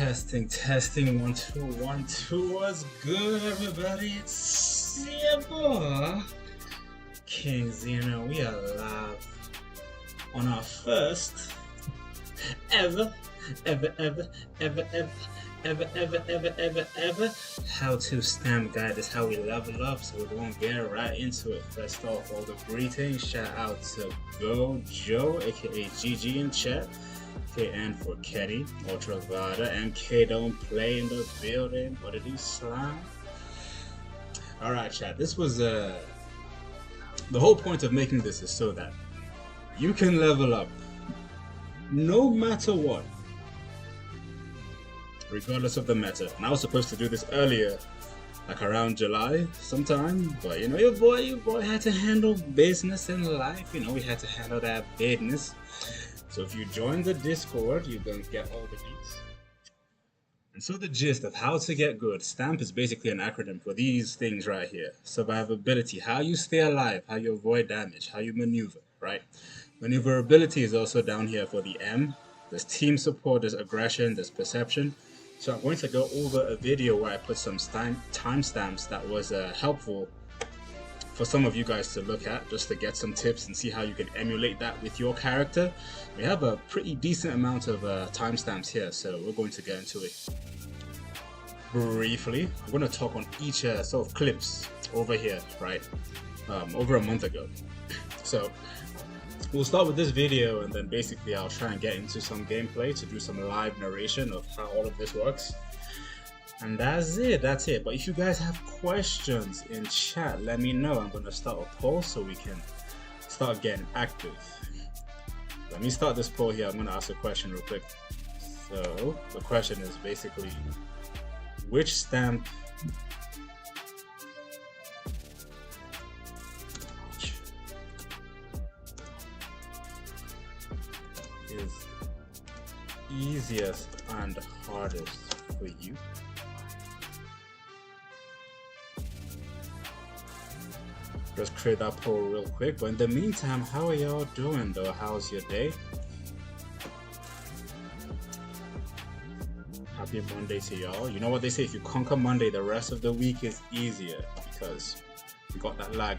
Testing, testing, 1 2 1 2. What's good, everybody? It's your boy, King Zeno. We are live on our first ever how to S.T.A.M.P guide. Is how we level up, so we're gonna get right into it. First off, all the greetings. Shout out to Go Joe, aka GG in chat. KN for Kiri, Ultravada, and Kendo play in the building. What did he slime? Alright, chat. This was the whole point of making this is so that you can level up no matter what, regardless of the meta. And I was supposed to do this earlier, like around July sometime, but you know, your boy had to handle business in life. You know, we had to handle that business. So if you join the Discord, you're going to get all the deets. And so the gist of how to get good, S.T.A.M.P is basically an acronym for these things right here. Survivability, how you stay alive, how you avoid damage, how you maneuver, right? Maneuverability is also down here for the M. There's team support, there's aggression, there's perception. So I'm going to go over a video where I put some timestamps that was helpful for some of you guys to look at, just to get some tips and see how you can emulate that with your character. We have a pretty decent amount of timestamps here, so we're going to get into it briefly. I'm going to talk on each sort of clips over here, right, over a month ago. So we'll start with this video, and then basically I'll try and get into some gameplay to do some live narration of how all of this works. And that's it, But if you guys have questions in chat, let me know. I'm going to start a poll so we can start getting active. Let me start this poll here. I'm going to ask a question real quick. So the question is basically, which stamp is easiest and hardest for you? Just create that poll real quick. But in the meantime, how are y'all doing though? How's your day? Happy Monday to y'all. You know what they say, if you conquer Monday, the rest of the week is easier because we got that lag.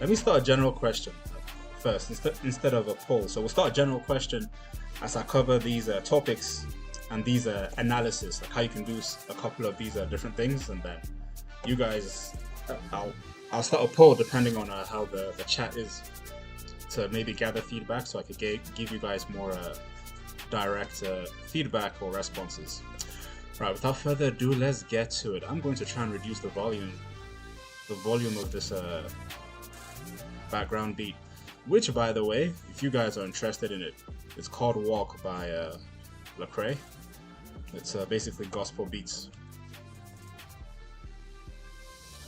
Let me start a general question first instead of a poll. So we'll start a general question as I cover these topics and these analysis, like how you can do a couple of these different things, and then you guys, I'll start a poll depending on how the chat is, to maybe gather feedback so I could give you guys more direct feedback or responses. Right, without further ado, let's get to it. I'm going to try and reduce the volume of this background beat, which, by the way, if you guys are interested in it, it's called Walk by Lecrae. It's basically gospel beats.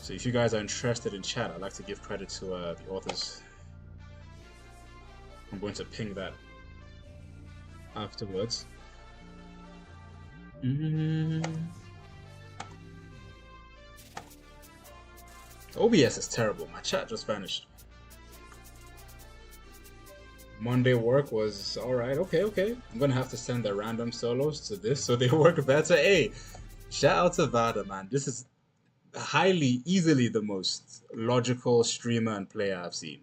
So if you guys are interested in chat, I'd like to give credit to the authors. I'm going to ping that afterwards. OBS is terrible. My chat just vanished. Monday work was alright. Okay. I'm gonna have to send the random solos to this so they work better. Hey, shout out to Vada, man. This is easily the most logical streamer and player I've seen.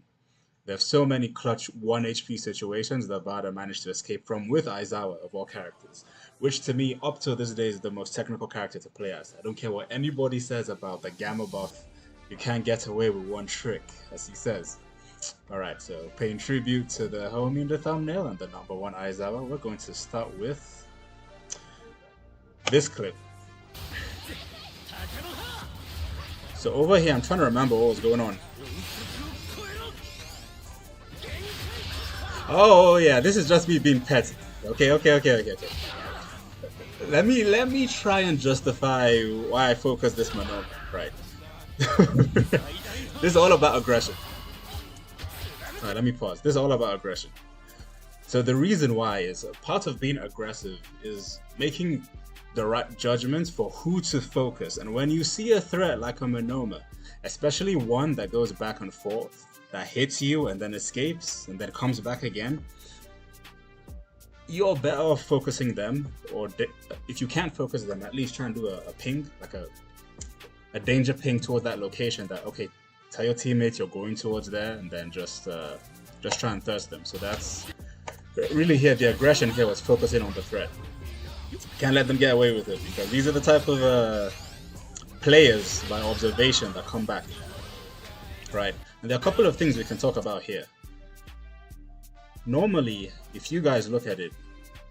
There's so many clutch 1 HP situations that Vada managed to escape from with Aizawa of all characters, which to me up to this day is the most technical character to play as. I don't care what anybody says about the gamma buff, you can't get away with one trick, as he says. Alright, so paying tribute to the homie in the thumbnail and the #1 Aizawa, we're going to start with this clip. So over here, I'm trying to remember what was going on. Oh yeah, this is just me being petty. Okay. Let me try and justify why I focus this maneuver, right? This is all about aggression. Alright, let me pause. This is all about aggression. So the reason why is part of being aggressive is making the right judgments for who to focus. And when you see a threat like a Monoma, especially one that goes back and forth, that hits you and then escapes and then comes back again, you're better off focusing them, or if you can't focus them, at least try and do a ping, like a danger ping towards that location, that okay, tell your teammates you're going towards there, and then just try and thirst them. So that's really here, the aggression here was focusing on the threat. Can't let them get away with it, because these are the type of players by observation that come back, right? And there are a couple of things we can talk about here. Normally, if you guys look at it,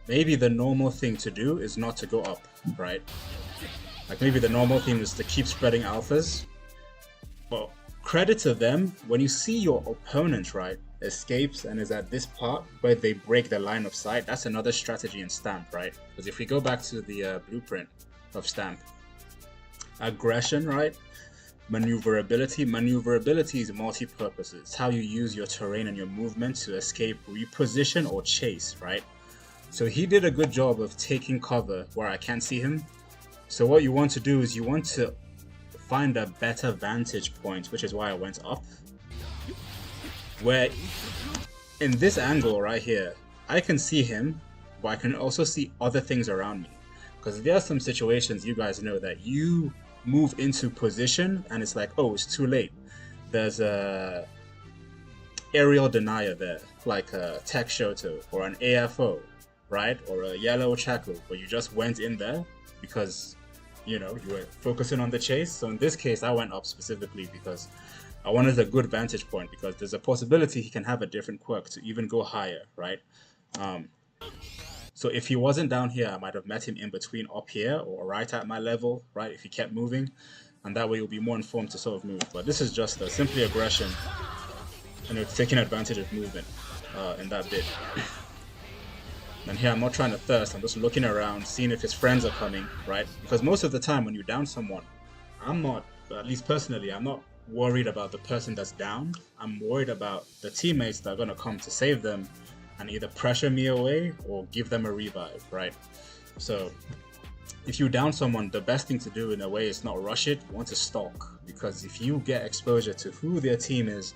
maybe the normal thing to do is not to go up, right? Like maybe the normal thing is to keep spreading alphas. But credit to them, when you see your opponent, right, escapes and is at this part where they break the line of sight, that's another strategy in S.T.A.M.P, right? Because if we go back to the blueprint of S.T.A.M.P, aggression, right? Maneuverability is multi-purpose. It's how you use your terrain and your movement to escape, reposition, or chase, right? So he did a good job of taking cover where I can't see him. So what you want to do is you want to find a better vantage point, which is why I went up. Where in this angle right here, I can see him, but I can also see other things around me. Because there are some situations, you guys know, that you move into position and it's like, oh, it's too late. There's a aerial denier there, like a Tech Shoto or an AFO, right? Or a yellow Chaco, but you just went in there because, you know, you were focusing on the chase. So in this case, I went up specifically because I wanted a good vantage point because there's a possibility he can have a different quirk to even go higher, right? So if he wasn't down here, I might have met him in between up here or right at my level, right? If he kept moving, and that way you'll be more informed to sort of move. But this is just simply aggression, and it's taking advantage of movement in that bit. And here I'm not trying to thirst, I'm just looking around, seeing if his friends are coming, right? Because most of the time when you down someone, I'm not, at least personally, I'm not worried about the person that's downed. I'm worried about the teammates that are going to come to save them and either pressure me away or give them a revive, right? So if you down someone, the best thing to do in a way is not rush it, you want to stalk. Because if you get exposure to who their team is,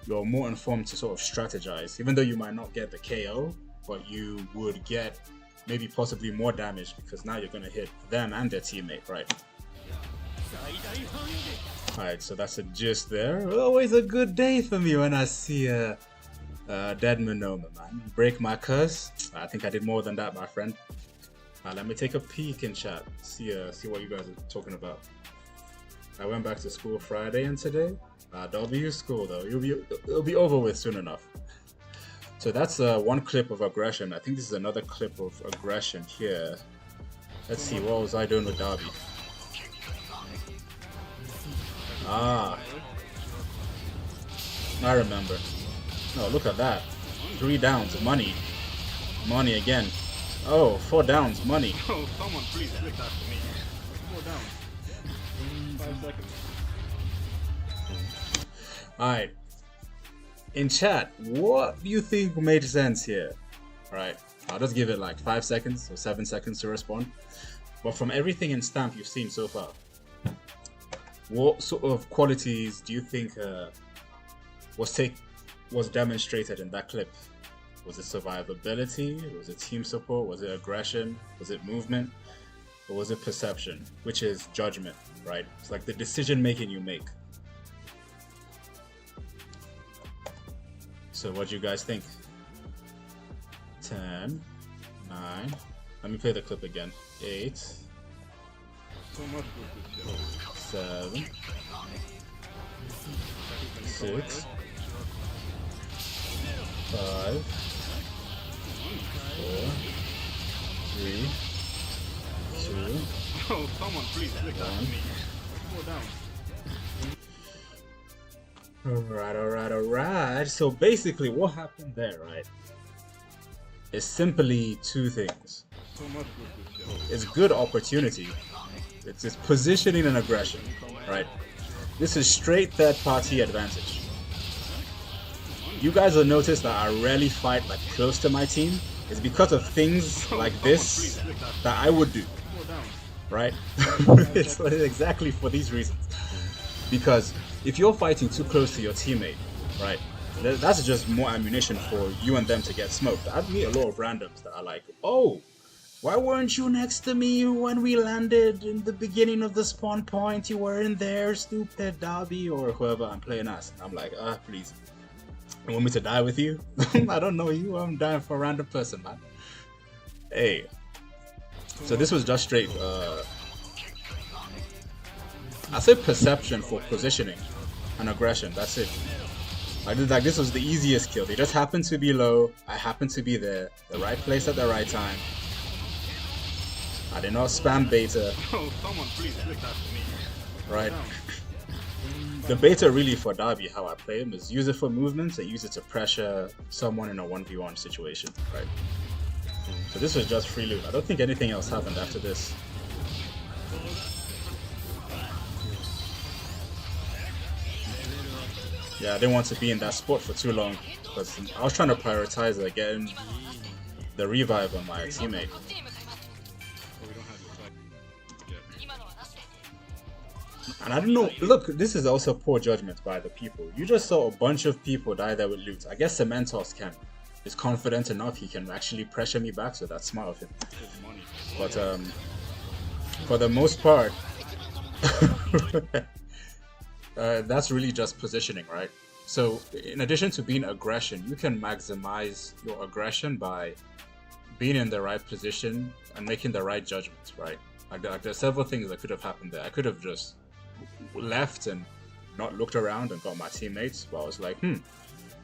you're more informed to sort of strategize. Even though you might not get the KO, but you would get maybe possibly more damage because now you're going to hit them and their teammate, right? Alright, so that's a gist there. Always a good day for me when I see a dead Monoma, man. Break my curse. I think I did more than that, my friend. Let me take a peek in chat. See what you guys are talking about. I went back to school Friday and today. W school though. It'll be over with soon enough. So that's one clip of aggression. I think this is another clip of aggression here. Let's see, what was I doing with Dabi? Ah, I remember. Oh, look at that. 3 downs, money. Money again. Oh, 4 downs, money. Oh, someone please click that for me. 4 downs. 5 seconds. Alright. In chat, what do you think made sense here? Alright, I'll just give it like 5 seconds or 7 seconds to respond. But from everything in S.T.A.M.P you've seen so far, what sort of qualities do you think was demonstrated in that clip? Was it survivability? Was it team support? Was it aggression? Was it movement? Or was it perception? Which is judgment, right? It's like the decision making you make. So what do you guys think? 10, 9, let me play the clip again. 8, So much good this show. 7, 6, 5, 4, 3, 2, Oh, someone please click that for me. 4 downs. Alright. So basically what happened there, right, is simply 2 things. So much good this show. It's good opportunity. It's positioning and aggression, right? This is straight third party advantage. You guys will notice that I rarely fight like close to my team. It's because of things like this that I would do, 4 downs. right? It's exactly for these reasons. Because if you're fighting too close to your teammate, right, that's just more ammunition for you and them to get smoked. I meet a lot of randoms that are like, oh, why weren't you next to me when we landed in the beginning of the spawn point? You weren't there, stupid Dabi, or whoever I'm playing as. I'm like, please. You want me to die with you? I don't know you. I'm dying for a random person, man. Hey. So this was just straight, I say perception for positioning and aggression. That's it. Like this was the easiest kill. They just happened to be low. I happened to be there, the right place at the right time. I did not spam beta. Oh, someone please click that for me. Right. The beta really for Dabi, how I play him, is use it for movements and use it to pressure someone in a 1v1 situation, right? So this was just free loot. I don't think anything else happened after this. Yeah, I didn't want to be in that spot for too long because I was trying to prioritize getting the revive on my teammate. And I don't know, look, this is also poor judgment by the people. You just saw a bunch of people die there with loot. I guess Cementos is confident enough he can actually pressure me back, so that's smart of him. But for the most part, that's really just positioning, right? So in addition to being aggression, you can maximize your aggression by being in the right position and making the right judgments, right? Like there's several things that could have happened there. I could have just left and not looked around and got my teammates, but I was like,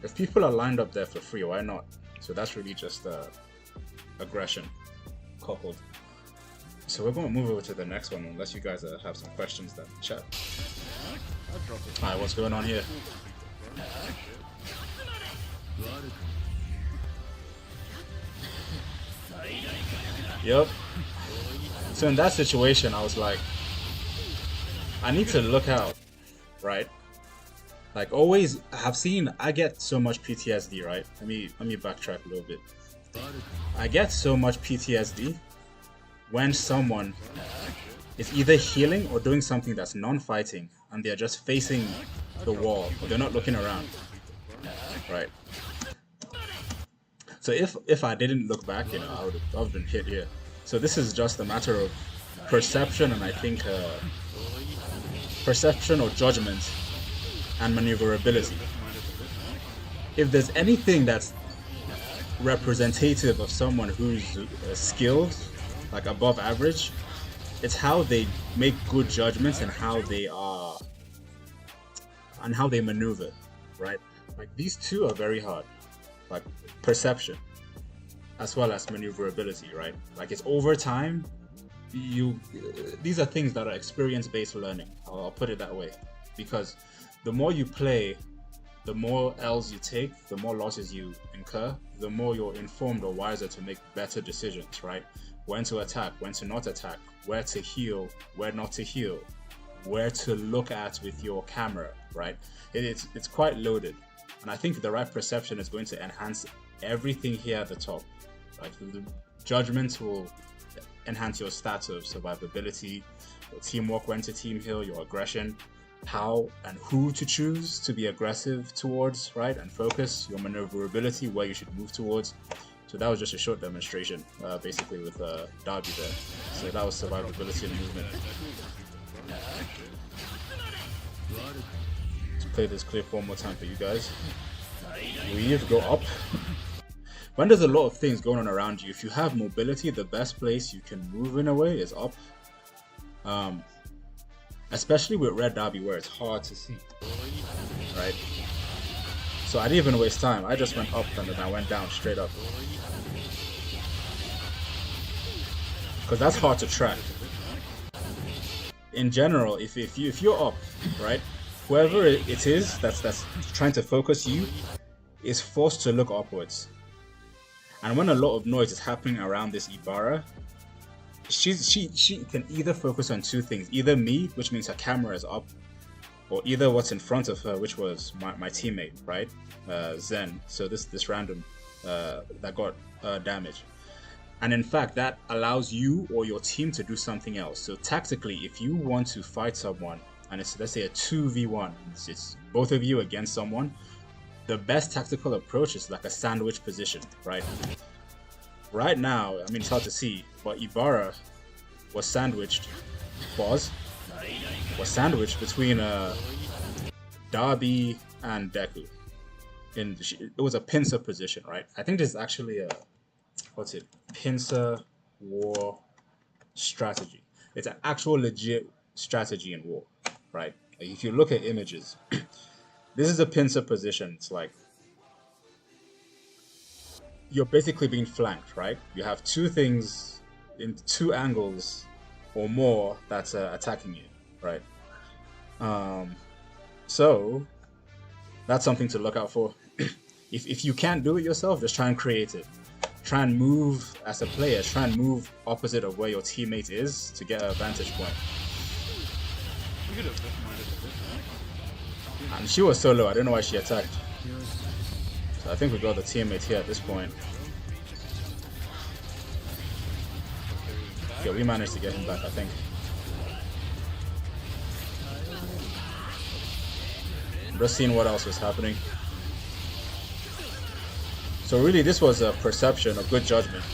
if people are lined up there for free, why not? So that's really just aggression coupled. So we're going to move over to the next one, unless you guys have some questions then chat. Alright, what's going on here? Yep. So in that situation, I was like, I need to look out, right? Like always, I get so much PTSD, right? Let me backtrack a little bit. I get so much PTSD when someone is either healing or doing something that's non-fighting and they're just facing the wall or they're not looking around, right? So if I didn't look back, you know, I would have been hit here. So this is just a matter of perception, and I think perception or judgment and maneuverability. If there's anything that's representative of someone who's skilled, like above average, it's how they make good judgments and how they maneuver, right? Like these two are very hard, like perception as well as maneuverability, right? Like it's over time. These are things that are experience-based learning. I'll put it that way, because the more you play, the more L's you take, the more losses you incur, the more you're informed or wiser to make better decisions, right? When to attack, when to not attack, where to heal, where not to heal, where to look at with your camera, right? It's quite loaded, and I think the right perception is going to enhance everything here at the top. Like the judgment will enhance your stats of survivability, your teamwork, when to team heal, your aggression, how and who to choose to be aggressive towards, right, and focus, your maneuverability, where you should move towards. So that was just a short demonstration, basically with Dabi there. So that was survivability and movement. Let's play this clip one more time for you guys. Weave, go up. When there's a lot of things going on around you, if you have mobility, the best place you can move in a way is up. Especially with red Dabi where it's hard to see, right? So I didn't even waste time. I just went up and then I went down straight up, because that's hard to track. In general, if you're up, right, whoever it is that's trying to focus you is forced to look upwards. And when a lot of noise is happening around this Ibarra, she can either focus on two things: either me, which means her camera is up, or either what's in front of her, which was my teammate, right, Zen. So this random that got damage, and in fact that allows you or your team to do something else. So tactically, if you want to fight someone and it's, let's say, a 2v1, it's both of you against someone, the best tactical approach is like a sandwich position, right? Right now, I mean, it's hard to see, but Ibarra was sandwiched, was sandwiched between Dabi and Deku. It was a pincer position, right? I think this is actually a, pincer war strategy. It's an actual legit strategy in war, right? Like if you look at images, this is a pincer position. It's like you're basically being flanked, right? You have two things in two angles or more that's attacking you, right? So that's something to look out for. If you can't do it yourself, just try and create it. Try and move as a player. Try and move opposite of where your teammate is to get a vantage point. And she was so low, I don't know why she attacked. So I think we got the teammate here at this point. Yeah, we managed to get him back, I think. Just seeing what else was happening. So really, this was a perception of good judgment.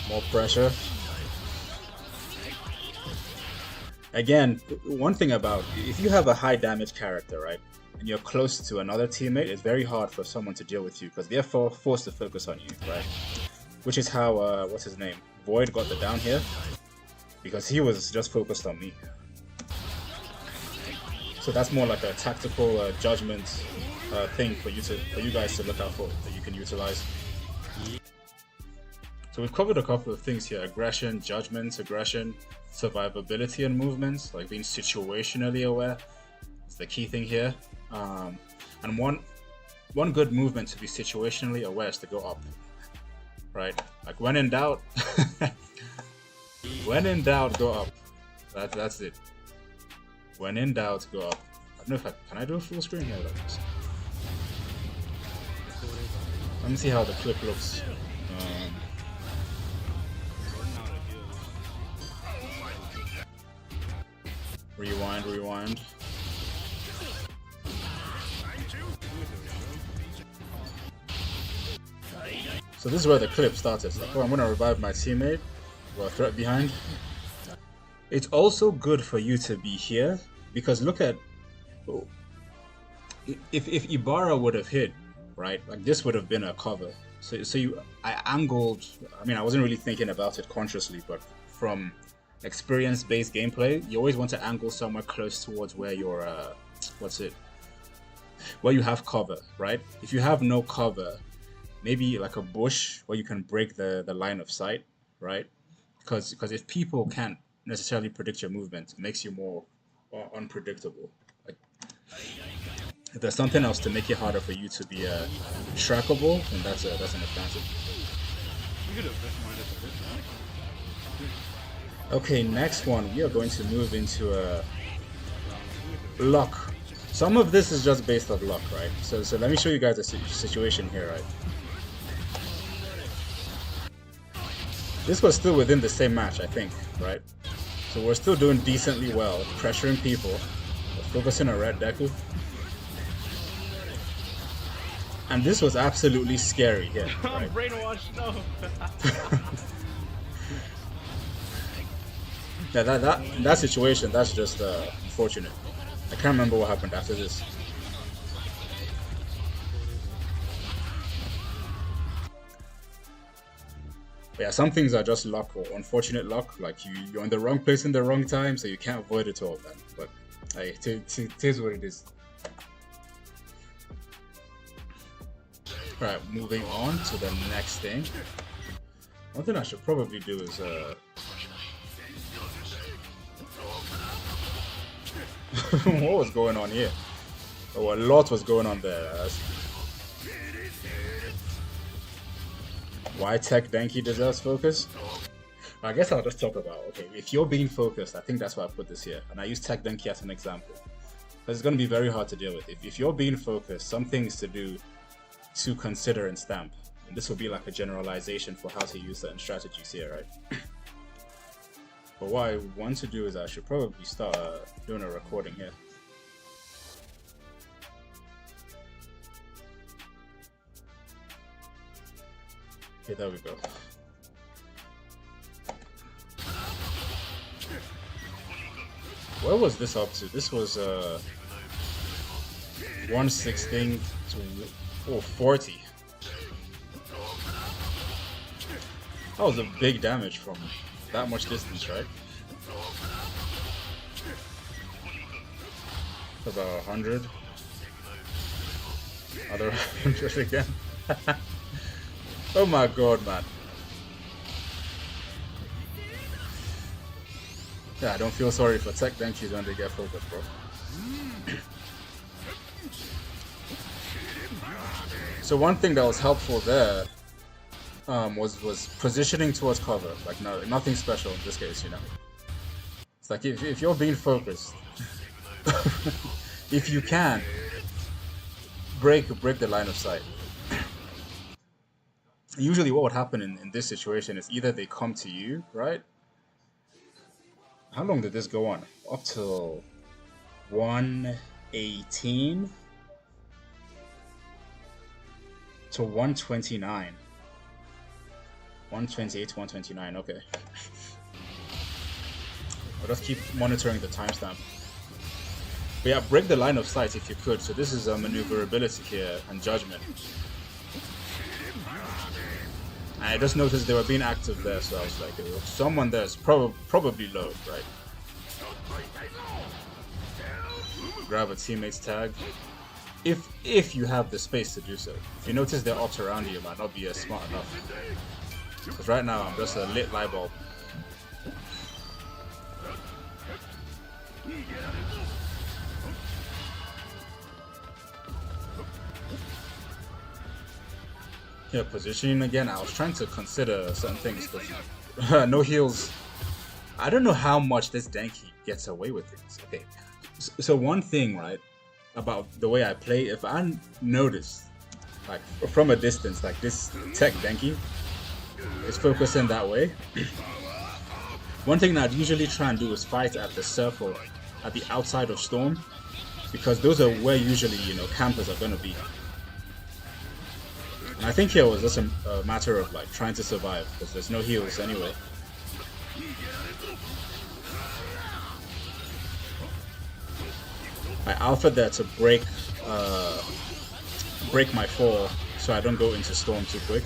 More pressure. Again, one thing about, if you have a high damage character, right, and you're close to another teammate, it's very hard for someone to deal with you because they're forced to focus on you, right? Which is how, what's his name? Void got the down here because he was just focused on me. So that's more like a tactical judgment thing for you guys to look out for that you can utilize. So we've covered a couple of things here: aggression, judgment, aggression, survivability, and movements. Like being situationally aware is the key thing here. And one good movement to be situationally aware is to go up. Right? Like when in doubt, when in doubt, go up. That's it. When in doubt, go up. I don't know if can I do a full screen here? Let me see how the clip looks. Rewind. So this is where the clip started. It's like, oh, I'm gonna revive my teammate. Well, threat behind. It's also good for you to be here because look at if Ibarra would have hit, right? Like this would have been a cover. So I angled. I mean, I wasn't really thinking about it consciously, but from experience-based gameplay, you always want to angle somewhere close towards where your where you have cover, right? If you have no cover, maybe like a bush where you can break the line of sight, right? Because if people can't necessarily predict your movement, it makes you more unpredictable. Like, if there's something else to make it harder for you to be trackable, then that's an advantage. Okay, next one, we are going to move into luck. Some of this is just based off luck, right? So let me show you guys a situation here, right? This was still within the same match, I think, right? So we're still doing decently well, pressuring people, focusing on Red Deku. And this was absolutely scary here. Right? I'm brainwashed, no. Yeah, that situation, that's just unfortunate. I can't remember what happened after this. But yeah, some things are just luck or unfortunate luck. Like you're in the wrong place in the wrong time, so you can't avoid it all, man. But hey, it is what it is. Alright, moving on to the next thing. One thing I should probably do is what was going on here? Oh, a lot was going on there. Why Tech Denki deserves focus? I guess I'll just talk about, okay, if you're being focused, I think that's why I put this here. And I use Tech Denki as an example. Because it's going to be very hard to deal with. If you're being focused, some things to do to consider in S.T.A.M.P. And this will be like a generalization for how to use certain strategies here, right? But what I want to do is I should probably start doing a recording here. Okay, there we go. Where was this up to? This was 116 to 40. That was a big damage from that much distance, right? About 100. Other 100 again. Oh my god, man. Yeah, I don't feel sorry for Tech Denki when they get focused, bro. So one thing that was helpful there was positioning towards cover. Like nothing special in this case, you know. It's like if you're being focused, if you can break the line of sight. Usually what would happen in this situation is either they come to you, right? How long did this go on? Up till 118 to 129. 128 to 129, okay. I'll just keep monitoring the timestamp. But yeah, break the line of sight if you could. So this is maneuverability here and judgment. I just noticed they were being active there, so I was like, someone there's probably low, right? grab a teammate's tag. If you have the space to do so. If you notice their ops around you, it might not be smart enough. Because right now I'm just a lit light bulb. Yeah, positioning again. I was trying to consider certain things, but no heals. I don't know how much this Denki gets away with things. Okay, so one thing, right, about the way I play, if I notice, like from a distance, like this tech Denki is focusing that way. One thing that I'd usually try and do is fight at the surf or at the outside of storm, because those are where usually, you know, campers are going to be. And I think here was just a matter of like trying to survive, because there's no heals anyway. I alpha there to break my fall so I don't go into storm too quick.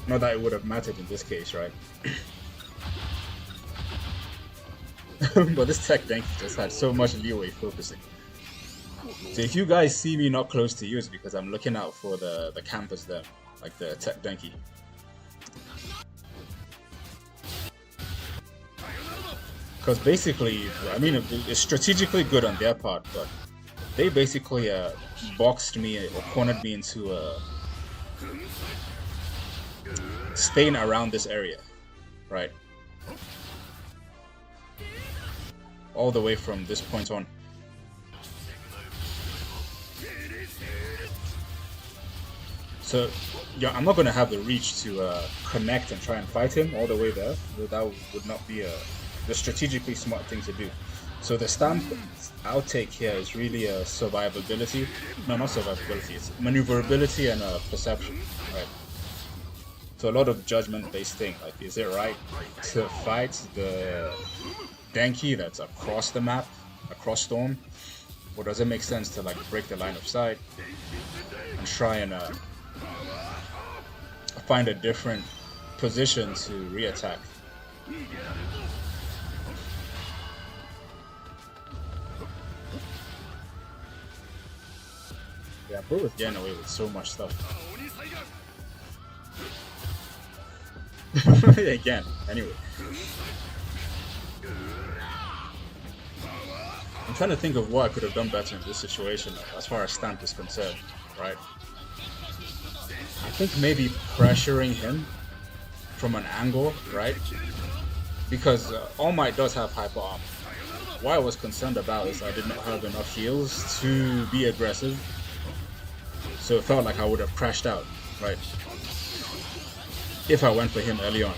Not that it would have mattered in this case, right? But this tech Denki just had so much leeway focusing. So if you guys see me not close to you, it's because I'm looking out for the campers there, like the tech Denki. Because basically, I mean, it's strategically good on their part, but they basically boxed me or cornered me into staying around this area, right? All the way from this point on. So, yeah, I'm not going to have the reach to connect and try and fight him all the way there. That would not be the strategically smart thing to do. So the S.T.A.M.P outtake here is really a survivability. No, not survivability. It's maneuverability and perception, right? So a lot of judgment-based thing. Like, is it right to fight the Denki that's across the map, across storm, or does it make sense to like break the line of sight and try and find a different position to re-attack? Yeah, bro was getting away with so much stuff. Again, anyway. I'm trying to think of what I could have done better in this situation as far as S.T.A.M.P is concerned, right? I think maybe pressuring him from an angle, right? Because All Might does have hyper armor. What I was concerned about is I did not have enough heals to be aggressive. So it felt like I would have crashed out, right? If I went for him early on.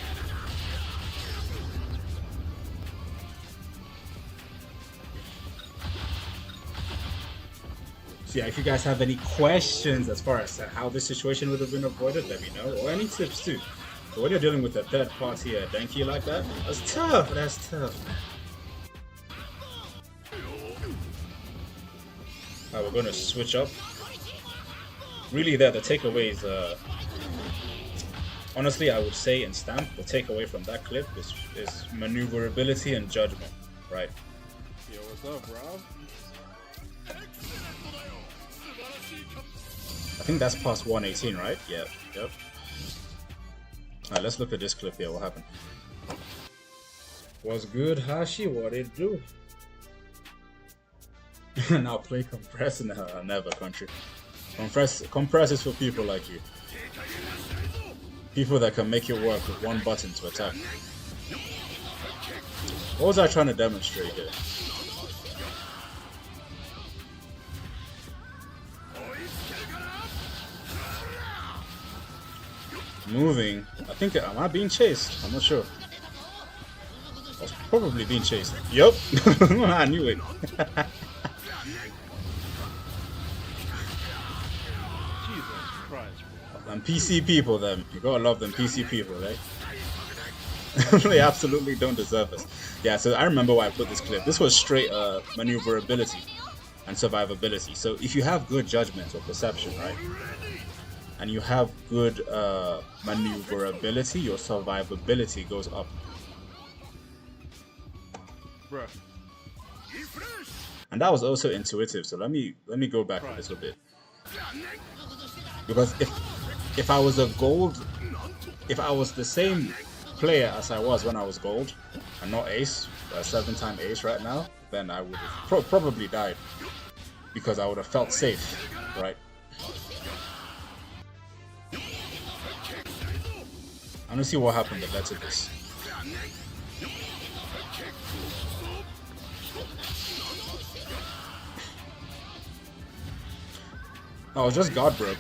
So yeah, if you guys have any questions as far as how this situation would have been avoided, let me know. Or any tips too. But when you're dealing with a third party Denki like that, that's tough. That's tough, man. Alright, we're gonna switch up. Really, the takeaway is, honestly, I would say in S.T.A.M.P, the takeaway from that clip is maneuverability and judgment, right? Yo, what's up, bro? I think that's past 118, right? Yeah, yep. Alright, let's look at this clip here. What happened? What's good, Hashi? What it do? Now play compress? No, never, country. Compress is for people like you. People that can make it work with one button to attack. What was I trying to demonstrate here? Moving. I think, am I being chased? I'm not sure. I was probably being chased. Yup. I knew it. And PC people, them. You gotta love them PC people, right? They absolutely don't deserve us. Yeah, so I remember why I put this clip. This was straight maneuverability and survivability. So if you have good judgment or perception, right? And you have good maneuverability, your survivability goes up. Bruh. And that was also intuitive. So let me go back a little bit. Because if I was a gold, if I was the same player as I was when I was gold, and not ace, a 7-time ace right now, then I would have probably died. Because I would have felt safe, right? I'm gonna see what happened that led to this. I was just guard broke.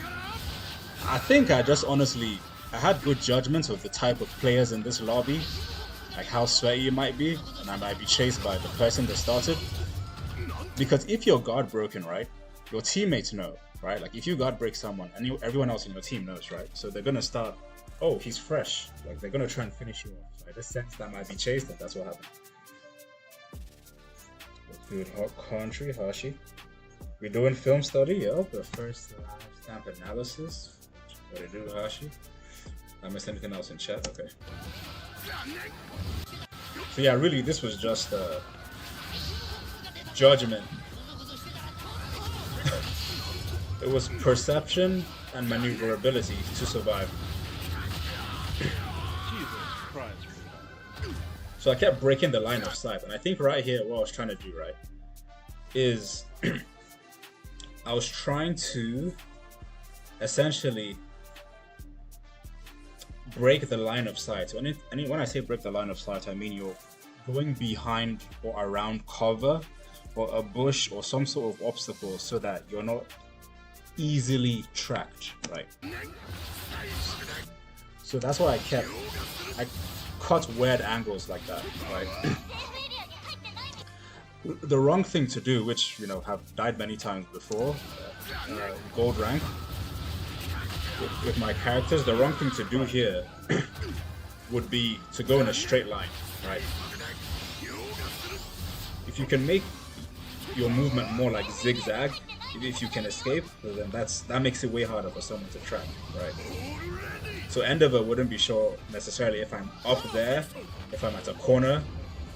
I think I just honestly, I had good judgments of the type of players in this lobby, like how sweaty it might be, and I might be chased by the person that started. Because if you're guard broken, right, your teammates know, right? Like if you guard break someone, and everyone else in your team knows, right? So they're gonna start, oh, he's fresh. Like they're gonna try and finish you off. So I just sense that I might be chased, and that's what happened. Good country, Hashi. We're doing film study, yep. The first live stamp analysis. What to do, Hashi? I missed anything else in chat? Okay. So yeah, really, this was just judgment. It was perception and maneuverability to survive. So I kept breaking the line of sight, and I think right here, what I was trying to do, right, is I was trying to essentially break the line of sight. So when I say break the line of sight, I mean you're going behind or around cover or a bush or some sort of obstacle so that you're not easily tracked, right? So that's why I cut weird angles like that, right? The wrong thing to do, which, you know, have died many times before, gold rank, with my characters, the wrong thing to do here would be to go in a straight line, right? If you can make your movement more like zigzag, if you can escape, then that makes it way harder for someone to track, right? So Endeavor wouldn't be sure necessarily if I'm up there, if I'm at a corner,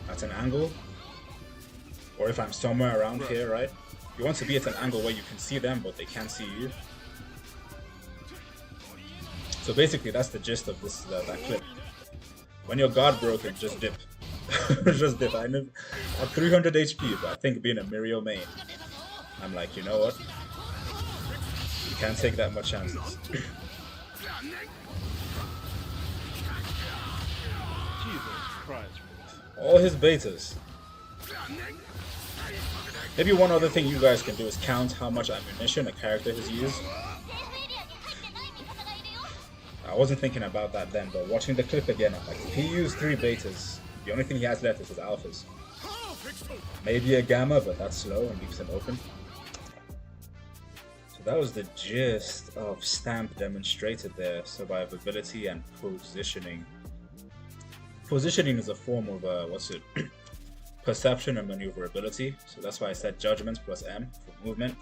at an angle, or if I'm somewhere around here, right? You want to be at an angle where you can see them, but they can't see you. So basically, that's the gist of this that clip. When you're guard broken, just dip. Just dip. I have 300 HP, but I think being a Mirio main, I'm like, you know what? You can't take that much chances. All his betas. Maybe one other thing you guys can do is count how much ammunition a character has used. I wasn't thinking about that then, but watching the clip again, I'm like, if he used 3 betas, the only thing he has left is his alphas. Maybe a gamma, but that's slow and leaves him open. So that was the gist of S.T.A.M.P demonstrated there, survivability and positioning. Positioning is a form of, perception and maneuverability. So that's why I said judgment plus M for movement.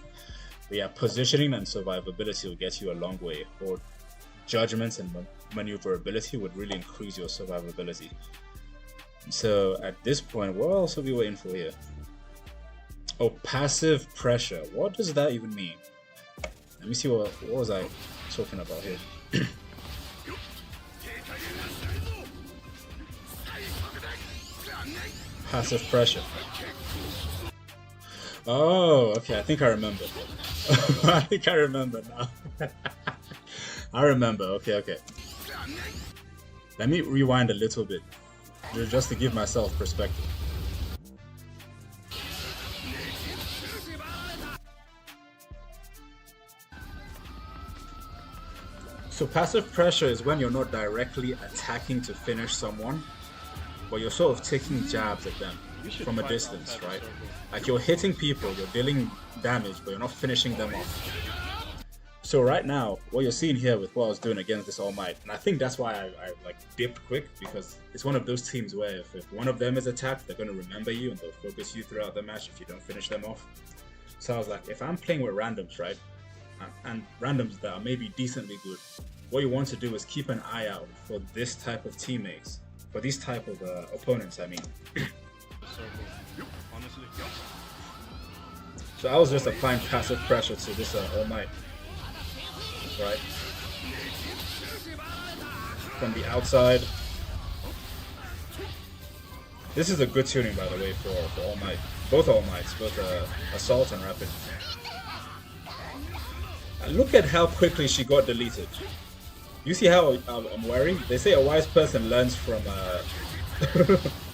But yeah, positioning and survivability will get you a long way. Or judgments and maneuverability would really increase your survivability. So at this point, what else are we waiting for here? Oh, passive pressure. What does that even mean? Let me see what was I talking about here. Passive pressure. Oh, okay, I think I remember. I think I remember now. I remember, okay. Let me rewind a little bit, just to give myself perspective. So passive pressure is when you're not directly attacking to finish someone, but you're sort of taking jabs at them from a distance, right? Like you're hitting people, you're dealing damage, but you're not finishing them off. So right now, what you're seeing here with what I was doing against this All Might, and I think that's why I like dipped quick, because it's one of those teams where if one of them is attacked, they're going to remember you and they'll focus you throughout the match if you don't finish them off. So I was like, if I'm playing with randoms, right, and randoms that are maybe decently good, what you want to do is keep an eye out for this type of teammates. For these type of opponents, I mean. So I was just applying passive pressure to this All Might, right? From the outside. This is a good tuning, by the way, for All Might. Both All Mights, both Assault and Rapid. Look at how quickly she got deleted. You see how I'm worried? They say a wise person learns from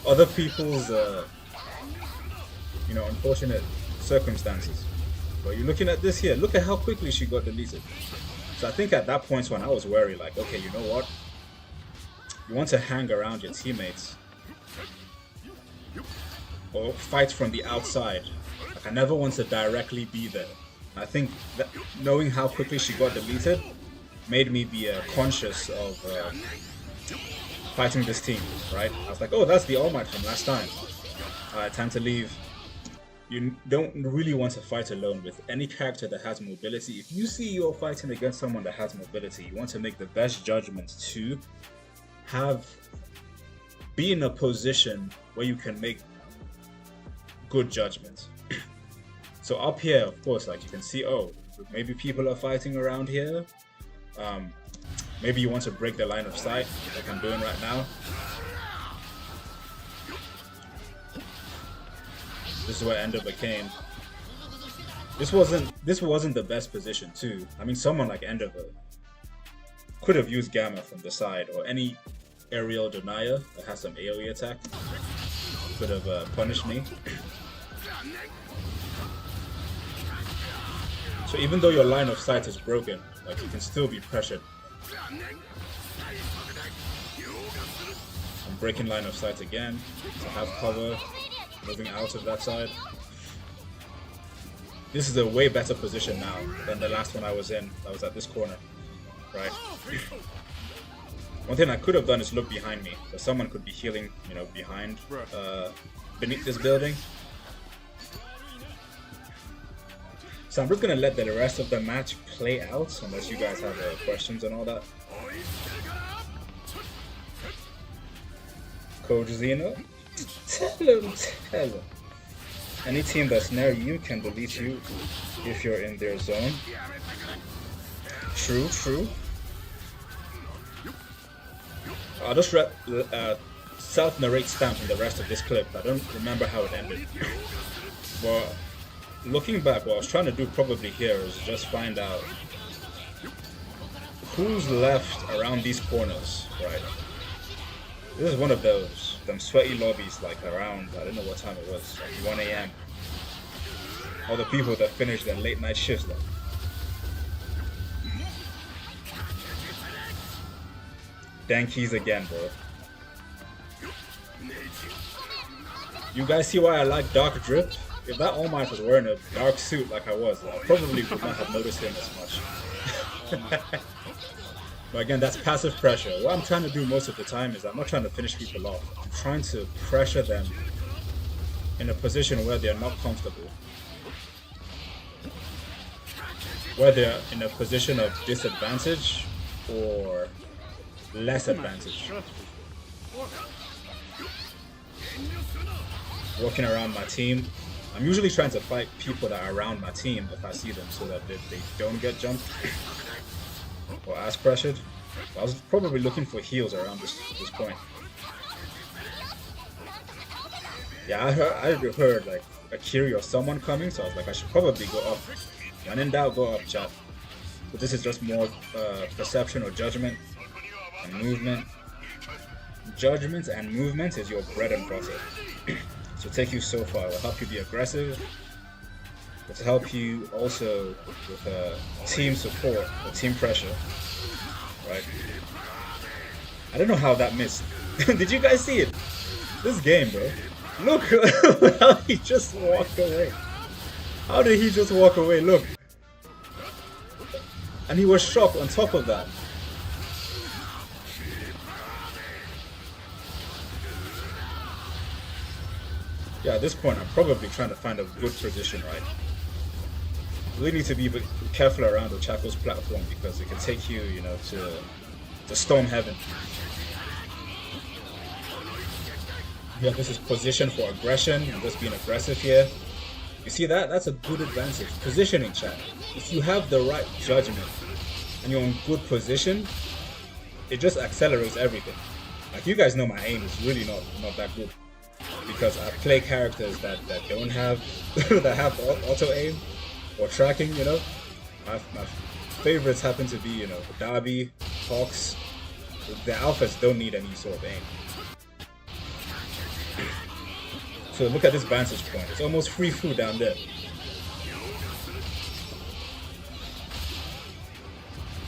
other people's, unfortunate circumstances. But you're looking at this here. Look at how quickly she got deleted. So I think at that point when I was worried, like, okay, you know what? You want to hang around your teammates or fight from the outside. Like, I never want to directly be there. I think that knowing how quickly she got deleted made me be conscious of fighting this team, right? I was like, oh, that's the All Might from last time. Alright, time to leave. You don't really want to fight alone with any character that has mobility. If you see you're fighting against someone that has mobility, you want to make the best judgment to be in a position where you can make good judgments. So up here, of course, like you can see, oh, maybe people are fighting around here. Maybe you want to break the line of sight, like I'm doing right now. This is where Endover came. This wasn't the best position too. I mean, someone like Endover could have used Gamma from the side, or any aerial denier that has some AoE attack could have punished me. So even though your line of sight is broken, like you can still be pressured. I'm breaking line of sight again to have cover, moving out of that side. This is a way better position now than the last one I was in. I was at this corner, right? One thing I could have done is look behind me, because someone could be healing, behind, beneath this building. So I'm just gonna let the rest of the match play out, unless you guys have questions and all that. Coach Zeno, tell him. Any team that's near you can delete you if you're in their zone. True. I'll just self-narrate S.T.A.M.P in the rest of this clip. I don't remember how it ended. But looking back, what I was trying to do probably here is just find out who's left around these corners, right? This is one of them sweaty lobbies, like around, I don't know what time it was, like 1 AM. All the people that finish their late night shifts, like. Dankies again, bro. You guys see why I like Dark Drip? If that All Might was wearing a dark suit like I was, I probably would not have noticed him as much. But again, that's passive pressure. What I'm trying to do most of the time is I'm not trying to finish people off. I'm trying to pressure them in a position where they're not comfortable. Where they're in a position of disadvantage or less advantage. Walking around my team. I'm usually trying to fight people that are around my team if I see them, so that they don't get jumped or ass pressured. I was probably looking for heals around this point. Yeah, I heard like a Kiri or someone coming, so I was like, I should probably go up. When in doubt, go up, chat. But this is just more perception or judgment and movement. Judgment and movement is your bread and butter. So take you so far. It will help you be aggressive. It will help you also with team support or team pressure. Right? I don't know how that missed. Did you guys see it? This game, bro. Look how he just walked away. How did he just walk away? Look. And he was shocked on top of that. Yeah, at this point, I'm probably trying to find a good position, right? You really need to be careful around the Chaco's platform because it can take you, to storm heaven. Yeah, this is position for aggression. I'm just being aggressive here. You see that? That's a good advantage. Positioning, chat. If you have the right judgment and you're in good position, it just accelerates everything. Like, you guys know my aim is really not that good, because I play characters that don't have that have auto aim or tracking. You know, my favorites happen to be, you know, Dabi, Hawks. The alphas don't need any sort of aim. So look at this vantage point. It's almost free food down there.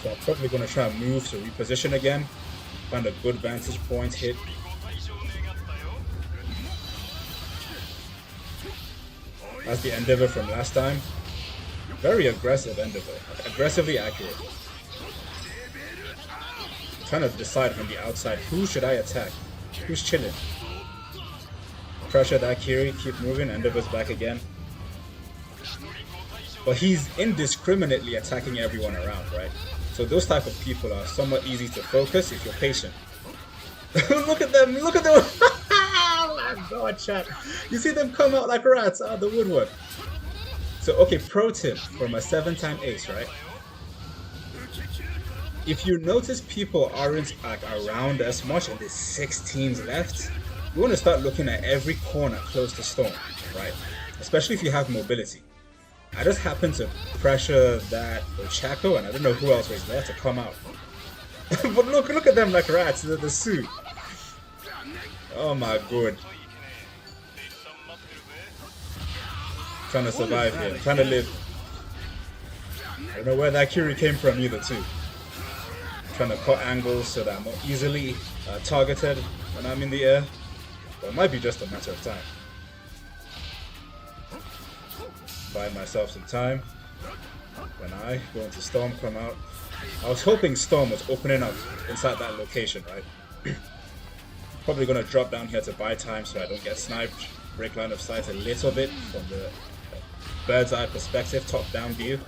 So I'm probably going to try and move to reposition again. Find a good vantage point, hit. That's the endeavor from last time. Very aggressive endeavor. Aggressively accurate. Trying to decide from the outside, who should I attack? Who's chilling? Pressure that Kiri, keep moving, endeavor's back again. But he's indiscriminately attacking everyone around, right? So those type of people are somewhat easy to focus if you're patient. Look at them! Look at them! Oh my god, chat! You see them come out like rats out of the woodwork. So, okay, pro tip from a 7-time ace, right? If you notice people aren't like around as much and there's 6 teams left, you want to start looking at every corner close to Storm, right? Especially if you have mobility. I just happened to pressure that Ochako, and I don't know who else was there to come out. But look at them like rats, the suit. Oh my god. Trying to survive here, trying to live. I don't know where that Kiri came from either too. Trying to cut angles so that I'm more easily targeted when I'm in the air. But it might be just a matter of time. Buy myself some time. When I go into Storm, come out. I was hoping Storm was opening up inside that location, right? Probably gonna drop down here to buy time so I don't get sniped. Break line of sight a little bit from the bird's eye perspective, top down view.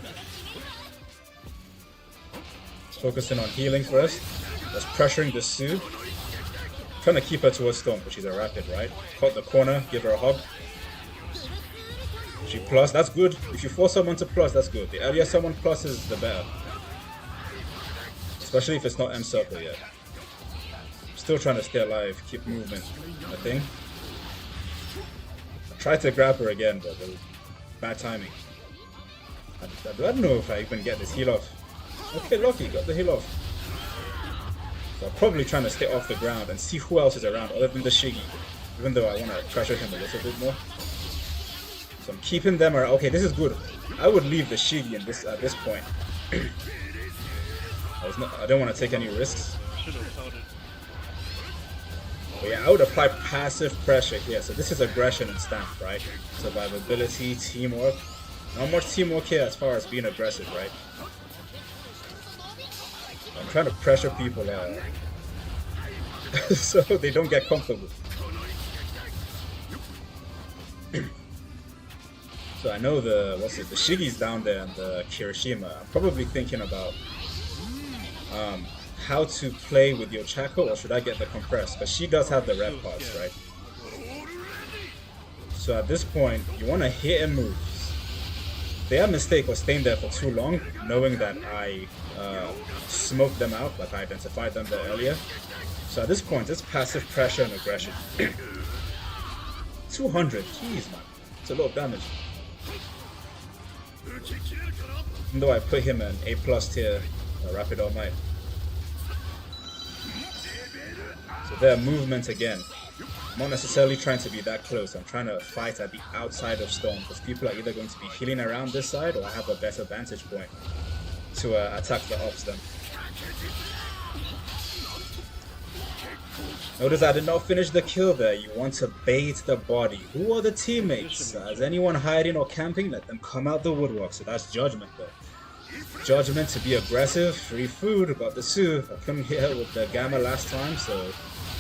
Focusing on healing first. Just pressuring the Sue. Trying to keep her towards Storm, but she's a rapid, right? Caught the corner, give her a hug. She plus, that's good. If you force someone to plus, that's good. The earlier someone pluses, the better. Especially if it's not M circle yet. Still trying to stay alive, keep movement, I think. I tried to grab her again, but bad timing. I don't know if I even get this heal off. Okay, lucky, got the heal off. So I'm probably trying to stay off the ground and see who else is around other than the Shiggy. Even though I want to pressure him a little bit more. So I'm keeping them around. Okay, this is good. I would leave the Shiggy in this, at this point. I don't want to take any risks. But yeah, I would apply passive pressure here. So this is aggression and S.T.A.M.P, right? Survivability, teamwork. Not much teamwork here as far as being aggressive, right? I'm trying to pressure people so they don't get comfortable. So I know the Shiggy's down there and the Kirishima. I'm probably thinking about how to play with your Ochako, or should I get the compress? But she does have the rep parts, right? So at this point, you want to hit and move. Their mistake was staying there for too long, knowing that I smoked them out, like I identified them there earlier. So at this point, it's passive pressure and aggression. 200, jeez man, it's a lot of damage. Even though I put him in A+ tier, Rapid All Might. So their movement again. I'm not necessarily trying to be that close. I'm trying to fight at the outside of Storm, because people are either going to be healing around this side or I have a better vantage point to attack the ops then. Notice I did not finish the kill there. You want to bait the body. Who are the teammates? Is anyone hiding or camping? Let them come out the woodwork. So that's Judgment there. Judgment to be aggressive, free food, got the Sue. I couldn't hit her with the Gamma last time, so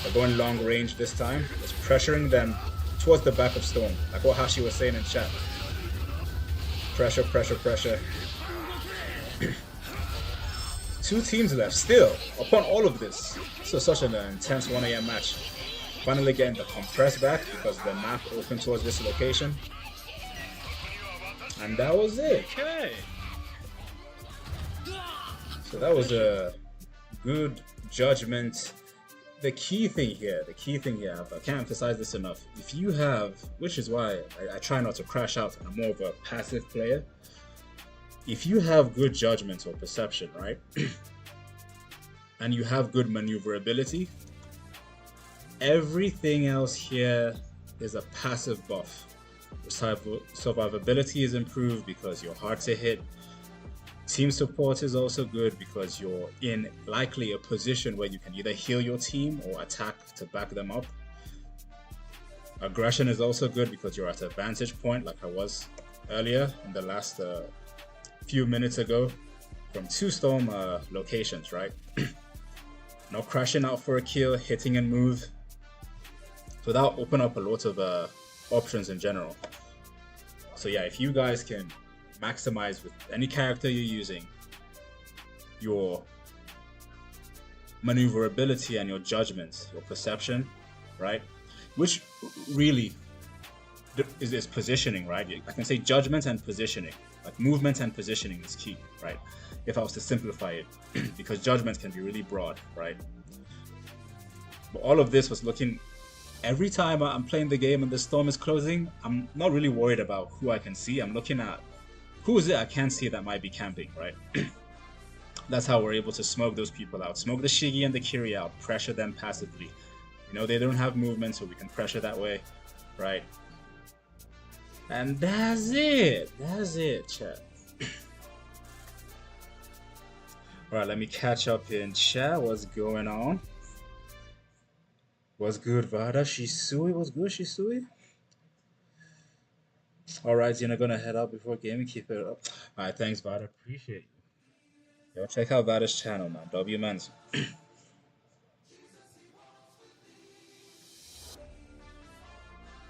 they're going long range this time. Just pressuring them towards the back of Storm, like what Hashi was saying in chat. Pressure, pressure, pressure. 2 teams left still, upon all of this. This was such an intense 1 AM match. Finally getting the compress back because the map opened towards this location. And that was it. Okay. So that was a good judgment. The key thing here, I can't emphasize this enough. If you have, which is why I try not to crash out and I'm more of a passive player. If you have good judgment or perception, right? And you have good maneuverability, everything else here is a passive buff. Survivability is improved because you're hard to hit. Team support is also good because you're in likely a position where you can either heal your team or attack to back them up. Aggression is also good because you're at a vantage point like I was earlier in the last few minutes ago from 2 storm locations, right? Not crashing out for a kill, hitting and move. So that'll open up a lot of options in general. So yeah, if you guys can maximize with any character you're using your maneuverability and your judgment, your perception, right? Which really is positioning, right? I can say judgment and positioning, like movement and positioning is key, right? If I was to simplify it, because judgment can be really broad, right? But all of this was looking, every time I'm playing the game and the storm is closing, I'm not really worried about who I can see. I'm looking at who is it I can't see that might be camping, right? That's how we're able to smoke those people out. Smoke the Shigi and the Kiri out, pressure them passively. You know, they don't have movement, so we can pressure that way, right? And that's it. That's it, chat. Alright, let me catch up in chat. What's going on? What's good, Vada? Shisui? What's good, Shisui? Alright, you're gonna head out before gaming. Keep it up. Alright, thanks, Vada. Appreciate you. Yo, check out Vada's channel, man. W Men's.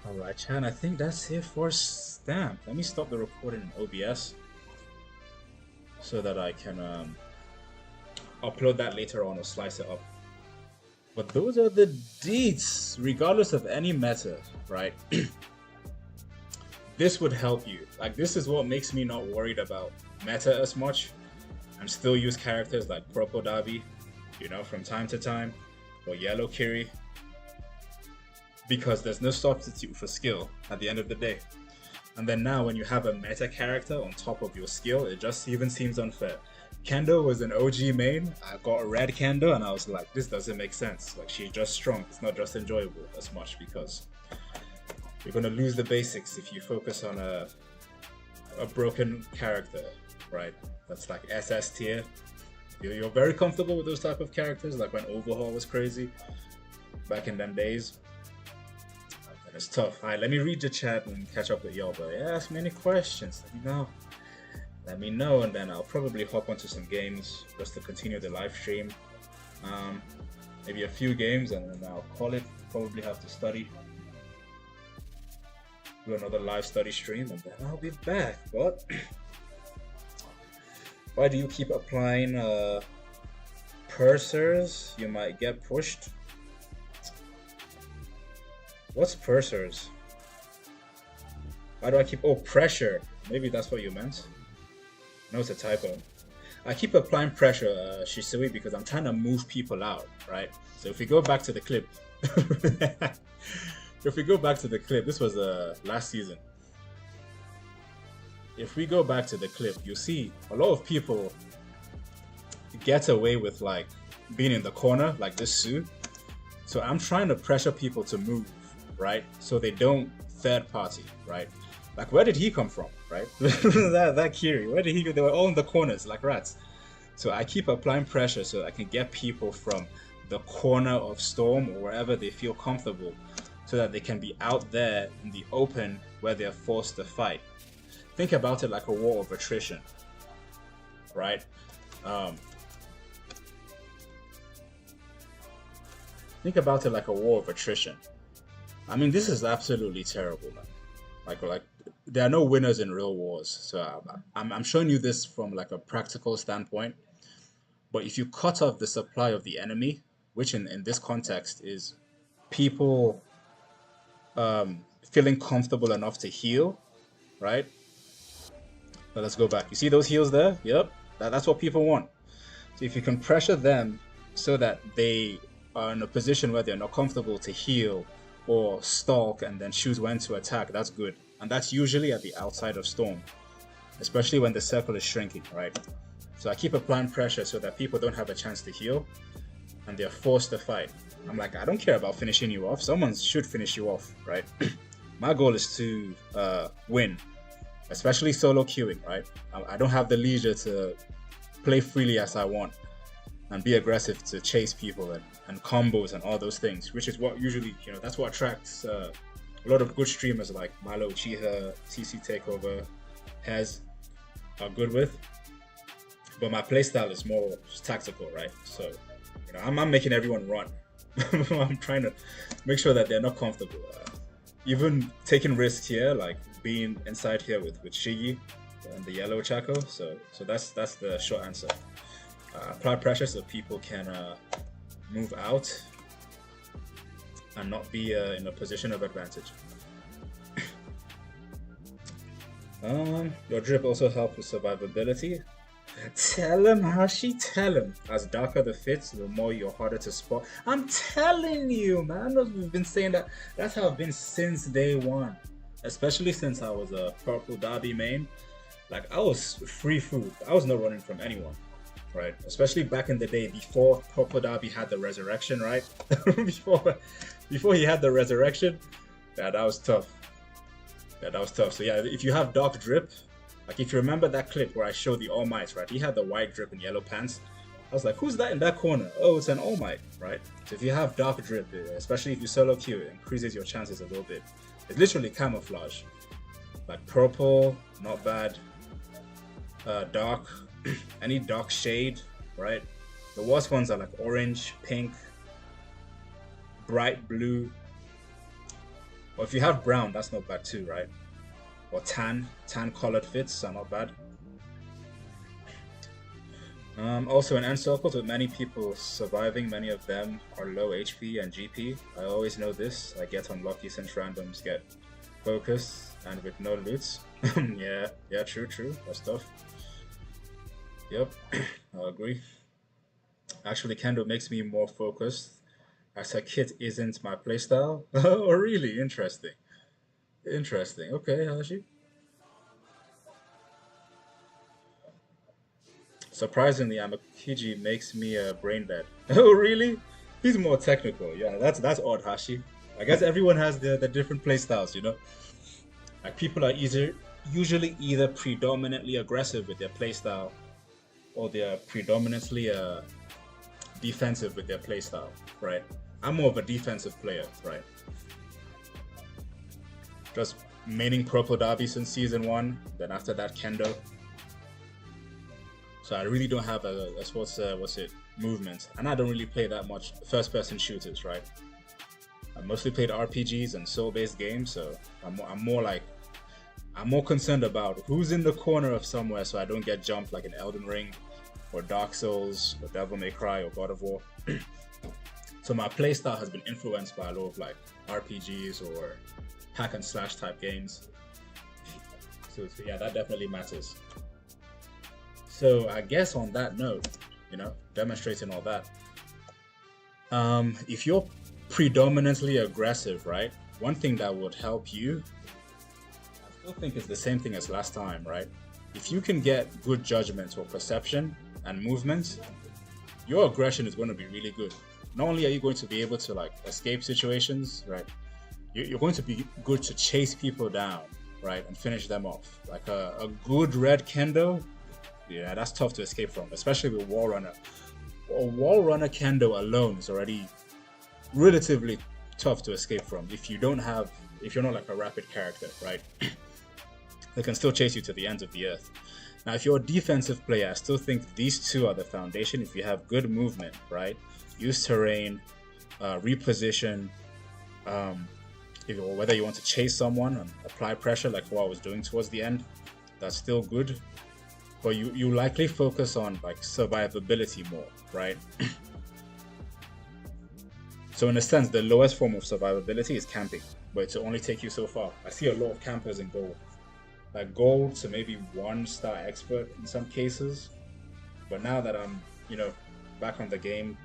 Alright, chat. I think that's it for S.T.A.M.P. Let me stop the recording in OBS so that I can upload that later on or slice it up. But those are the deets, regardless of any meta, right? This would help you. Like, this is what makes me not worried about meta as much. I'm still use characters like Purple Dabi, you know, from time to time, or Yellow Kiri, because there's no substitute for skill at the end of the day. And then now when you have a meta character on top of your skill, it just even seems unfair. Kendo was an OG main. I got a red Kendo and I was like, this doesn't make sense. Like, she's just strong. It's not just enjoyable as much because you're gonna lose the basics if you focus on a broken character, right? That's like SS tier. You're very comfortable with those type of characters, like when Overhaul was crazy back in them days. And it's tough. Alright, let me read the chat and catch up with y'all, but yeah, ask me any questions. Let me know, and then I'll probably hop onto some games just to continue the live stream. Maybe a few games, and then I'll call it. Probably have to study. Do another live study stream, and then I'll be back. But why do you keep applying pursers? You might get pushed. What's pursers? Why do I keep... Oh, pressure. Maybe that's what you meant. No, it's a typo. I keep applying pressure, Shisui, because I'm trying to move people out, right? So if we go back to the clip... this was last season. If we go back to the clip, you see a lot of people get away with like being in the corner, like this Sue. So I'm trying to pressure people to move, right? So they don't third party, right? Like, where did he come from, right? that Kiri, where did he go? They were all in the corners like rats. So I keep applying pressure so I can get people from the corner of Storm or wherever they feel comfortable, so that they can be out there in the open where they're forced to fight. Think about it like a war of attrition, right? Think about it like a war of attrition. I mean, this is absolutely terrible, man. Like there are no winners in real wars. So I'm showing you this from like a practical standpoint. But if you cut off the supply of the enemy, which in this context is people feeling comfortable enough to heal, right? But let's go back. You see those heals there? Yep. That's what people want. So if you can pressure them so that they are in a position where they're not comfortable to heal or stalk and then choose when to attack, that's good. And that's usually at the outside of Storm, especially when the circle is shrinking, right? So I keep applying pressure so that people don't have a chance to heal and they're forced to fight. I'm like, I don't care about finishing you off. Someone should finish you off, right? My goal is to win, especially solo queuing, right? I don't have the leisure to play freely as I want and be aggressive to chase people and combos and all those things, which is what usually, that's what attracts a lot of good streamers like Milo Uchiha, TC Takeover, Hez are good with. But my playstyle is more tactical, right? So, I'm making everyone run. I'm trying to make sure that they're not comfortable. Even taking risks here, like being inside here with Shiggy and the yellow Chaco. So that's the short answer. Apply pressure so people can move out and not be in a position of advantage. Your drip also helps with survivability. Tell him, Hashi, tell him. As darker the fits, the more you're harder to spot. I'm telling you, man. We've been saying that. That's how I've been since day one. Especially since I was a purple Dabi main. Like, I was free food. I was not running from anyone, right? Especially back in the day before purple Dabi had the resurrection, right? before he had the resurrection, that was tough. So yeah, if you have dark drip, like if you remember that clip where I showed the All Might, right? He had the white drip and yellow pants. I was like, who's that in that corner? Oh, it's an All Might, right? So if you have dark drip, especially if you solo queue, it increases your chances a little bit. It's literally camouflage. Like purple, not bad. Dark, any dark shade, right? The worst ones are like orange, pink, bright blue. Or if you have brown, that's not bad too, right? Or tan colored fits are not bad. Also in end circles with many people surviving, many of them are low HP and GP. I always know this. I get unlucky since randoms get focused and with no loots. yeah, true. That's tough. Yep, I agree. Actually, Kendo makes me more focused as her kit isn't my playstyle. Oh, really? Interesting. Okay, Hashi. Surprisingly, Amakiji makes me brain dead. Oh, really? He's more technical. Yeah, that's odd, Hashi. I guess everyone has the different playstyles, Like people are usually either predominantly aggressive with their playstyle, or they're predominantly defensive with their playstyle, right? I'm more of a defensive player, right? Just maining purple Dabi since season 1, then after that Kendo. So I really don't have a movement, and I don't really play that much first-person shooters, right? I mostly played RPGs and soul-based games, so I'm more concerned about who's in the corner of somewhere, so I don't get jumped like in Elden Ring, or Dark Souls, or Devil May Cry, or God of War. So my playstyle has been influenced by a lot of like RPGs or hack and slash type games. So yeah, that definitely matters. So I guess on that note, demonstrating all that, if you're predominantly aggressive, right? One thing that would help you, I still think it's the same thing as last time, right? If you can get good judgment or perception and movement, your aggression is going to be really good. Not only are you going to be able to like escape situations, right? You're going to be good to chase people down, right? And finish them off. Like a good red Kendo, yeah, that's tough to escape from, especially with Wall Runner. A Wall Runner Kendo alone is already relatively tough to escape from if you're not like a rapid character, right? They can still chase you to the ends of the earth. Now, if you're a defensive player, I still think these two are the foundation. If you have good movement, right? Use terrain, reposition, or whether you want to chase someone and apply pressure like what I was doing towards the end, that's still good. But you likely focus on like survivability more, right? So in a sense, the lowest form of survivability is camping, but to only take you so far. I see a lot of campers in gold. like gold to maybe 1 star expert in some cases. But now that I'm, back on the game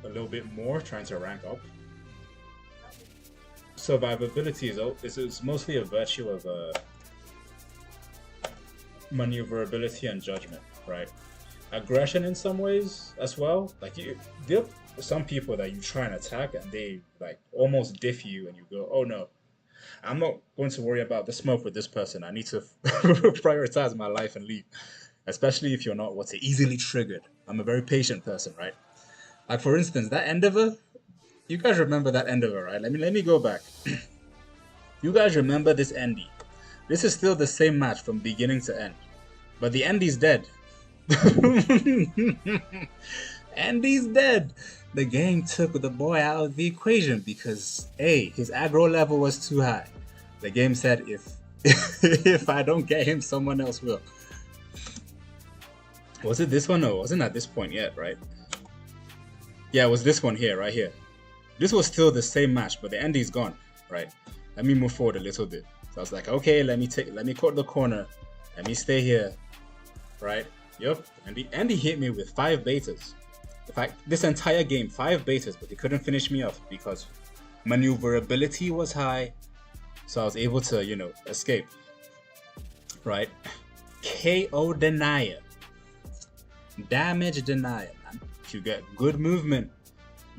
a little bit more, trying to rank up, survivability is mostly a virtue of maneuverability and judgment, right? Aggression in some ways as well. Like there are some people that you try and attack and they like almost diff you, and you go, "Oh no, I'm not going to worry about the smoke with this person. I need to prioritize my life and leave." Especially if you're not easily triggered. I'm a very patient person, right? Like for instance, that Endeavor. You guys remember that Endeavor, right? Let me go back. You guys remember this Endy? This is still the same match from beginning to end, but the Endy's dead. Andy's dead. The game took the boy out of the equation because his aggro level was too high. The game said if I don't get him, someone else will. Was it this one? No, it wasn't at this point yet, right? Yeah, it was this one here, right here. This was still the same match, but the Andy's gone, right? Let me move forward a little bit. So I was like, okay, let me cut the corner. Let me stay here, right? Yup. And Andy hit me with 5 betas. In fact, this entire game, 5 betas, but he couldn't finish me off because maneuverability was high. So I was able to, escape. Right? KO denier. Damage denier, man. If you get good movement,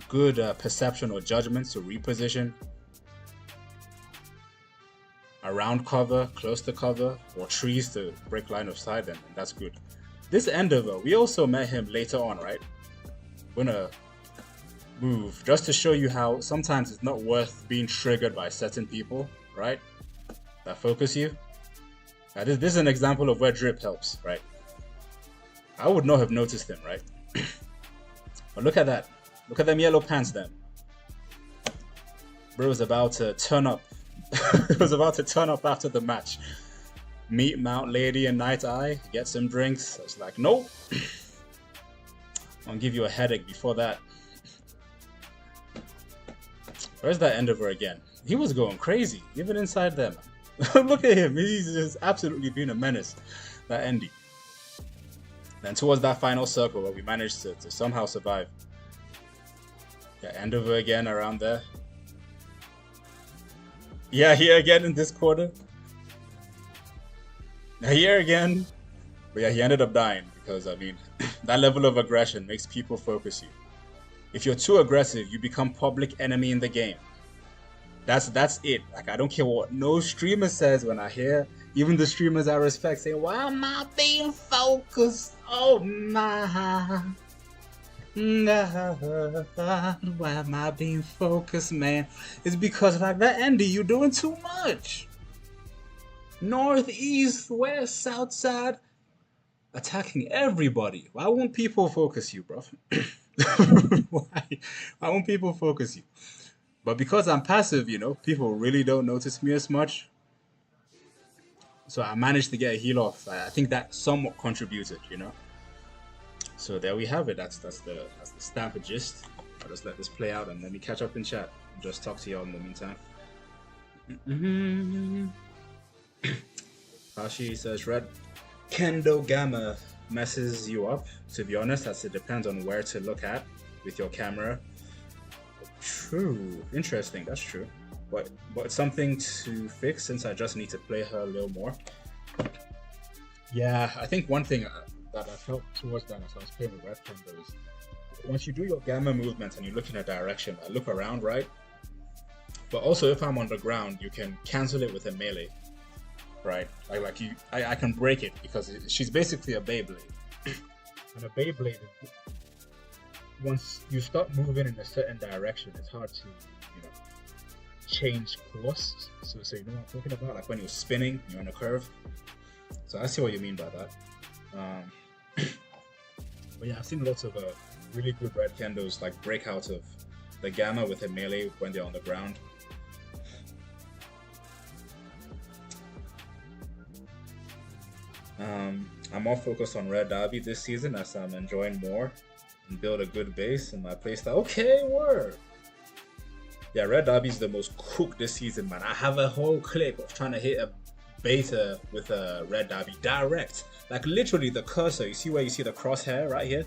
good perception or judgment to reposition around cover, close to cover, or trees to break line of sight, then that's good. This Endeavor, we also met him later on, right? We're gonna move just to show you how sometimes it's not worth being triggered by certain people, right? That focus you. This is an example of where drip helps, right? I would not have noticed him, right? But look at that. Look at them yellow pants then. Bro was about to turn up. He was about to turn up after the match. Meet Mount Lady and Night Eye, get some drinks. I was like, nope. I'll give you a headache before that. Where's that Endeavor again? He was going crazy, even inside them. Look at him. He's just absolutely been a menace, that Endy. Then towards that final circle where we managed to somehow survive. Yeah, Endeavor again around there. Yeah, here again in this quarter. Here again. But yeah, he ended up dying because, that level of aggression makes people focus you. If you're too aggressive, you become public enemy in the game. That's it. Like, I don't care what no streamer says when I hear, even the streamers I respect saying, why am I being focused? Oh my. Why am I being focused, man? It's because like that Andy, you're doing too much. North, east, west, south side, attacking everybody. Why won't people focus you, bro? Why won't people focus you? But because I'm passive, people really don't notice me as much. So I managed to get a heal off. I think that somewhat contributed, So there we have it. That's the S.T.A.M.P gist. I'll just let this play out and let me catch up in chat. Just talk to y'all in the meantime. Hashi says red Kendo Gamma messes you up. To be honest, it depends on where to look at with your camera. True. Interesting. That's true. But it's something to fix since I just need to play her a little more. Yeah, I think one thing that I felt towards that as I was playing with Red Kendo is once you do your gamma movement and you look in a direction, I look around, right? But also if I'm on the ground, you can cancel it with a melee, right? I can break it because she's basically a Beyblade. And a Beyblade, once you start moving in a certain direction, it's hard to, change course. So you know what I'm talking about? Like when you're spinning, you're on a curve. So I see what you mean by that. But yeah, I've seen lots of really good red Kendos like break out of the gamma with a melee when they're on the ground. I'm more focused on red Dabi this season as I'm enjoying more and build a good base in my playstyle. Okay, word. Yeah, red Dabi's the most cooked this season, man. I have a whole clip of trying to hit a beta with a red Dabi direct. Like literally the cursor, you see where you see the crosshair right here?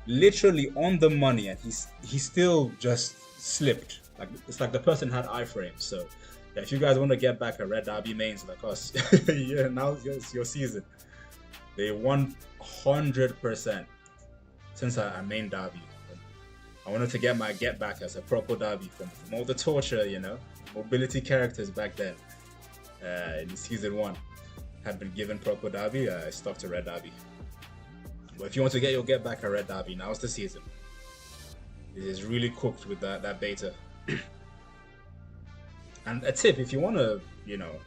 Literally on the money, and he still just slipped. Like it's like the person had iframes. So yeah, if you guys want to get back a red Dabi mains like us, yeah, now it's your season. They 100% since I main Dabi. I wanted to get my get back as a proper Dabi from all the torture, you know, mobility characters back then. In season 1, had been given proper Dabi. I stuck to red Dabi. But if you want to get your get back a red Dabi, now's the season. It is really cooked with that beta. And a tip, if you want to, you know,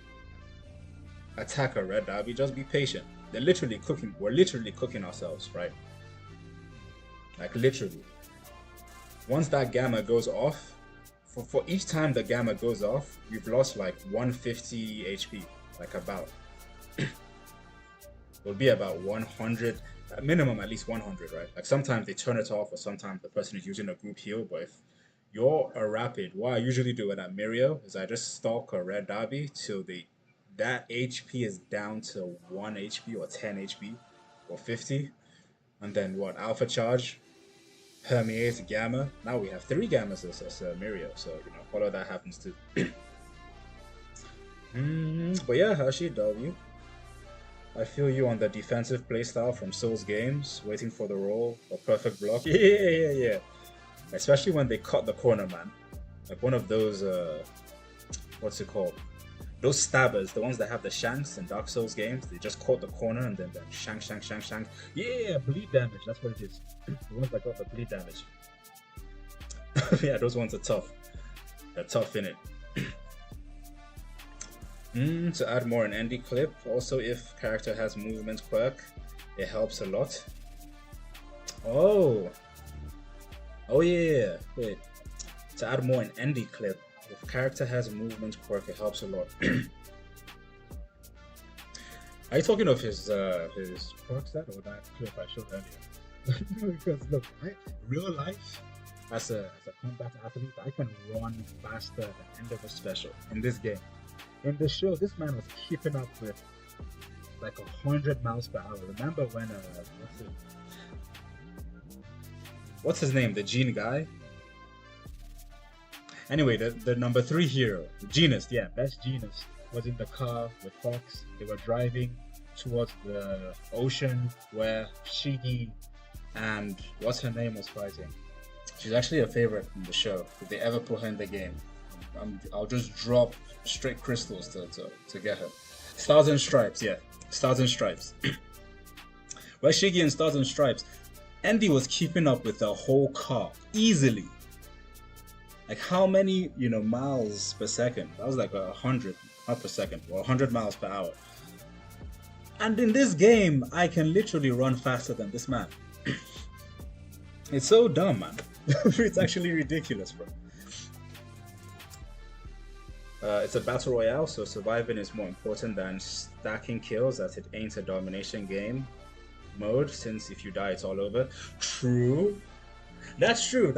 attack a red Dabi, just be patient. They're literally cooking. We're literally cooking ourselves, right? Like literally. Once that gamma goes off, for each time the gamma goes off, we've lost like 150 HP, like about. It'll be about 100, minimum at least 100, right? Like sometimes they turn it off, or sometimes the person is using a group heal. But if you're a rapid, what I usually do with that Mirio is I just stalk a red Dabi till that HP is down to 1 HP or 10 HP or 50, and then what? Alpha charge. Permeates gamma. Now we have 3 gammas as Mirio, so you know all of that happens too. But yeah, Hashi W. I feel you on the defensive playstyle from Souls games, waiting for the roll or perfect block. Yeah. Especially when they cut the corner, man. Like one of those, what's it called? Those stabbers, the ones that have the shanks in Dark Souls games. They just caught the corner and then shank. Yeah, bleed damage. That's what it is. The ones that got the bleed damage. Yeah, those ones are tough. They're tough in it. To add more an Andy clip. Also, if character has movement quirk, it helps a lot. Oh yeah. Wait. To add more an Andy clip. If character has a movement quirk, it helps a lot. Are you talking of his quirk set or that clip I showed earlier? Because look, real life, as a combat athlete, I can run faster than end of a special in this game. In the show, this man was keeping up with like 100 miles per hour. Remember when what's his name? The Gene guy. Anyway, the number 3 hero, Genus, yeah, best Genus, was in the car with Fox. They were driving towards the ocean where Shigi and what's her name was fighting. She's actually a favorite in the show. If they ever put her in the game, I'll just drop straight crystals to get her. Stars and Stripes, yeah, Stars and Stripes. Where Shigi and Stars and Stripes, Andy was keeping up with the whole car easily. Like how many, you know, miles per second? That was like 100, not per second, or 100 miles per hour. And in this game, I can literally run faster than this man. It's so dumb, man. It's actually ridiculous, bro. It's a battle royale, so surviving is more important than stacking kills, as it ain't a domination game mode, since if you die, it's all over. True. That's true.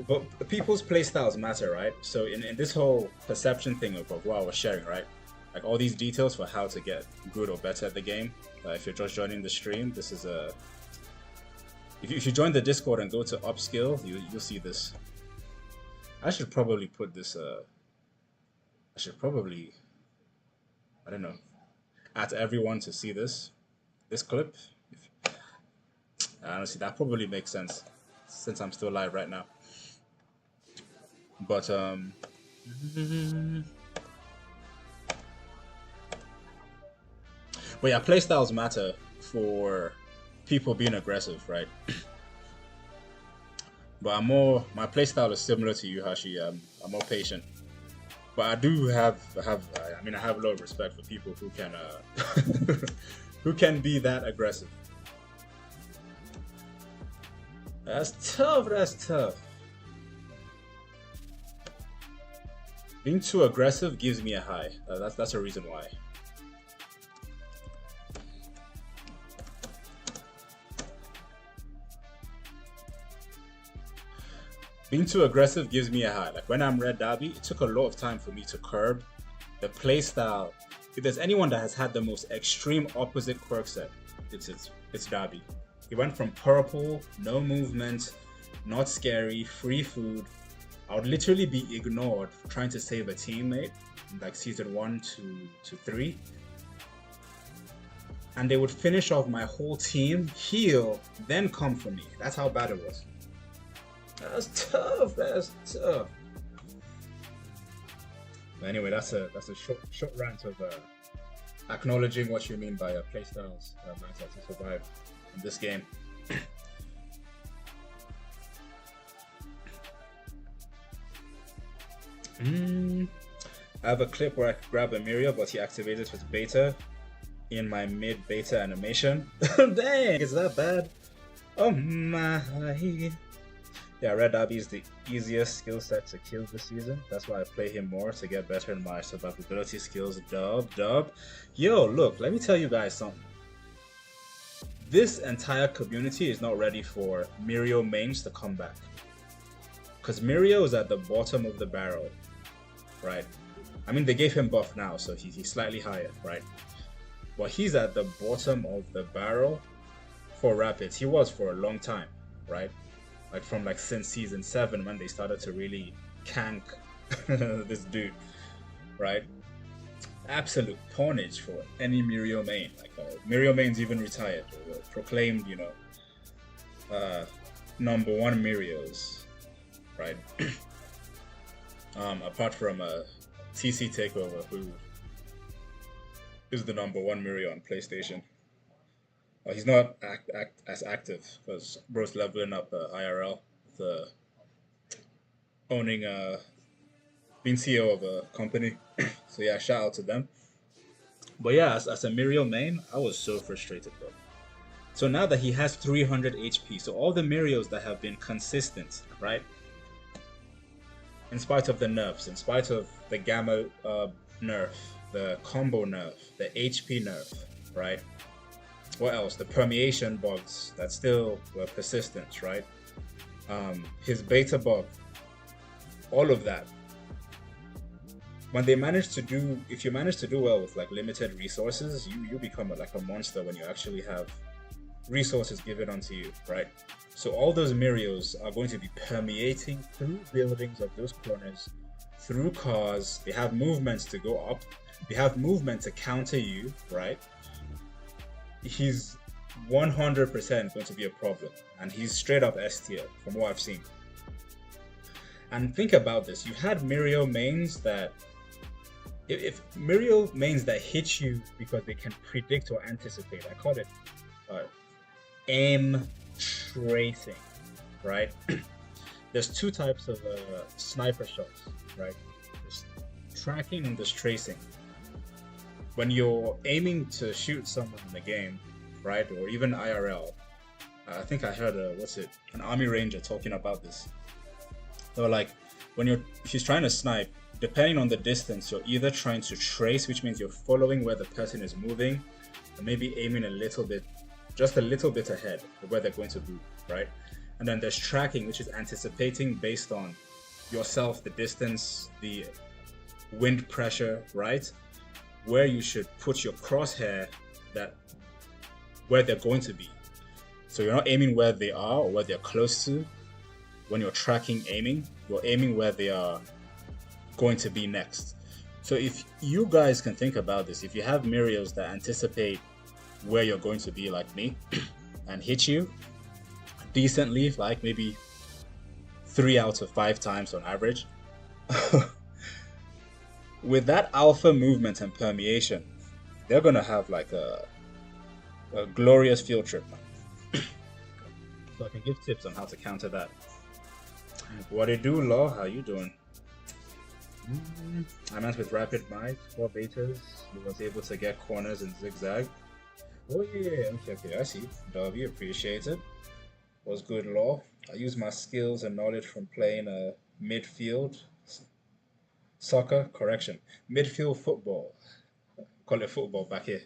But people's playstyles matter, right? So in this whole perception thing of what I was sharing, right? Like all these details for how to get good or better at the game. If you're just joining the stream, this is a... If you join the Discord and go to upskill, you'll see this. I should probably put this... I don't know, at everyone to see this clip. Honestly, that probably makes sense since I'm still live right now. But yeah, playstyles matter for people being aggressive, right? But my playstyle is similar to you, Hashi. I'm more patient. But I do have a lot of respect for people who can who can be that aggressive. That's tough. Being too aggressive gives me a high. That's a reason why. Being too aggressive gives me a high. Like when I'm red Dabi, it took a lot of time for me to curb the playstyle. If there's anyone that has had the most extreme opposite quirk set, it's Dabi. He went from purple, no movement, not scary, free food. I would literally be ignored trying to save a teammate, like season 1 to 3. And they would finish off my whole team, heal, then come for me. That's how bad it was. That's tough. That's tough. But anyway, that's a short rant of acknowledging what you mean by playstyles matter to survive in this game. I have a clip where I could grab a Mirio, but he activated his beta in my mid-beta animation. Dang, is that bad? Oh my. Yeah, Red Dabi is the easiest skill set to kill this season. That's why I play him more to get better in my survivability skills. Dub. Yo, look, let me tell you guys something. This entire community is not ready for Mirio mains to come back. Because Mirio is at the bottom of the barrel, right? I mean, they gave him buff now, so he's slightly higher, right? But he's at the bottom of the barrel for Rapids. He was for a long time, right? Like from since season 7 when they started to really cank this dude, right? Absolute carnage for any Mirio main. Mirio mains even retired, or proclaimed, number 1 Mirios, right? Apart from TC Takeover, who is the number 1 Mirio on PlayStation. He's not as active because bro's leveling up IRL, owning being CEO of a company. So yeah, shout out to them. But yeah, as a Mirio main, I was so frustrated, bro. So now that he has 300 HP, so all the Mirios that have been consistent, right? In spite of the nerfs, in spite of the Gamma nerf, the combo nerf, the HP nerf, right? What else? The permeation bugs that still were persistent, right? His beta bug, all of that. When they manage to do, if you manage to do well with limited resources, you become a monster when you actually have resources given onto you, right? So all those Mirios are going to be permeating through buildings of those corners, through cars. They have movements to go up. They have movement to counter you, right? He's 100% going to be a problem, and he's straight up S tier from what I've seen. And think about this: you had Mirio mains that, if Mirio mains that hit you because they can predict or anticipate, I call it aim tracing, right? There's 2 types of sniper shots, right? There's tracking and there's tracing. When you're aiming to shoot someone in the game, right, or even IRL, I think I heard an army ranger talking about this. They were like, if he's trying to snipe, depending on the distance, you're either trying to trace, which means you're following where the person is moving, and maybe aiming just a little bit ahead of where they're going to move, right? And then there's tracking, which is anticipating based on yourself, the distance, the wind pressure, right? Where you should put your crosshair, where they're going to be. So you're not aiming where they are or where they're close to. When you're tracking aiming, you're aiming where they are going to be next. So if you guys can think about this, if you have Mirios that anticipate where you're going to be, like me, and hit you decently, like maybe 3 out of 5 times on average, with that alpha movement and permeation, they're gonna have a glorious field trip. So I can give tips on how to counter that. What it do, Law? How you doing? I meant with rapid might, 4 betas, he was able to get corners and zigzag. Oh yeah, okay, I see. Dabi, appreciate it. Was good, Law. I use my skills and knowledge from playing midfield soccer, midfield football. Call it football back here.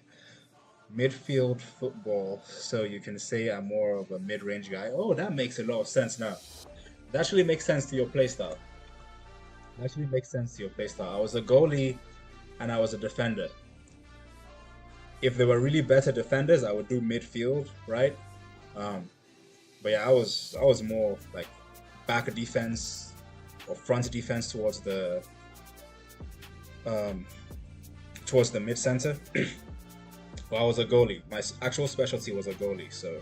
Midfield football, so you can say I'm more of a mid-range guy. Oh, that makes a lot of sense now. That actually makes sense to your playstyle. I was a goalie and I was a defender. If there were really better defenders, I would do midfield, right? Um, but yeah, I was more like back defense or front defense um, towards the mid center. Well, I was a goalie. My actual specialty was a goalie, so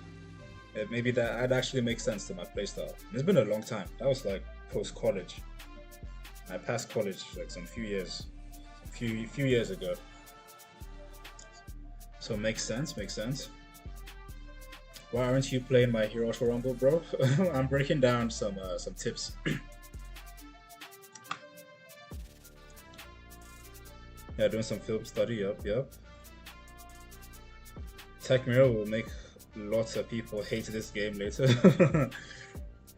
maybe that actually makes sense to my playstyle. It's been a long time. That was like post college. I passed college like few years ago. So makes sense, makes sense. Why aren't you playing my Hero for Rumble, bro? I'm breaking down some tips. Yeah, doing some film study. Yup. Tech Mirror will make lots of people hate this game later.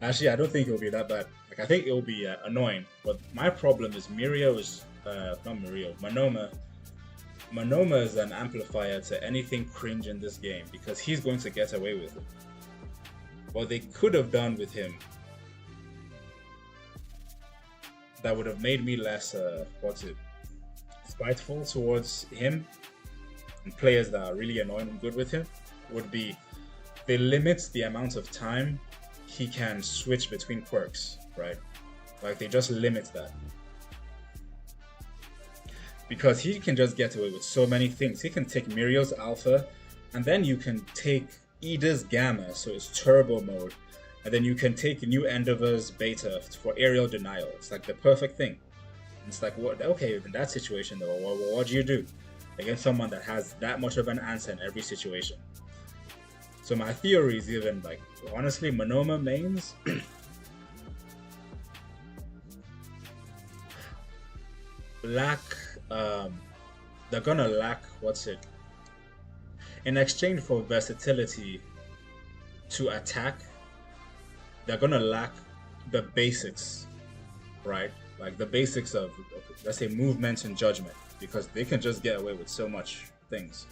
Actually, I don't think it'll be that bad. Like, I think it'll be annoying. But my problem is Mirio is not Mirio. Manoma. Manoma is an amplifier to anything cringe in this game because he's going to get away with it. What they could have done with him that would have made me less spiteful towards him and players that are really annoying and good with him would be they limit the amount of time he can switch between quirks, right? Like they just limit that. Because he can just get away with so many things. He can take Mirio's alpha, and then you can take Ida's gamma, so it's turbo mode, and then you can take New Endeavor's beta for aerial denial. It's like the perfect thing. It's like, what? Okay, in that situation though, what do you do against someone that has that much of an answer in every situation? So my theory is even like, honestly, Monoma mains lack. They're gonna lack in exchange for versatility to attack. They're gonna lack the basics, right? Like the basics of let's say movement and judgment, because they can just get away with so much things,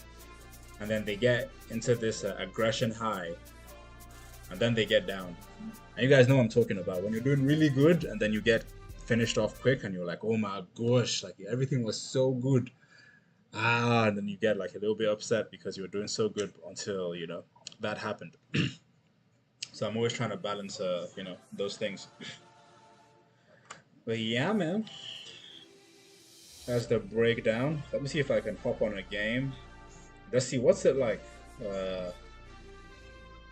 and then they get into this aggression high, and then they get down. And you guys know what I'm talking about when you're doing really good, and then you get finished off quick, and you're like, oh my gosh, like everything was so good. And then you get like a little bit upset because you were doing so good until that happened. So I'm always trying to balance those things. But yeah, man, that's the breakdown. Let me see if I can hop on a game. Let's see what's it like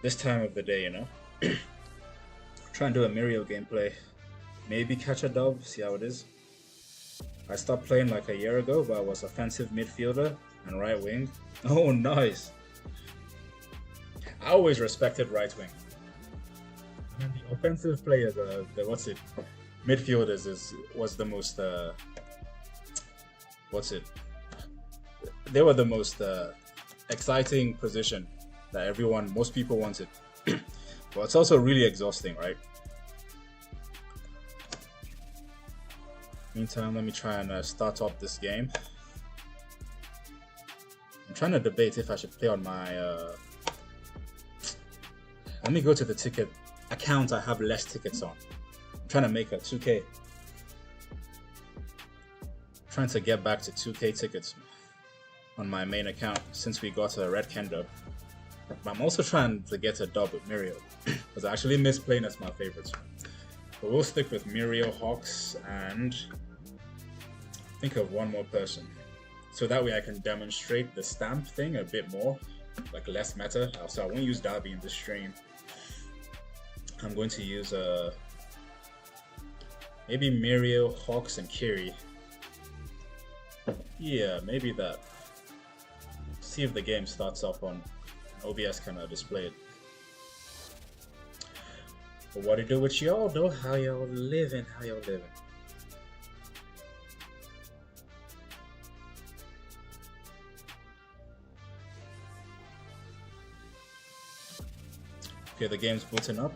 this time of the day. Try and do a Mirio gameplay. Maybe catch a dub. See how it is. I stopped playing like a year ago, but I was offensive midfielder and right wing. Oh, nice. I always respected right wing. And the offensive players, midfielders was the most, they were the most exciting position that most people wanted. But it's also really exhausting, right? Meantime, let me try and start up this game. I'm trying to debate if I should play on my... Let me go to the ticket account I have less tickets on. I'm trying to make a 2K. Trying to get back to 2K tickets on my main account since we got a red Kendo. But I'm also trying to get a dub with Mirio because I actually miss playing as my favorites. But we'll stick with Mirio, Hawks, and think of one more person. So that way I can demonstrate the S.T.A.M.P thing a bit more, like less meta. So I won't use Dabi in this stream. I'm going to use maybe Mirio, Hawks, and Kiri. Yeah, maybe that. See if the game starts up on OBS can display it. But what to do with y'all though? How y'all living? Okay, the game's booting up.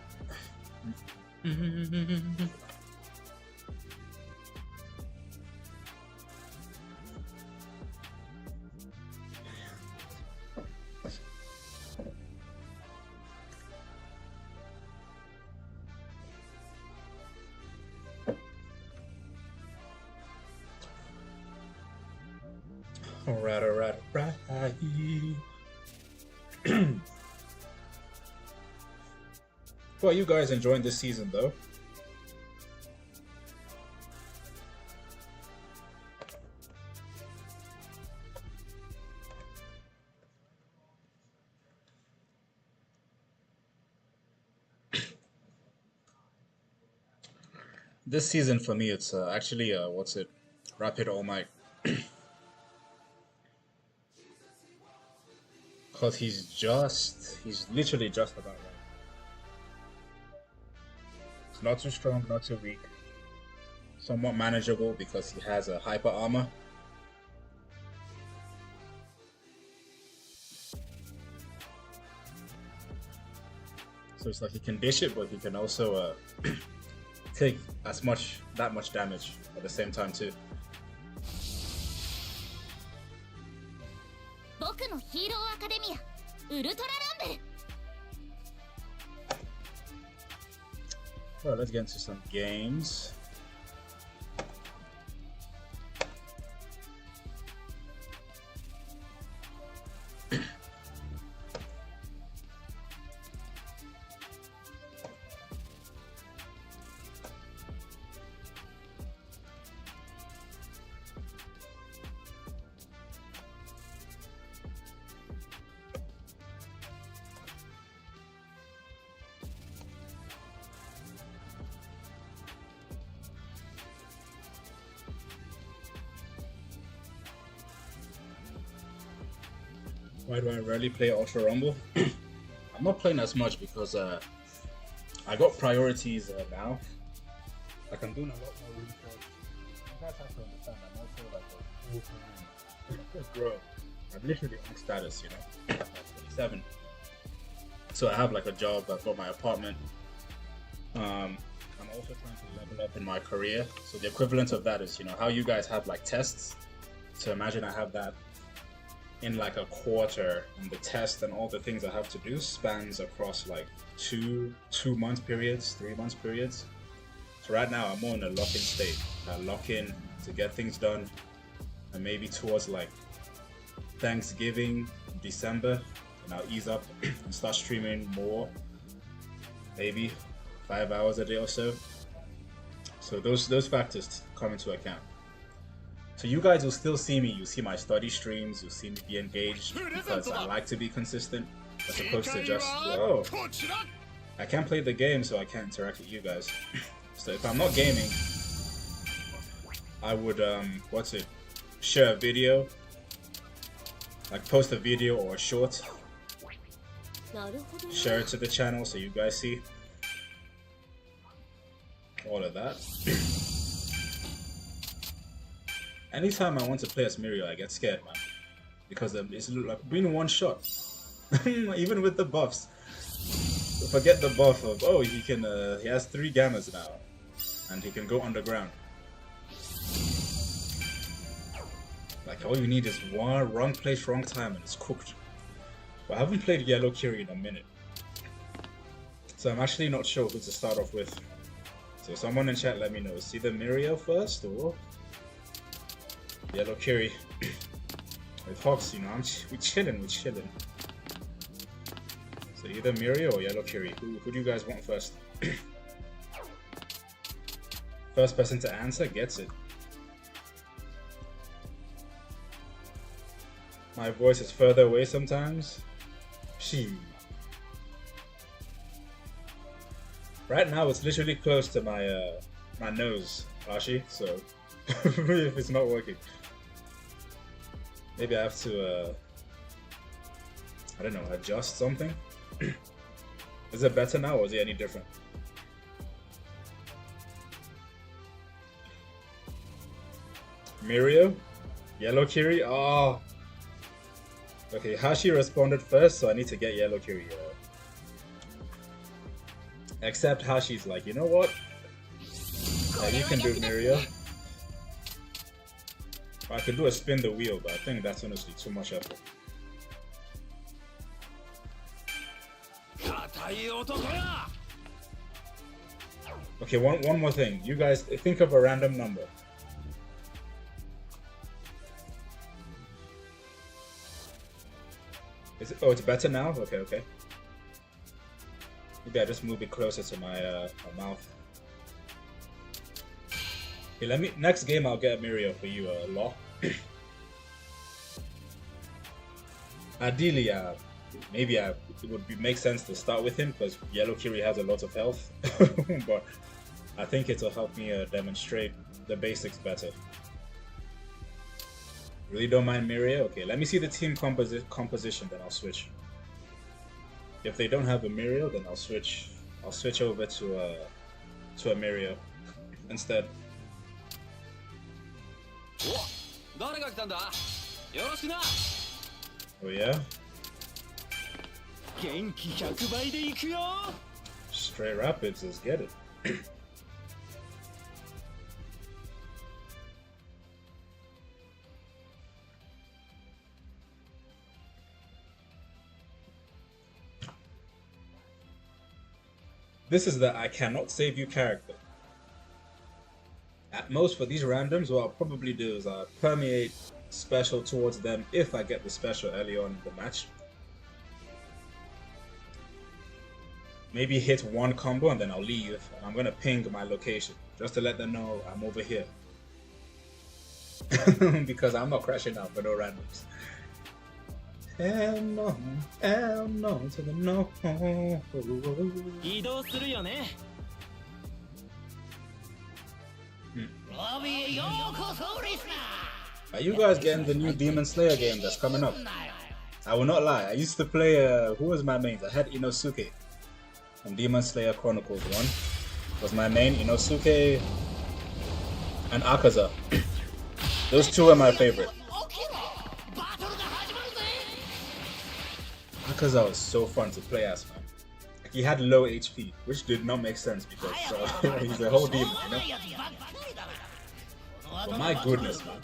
Alright, alright, alright. Well, you guys enjoying this season though? This season for me, it's actually what's it? Rapid All Might. Cause he's literally just about right. It's not too strong, not too weak. Somewhat manageable because he has a hyper armor. So it's like he can dish it, but he can also take that much damage at the same time too. Well, let's get into some games. Why do I rarely play Ultra Rumble? I'm not playing as much because I got priorities now. Like I'm doing a lot more research. You guys have to understand I'm also like a full-time grower. I'm literally on status, you know. I'm 27. So I have like a job, I've got my apartment. I'm also trying to level up in my career. So the equivalent of that is, you know, how you guys have like tests. So imagine I have that in like a quarter, and the test and all the things I have to do spans across like 2 month periods, 3 month periods. So right now I'm more in a lock-in state. I lock in to get things done, and maybe towards like Thanksgiving, December, and I'll ease up and start streaming more, maybe 5 hours a day or so. So those factors come into account. So you guys will still see me, you'll see my study streams, you'll see me be engaged because I like to be consistent as opposed to just, whoa, I can't play the game so I can't interact with you guys. So if I'm not gaming, I would, share a video, like post a video or a short, share it to the channel so you guys see all of that. Anytime I want to play as Mirio, I get scared, man, because it's like being one shot. Even with the buffs, forget the buff of he has 3 gammas now, and he can go underground. Like all you need is one wrong place, wrong time, and it's cooked. But I haven't played Yellow Kiri in a minute, so I'm actually not sure who to start off with. So someone in chat, let me know. Is either Mirio first or Yellow Kiri? With Hawks, you know, we're chilling. So either Mirio or Yellow Kiri. Who do you guys want first? First person to answer gets it. My voice is further away sometimes. Right now it's literally close to my nose, Ashi, so if it's not working. Maybe I have to, I don't know, adjust something? Is it better now or is it any different? Mirio? Yellow Kiri? Oh! Okay, Hashi responded first, so I need to get Yellow Kiri. Except Hashi's like, you know what? Yeah, you can do Mirio. I could do a spin the wheel, but I think that's honestly too much effort. Okay, one more thing. You guys think of a random number. Oh, it's better now? Okay, okay. Maybe I just move it closer to my, my mouth. Okay, next game I'll get a Mirio for you, Law. Ideally, maybe it would make sense to start with him because Yellow Kiri has a lot of health, but I think it'll help me demonstrate the basics better. Really don't mind Mirio? Okay, let me see the team composition, then I'll switch. If they don't have a Mirio, then I'll switch over to a Mirio instead. Oh yeah? Straight Rapids, let's get it. This is the I cannot save you character. At most for these randoms, what I'll probably do is I'll permeate special towards them if I get the special early on in the match. Maybe hit one combo and then I'll leave, and I'm gonna ping my location just to let them know I'm over here. Because I'm not crashing out for no randoms. Hell no to the no. Are you guys getting the new Demon Slayer game that's coming up? I will not lie, I used to play, who was my main? I had Inosuke from Demon Slayer Chronicles 1. Was my main, Inosuke and Akaza. Those two are my favorite. Akaza was so fun to play as, man. Like, he had low HP, which did not make sense because he's a whole demon, you know? But my goodness, man.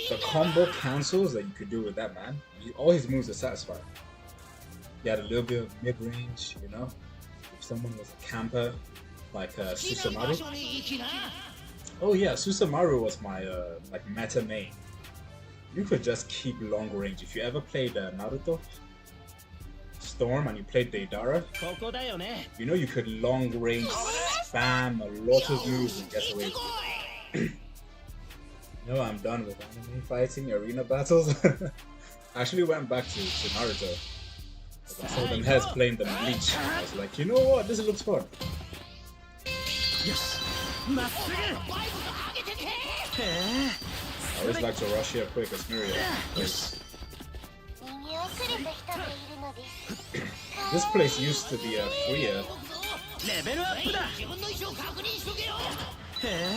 The combo cancels that you could do with that man, all his moves are satisfying. He had a little bit of mid-range, you know? If someone was a camper, like Susamaru. Oh yeah, Susamaru was my like meta main. You could just keep long range. If you ever played Naruto Storm and you played Deidara, you know you could long range spam a lot of moves and get away with it. No, I'm done with anime fighting arena battles. I actually went back to Naruto. I saw them heads playing the Bleach. I was like, you know what? This looks fun. I always like to rush here quick as Mirio. This place used to be freer.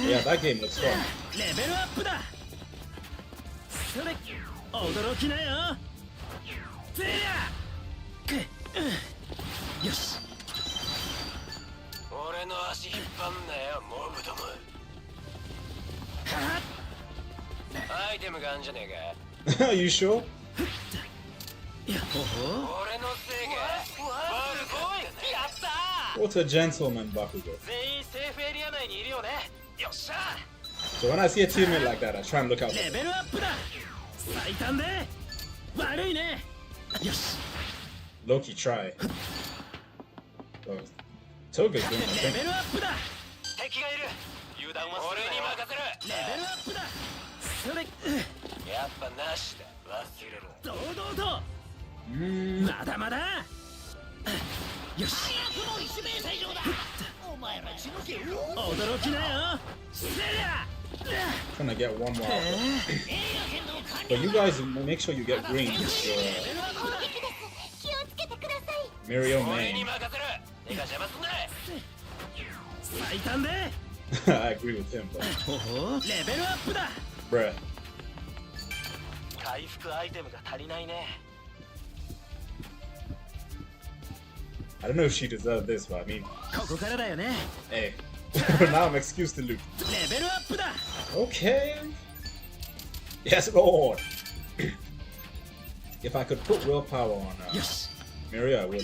Yeah, that game looks fun. Are you sure? What a gentleman, Bakugo. So when I see a teammate like that, I try and look out for them. Loki try. Oh, Toga's doing my thing. Trying to get one more out there. But you guys make sure you get green. Mirio main. I agree with him, but... Bruh. I don't know if she deserved this, but I mean... Hey. Now I'm excused to loot. Okay. Yes, Lord. If I could put willpower on Mirio, I would.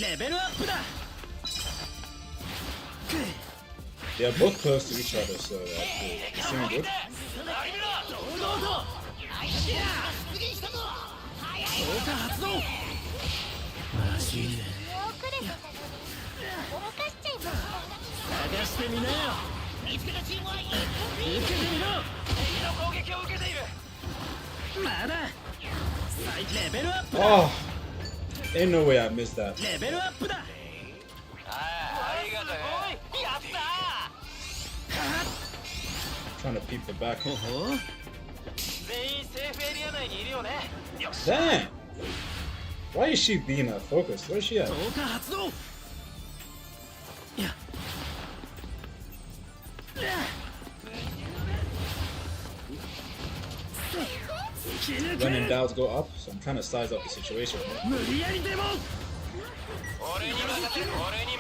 They are both close to each other, so it's doing good. Oh, ain't no way I missed that. Trying to peep the back. Damn! Why is she being focused? Where's she at? When in doubt, go up. So I'm trying to size up the situation.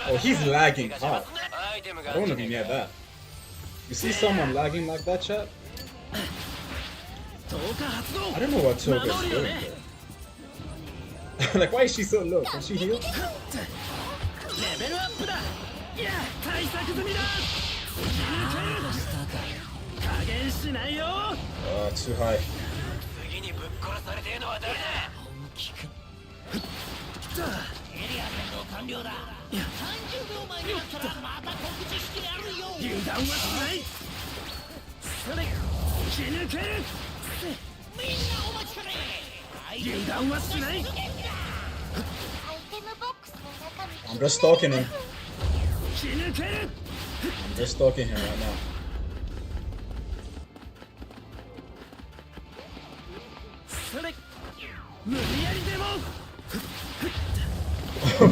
Oh, he's lagging hard. I don't want to be near that. You see someone lagging like that, chat? I don't know what Toga is doing there. Like, why is she so low? Can she heal? Oh, too high. I'm just stalking him. I'm just stalking him right now.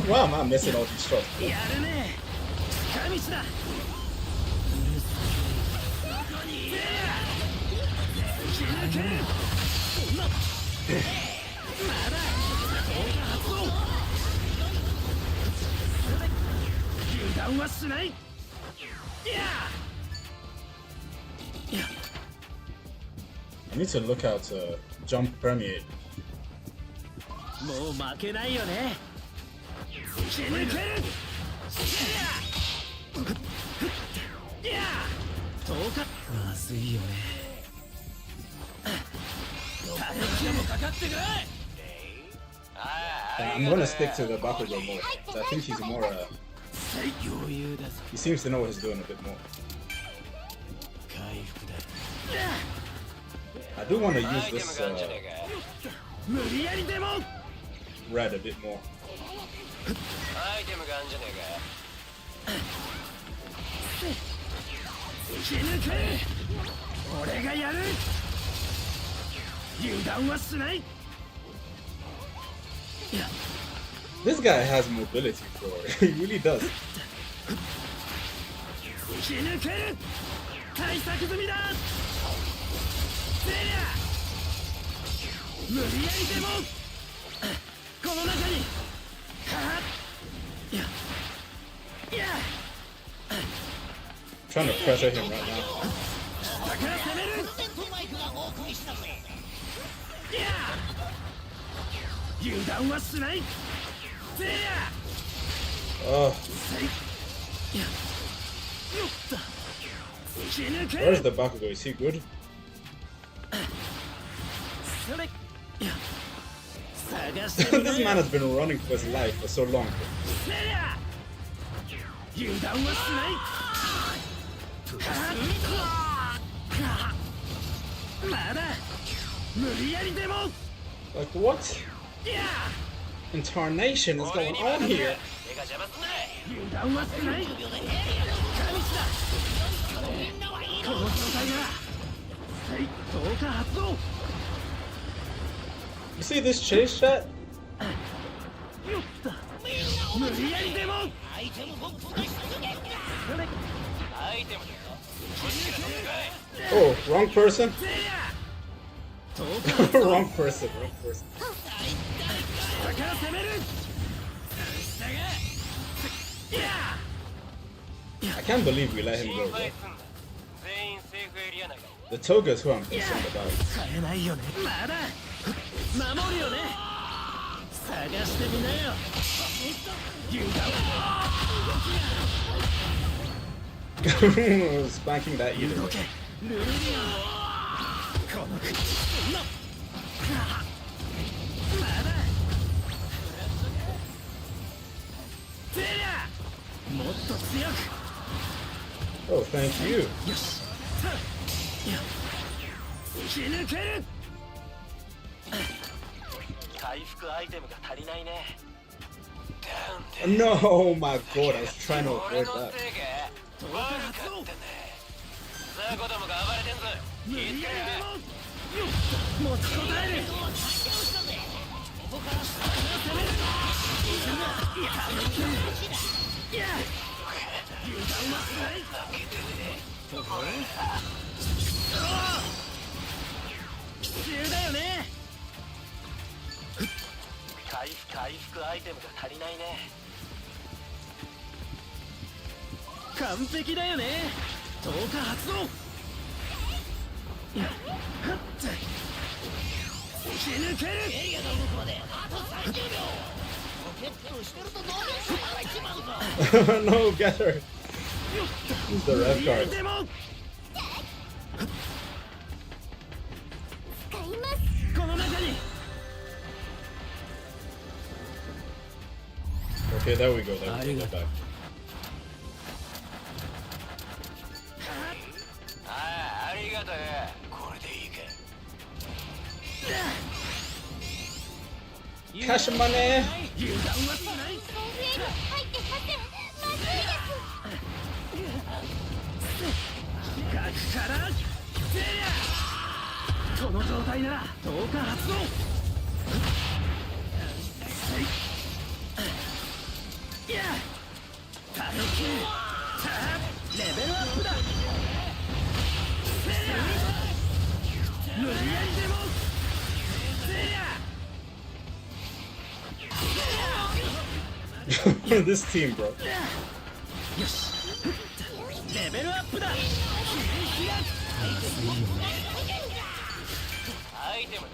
Why am I missing all these shots? I need to look out jump permeate. I'm gonna stick to the Bakugo more. I think he's more he seems to know what he's doing a bit more. I do want to use this red a bit more. This guy has mobility for it. He really does. Trying to pressure him right now. Oh. Where's the Bakugo? Is he good? This man has been running for his life for so long. Like what? Incarnation is going on here. You see this chase, chat? Oh, wrong person. Wrong person. I can't believe we let him go, bro. The Toga is who I'm concerned about. Spanking that either way. Oh, thank you. 回復アイテムが足りないね。 No, oh my god, I was trying to 俺 avoid の that. せいか悪かったね。ザコどもが暴れてんぞ。気ぃつけろ。持ちこたえる。回復アイテムが足りないね。完璧だよね。投下発動。突き抜ける。エリアの向こうであと30秒。ロケットしてるとノーベル賞が一番ぞ。 No, get her. Use the red card. でも この中に。 Okay, there we go. There we go. Get back. ああ、ありがとう。これでいいか。 Cash money. 油断はしない。入ってません。まずいです。ガクからせりゃ。この状態なら投下発動。いや、タヌキさあレベルアップだ。せりゃ無理やりでもせりゃ。 This team, bro. よしレベルアップだ。アイテムだ。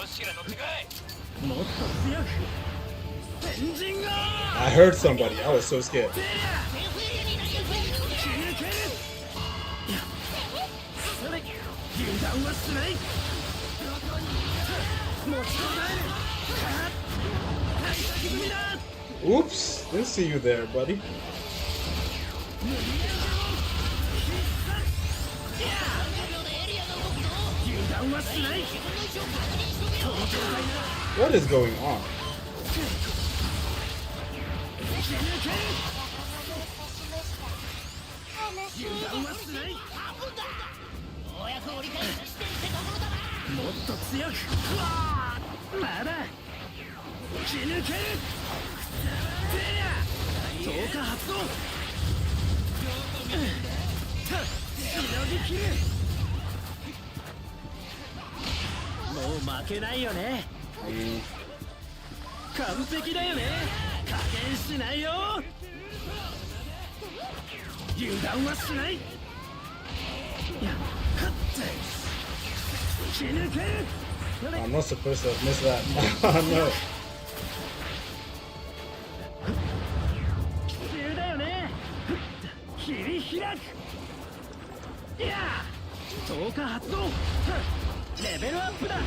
おしら乗ってこい。もっと強く先陣が。 I heard somebody. I was so scared. せりゃ切り抜ける。いやそれ油断はしない。持ちこたえる。大先組だ。 Oops. Didn't see you there, buddy. What is going on? もっと強く。まだ切り抜ける。せりゃ投下発動。しのぎきる。もう負けないよね。完璧だよね。加減しないよ。油断はしない。いや勝って突き抜ける。 I'm not supposed to have missed that. No. 急だよね。切り開く。いや投下発動。レベルアップだ。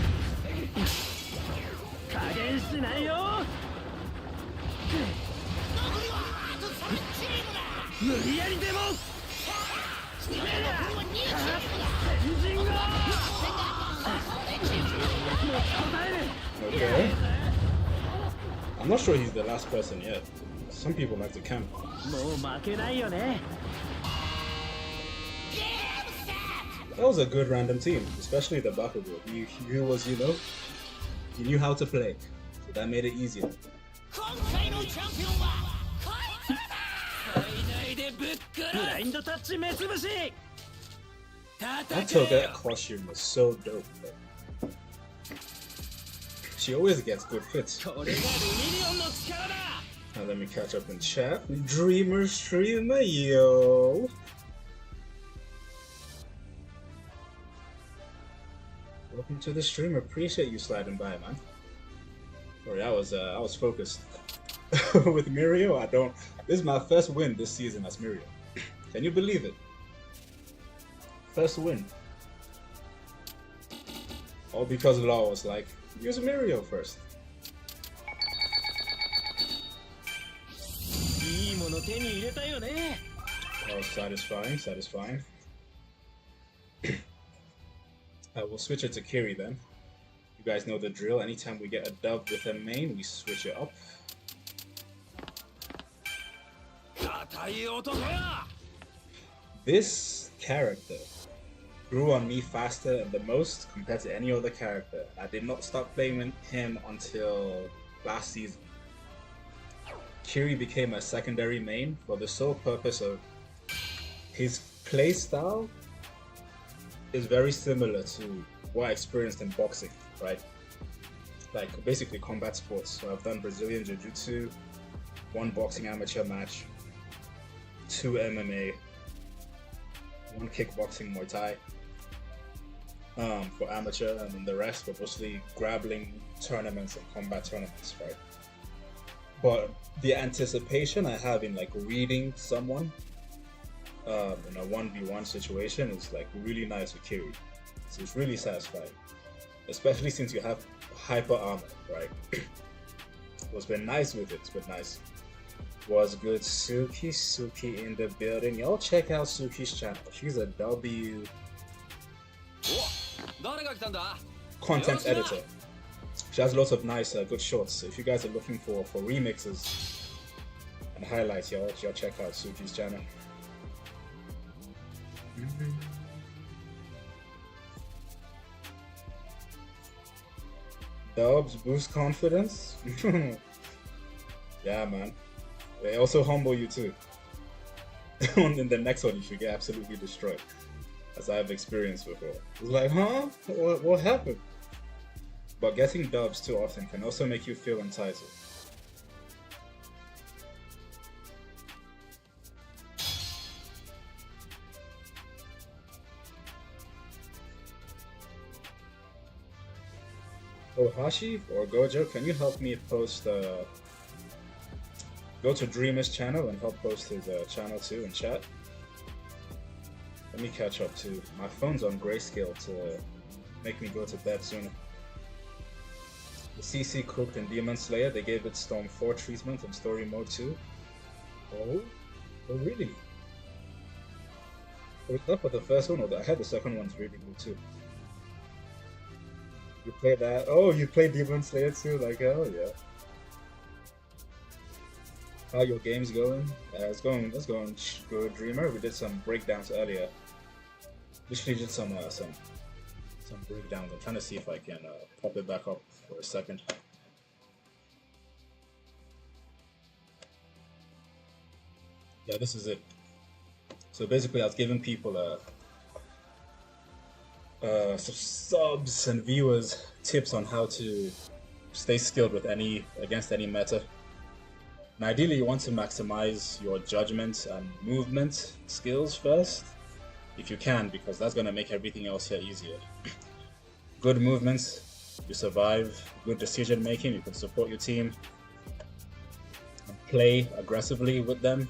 加減しないよ。無理やりでも。先陣が。 Okay. I'm not sure he's the last person yet. Some people like to camp. もう負けないよね。 That was a good random team, especially the Bakugo. He was, you know, he knew how to play. So that made it easier. ブラインドタッチ目つぶし。 That Toga costume was so dope, bro. She always gets good fits. これがルミリオンの力だ。 Now let me catch up in chat. Dreamer streamer, yo. Welcome to the stream. Appreciate you sliding by, man. Sorry, I was focused. With Mirio, this is my first win this season as Mirio. Can you believe it? First win. All because Law was like, use Mirio first. 手に入れたよね。 Oh, satisfying, satisfying. I will switch it to Kiri then. You guys know the drill. Anytime we get a dub with a main, we switch it up. 硬い男や。 This character grew on me faster and the most compared to any other character. I did not stop playing him until last season. Kiri became a secondary main for the sole purpose of his playstyle is very similar to what I experienced in boxing, right? Like basically combat sports. So I've done Brazilian Jiu-Jitsu, 1 boxing amateur match, 2 MMA, 1 kickboxing Muay Thai for amateur, and then the rest were mostly grappling tournaments and combat tournaments, right? But the anticipation I have in like reading someone in a 1v1 situation is like really nice with Kiri. So it's really satisfying. Especially since you have hyper armor, right? What's been nice with it, it's been nice. Was good Suki in the building. Y'all check out Suki's channel. She's a W content editor. She has lots of nice good shorts. So if you guys are looking for remixes and highlights, y'all check out Suki's channel. Dubs boost confidence. Yeah, man. They also humble you too. In the next one, you should get absolutely destroyed, as I've experienced before. It's like, huh? What happened? But getting dubs too often can also make you feel entitled. Ohashi or Gojo, can you help me post go to Dreamer's channel and help post his channel too in chat? Let me catch up too. My phone's on grayscale to make me go to bed sooner. The CC cooked in Demon Slayer, they gave it Storm 4 treatment in story mode too. Oh really? Was that for the first one, or I had the second one's really good too. You play that? Oh, you play Demon Slayer too? Like, hell yeah. How your game's going? It's going good, Dreamer. We did some breakdowns earlier. Literally did some breakdowns. I'm trying to see if I can pop it back up for a second. Yeah, this is it. So basically, I was giving people some subs and viewers tips on how to stay skilled with against any meta. And ideally, you want to maximize your judgment and movement skills first, if you can, because that's going to make everything else here easier. Good movements, you survive. Good decision making, you can support your team. Play aggressively with them.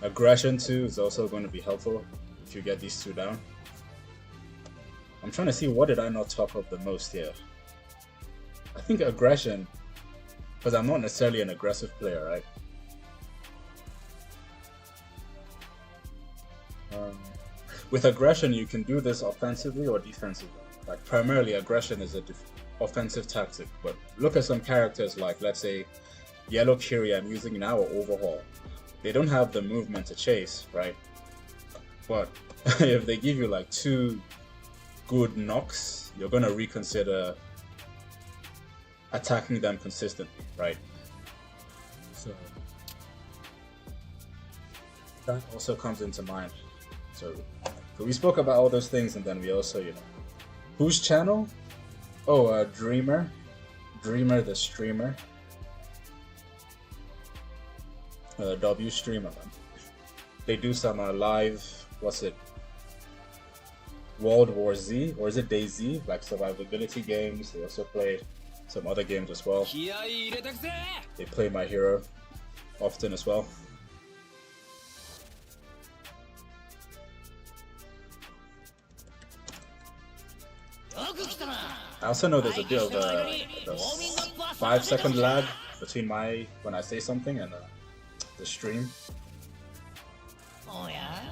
Aggression too is also going to be helpful if you get these two down. I'm trying to see, what did I not talk of the most here? I think aggression, because I'm not necessarily an aggressive player, right? With aggression, you can do this offensively or defensively. Like, primarily, aggression is an offensive tactic, but look at some characters like, let's say, Yellow Kiri I'm using now, or Overhaul. They don't have the movement to chase, right? But if they give you like 2 good knocks, you're gonna reconsider attacking them consistently, right? So that also comes into mind. So we spoke about all those things, and then we also, whose channel? Oh, Dreamer the streamer, W streamer, man. They do some live, what's it? World War Z, or is it DayZ? Like survivability games. They also play some other games as well. They play My Hero often as well. I also know there's a bit of a 5-second lag between when I say something and the stream. おや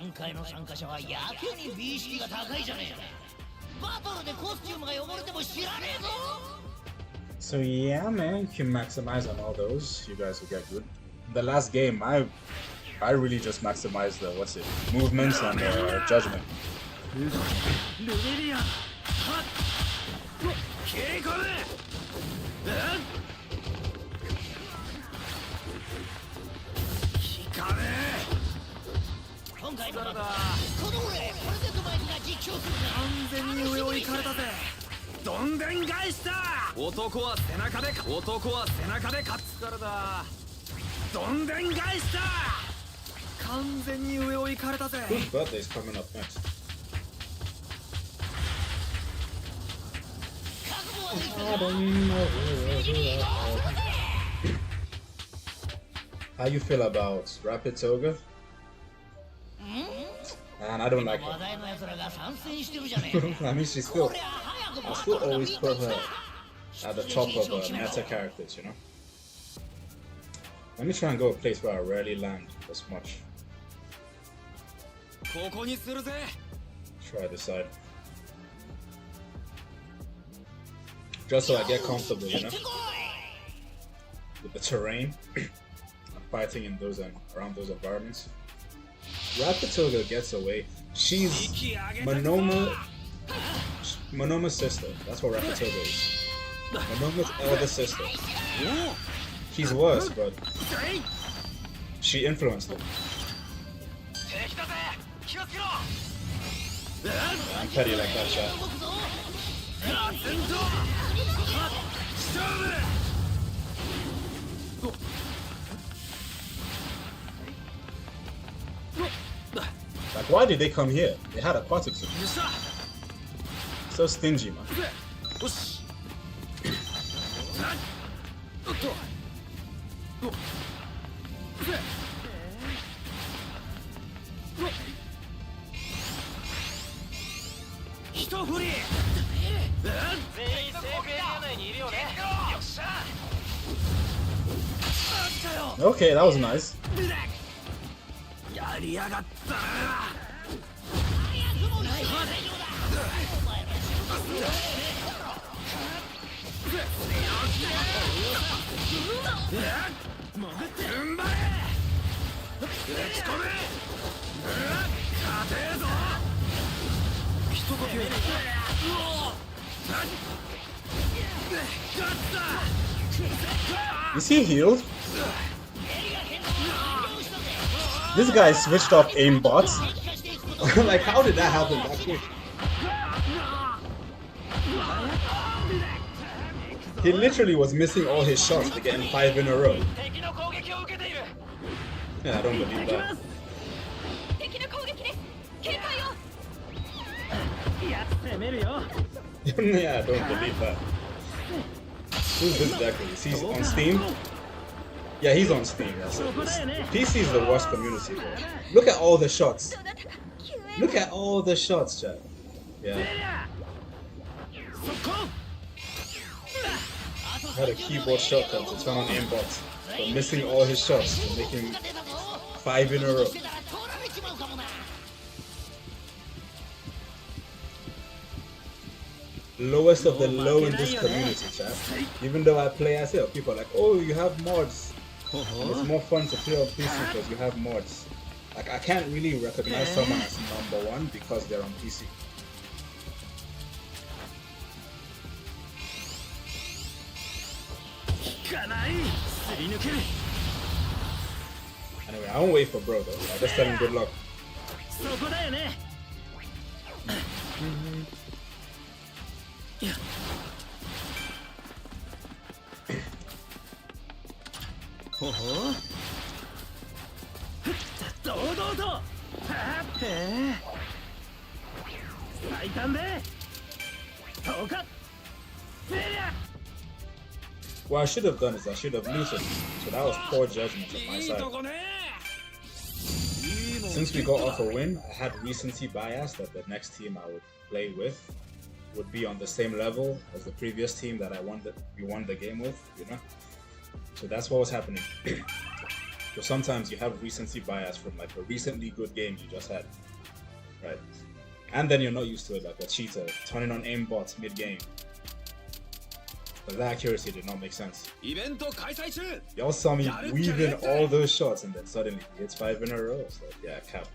今回の参加者はやけに美意識が高いじゃねえか。バトルでコスチュームが汚れても知らねえぞ。 So yeah, man, you can maximize on all those. You guys will get good. The last game, I really just maximized the movements and judgment. ルベリアンはっ切り込む。引かねえ。今回のバトルこの俺プレゼントマイクが実況する。完全に上を行かれたぜ。どんでん返した。男は背中で勝つからだ。どんでん返した。完全に上を行かれたぜ。 Whose birthday is coming up next? I don't know. How you feel about Rapid Toga? Man, I don't like her. I mean, I still always put her at the top of meta characters, you know? Let me try and go a place where I rarely land as much. Try this side. Just so I get comfortable, you know? With the terrain. Fighting in those around those environments. Rapid Toga gets away. She's Monoma's sister. That's what Rapid Toga is. Monoma's elder sister. He's worse, but she influenced him. I'm petty like that, chat. Like, why did they come here? They had aquatic suit. So stingy, man. Okay, that was nice. Is he healed? This guy switched off aimbots. Like, how did that happen that quick? He literally was missing all his shots to getting 5 in a row. Yeah, I don't believe that. Yeah, I don't believe that. Who's this deck? He's on Steam? Yeah, he's on Steam. That's it. PC is the worst community, bro. Look at all the shots. Look at all the shots, chat. Yeah. I had a keyboard shortcut to turn on aimbots, but missing all his shots to make him 5 in a row. Lowest of the low in this community, chat. Even though I play as hell, people are like, oh, you have mods. And it's more fun to play on PC because you have mods. Like, I can't really recognize someone as #1 because they're on PC. Anyway, I won't wait for bro though. I'll just tell him good luck. What I should have done is I should have looted, so that was poor judgment on my side. Since we got off a win, I had recency bias that the next team I would play with would be on the same level as the previous team that we won the game with, you know? So that's what was happening. So sometimes you have recency bias from like a recently good game you just had, right? And then you're not used to it, like a cheater turning on aimbot mid-game. But that accuracy did not make sense. Y'all saw me weaving all those shots and then suddenly he hits 5 in a row. It's like, yeah, cap.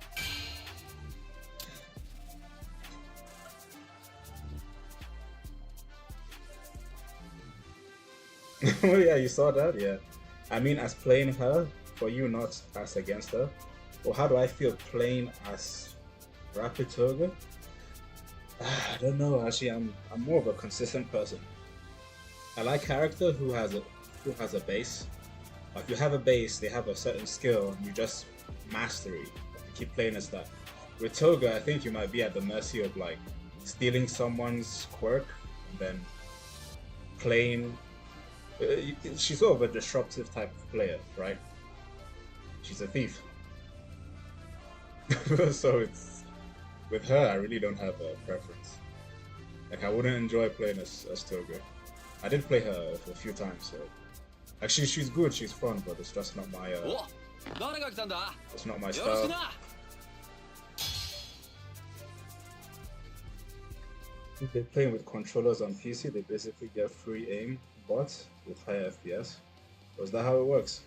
Oh yeah, you saw that? Yeah. I mean, as playing her, for you, not as against her. Or how do I feel playing as Rapid Toga? I don't know, actually, I'm more of a consistent person. I like character who has a base. If you have a base, they have a certain skill, and you just master it. You keep playing as that. With Toga, I think you might be at the mercy of like stealing someone's quirk and then playing. She's sort of a disruptive type of player, right? She's a thief. So it's with her, I really don't have a preference. Like I wouldn't enjoy playing as Toga. I did play her a few times, so actually she's good, she's fun, but it's just not my it's not my style. If they're playing with controllers on PC, they basically get free aim bots with higher FPS. So is that how it works?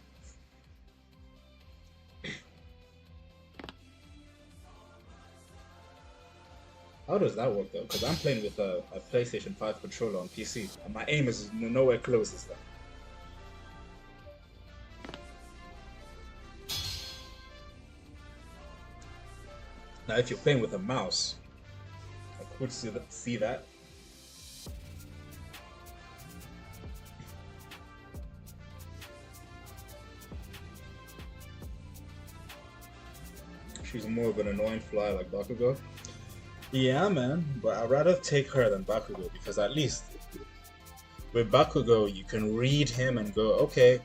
How does that work though? Because I'm playing with a PlayStation 5 controller on PC, and my aim is nowhere close as that. Now if you're playing with a mouse, I could see that. She's more of an annoying fly like Bakugo. Yeah, man, but I'd rather take her than Bakugo because at least with Bakugo you can read him and go, okay,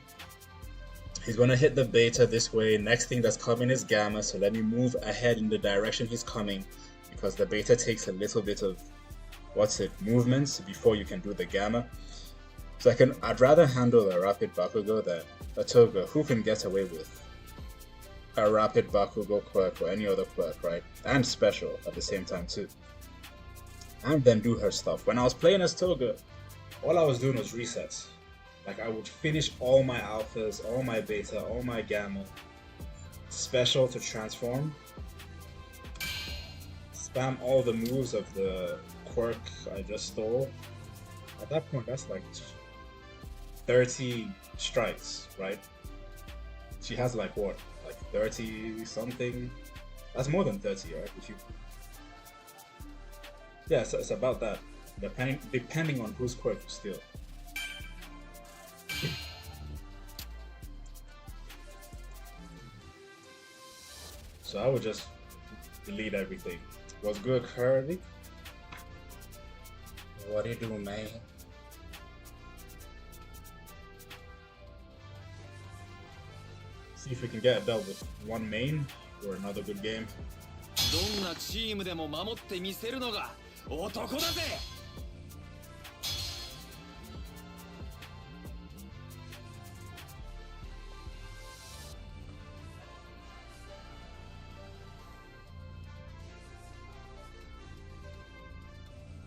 he's gonna hit the beta this way, next thing that's coming is gamma, so let me move ahead in the direction he's coming because the beta takes a little bit of, movements before you can do the gamma. So I'd rather handle a rapid Bakugo than a Toga who can get away with a rapid Bakugo quirk or any other quirk, right? And special at the same time too. And then do her stuff. When I was playing as Toga, all I was doing was resets. Like I would finish all my alphas, all my beta, all my gamma, special to transform, spam all the moves of the quirk I just stole. At that point, that's like 30 strikes, right? She has like what? Like 30 something? That's more than 30, right? Yeah, so it's about that. Depending on whose quirk you steal. So I would just delete everything. What's good, Curly? What do you do, man? See if we can get a dub with one main or another good game. どんなチームでも守ってみせるのが男だぜ。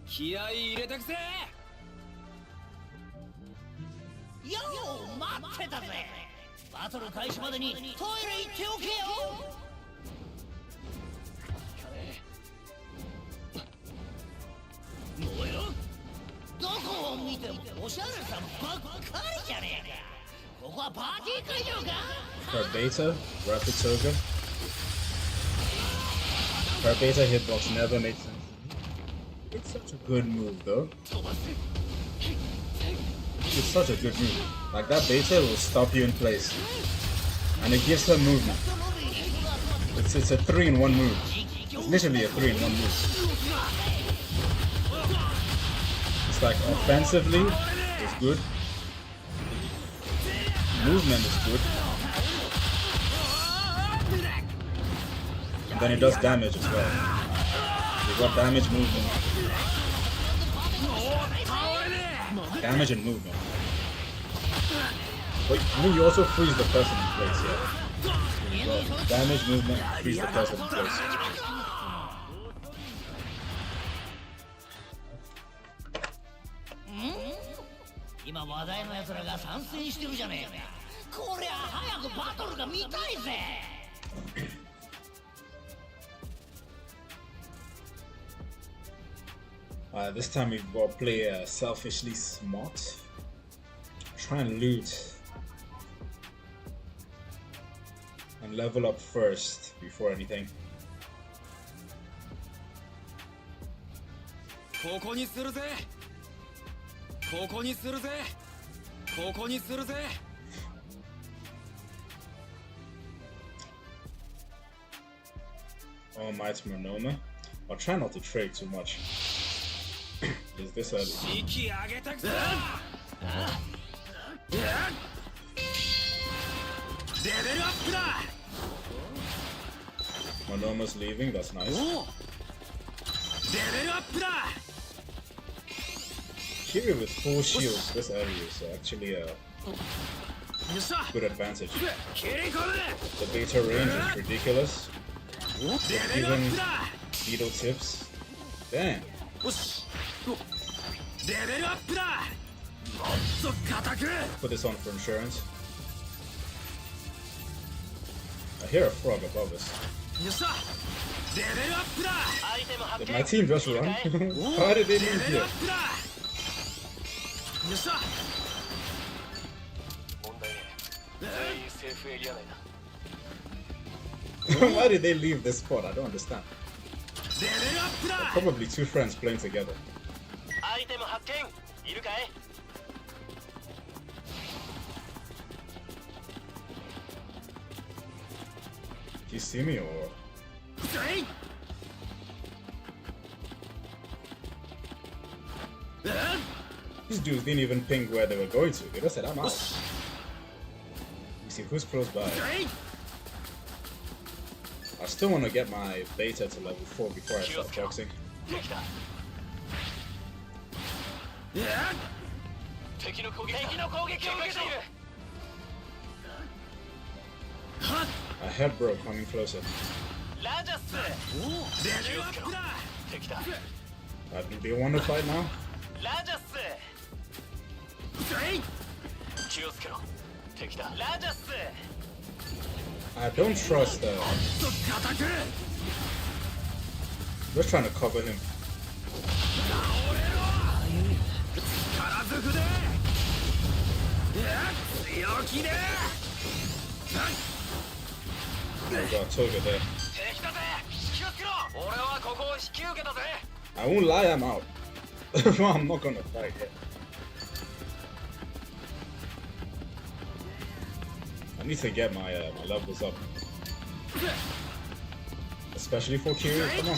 気合い入れてくぜ。よう待ってたぜ。バトル開始までにトイレ行っておけよ。もうよ、どこを見てもおしゃれさんばっかりじゃねえか。ここはパーティー会場か。Her beta, Rapid Toga. Her beta hitbox never made sense. It's such a good move though. It's such a good move. Like that beta will stop you in place. And it gives her movement. It's a 3-in-1 move. It's literally a 3-in-1 move. It's like offensively, it's good. Movement is good. And then it does damage as well. You got damage, movement. Damage and movement. But I mean, you also freeze the person in place, yeah. Damage movement, increase the cost of close. 今話題の奴らが参戦してるじゃねえか。こりゃ早くバトルが見たいぜ。This time we've got to play selfishly smart. Try and loot and level up first before anything. ここにするぜ。ここにするぜ。ここにするぜ。All Might's Monoma. I'll try not to trade too much. Is this early? 息上げたくぞ。レベルアップだ。Monoma's leaving, that's nice. レベルアップだ。Kiri with full shields this early is actually a good advantage. The beta range is ridiculous. Even beetle tips. Damn. Put this on for insurance. I hear a frog above us. Did my team just run? How did they leave here? Why did they leave this spot? I don't understand. They're probably two friends playing together. Do you see me or? These dudes didn't even ping where they were going to. They just said, I'm out. You see who's close by. I still want to get my beta to level 4 before I start boxing. A head bro coming closer. Do they want to fight now? I don't trust just trying to cover him. Oh god, Toga there. I won't lie, I'm out. I'm not gonna fight yet. I need to get my my levels up. Especially for Kiri, come on.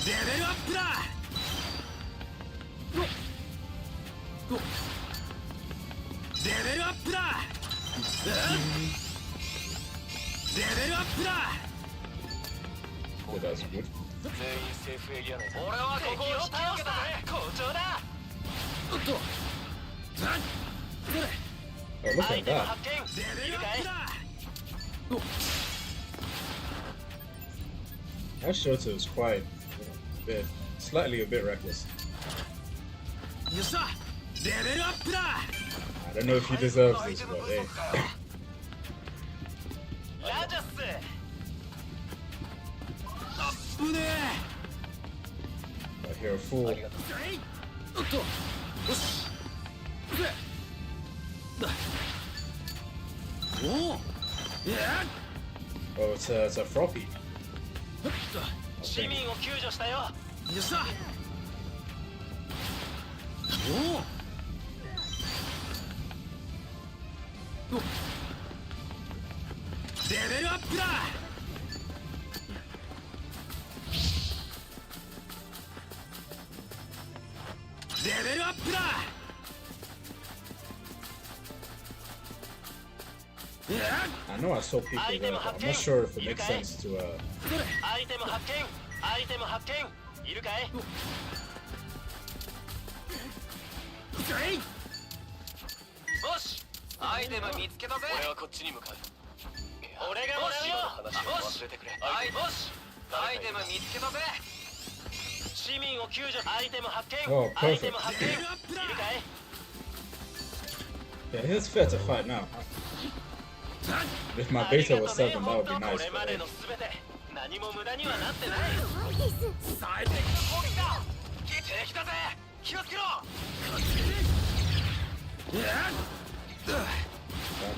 Oh, that's good. Oh, look at that. That Shota is quite, slightly a bit reckless. I don't know if he deserves this, but hey. I hear a fool. Oh, it's a floppy. I know I saw people there, but I'm not sure if it makes sense to えてくれ。はい、よし。アイテム見つけたぜ。市民を救助。アイテム発見。 Oh, アイテ perfect. ム発見。いるかい？ Yeah, it's fair to fight now. If my beta was 7, that would be nice. これまでのすべて何も無駄にはなってない。そうです。最適な攻撃だ。敵だぜ。気をつけろ。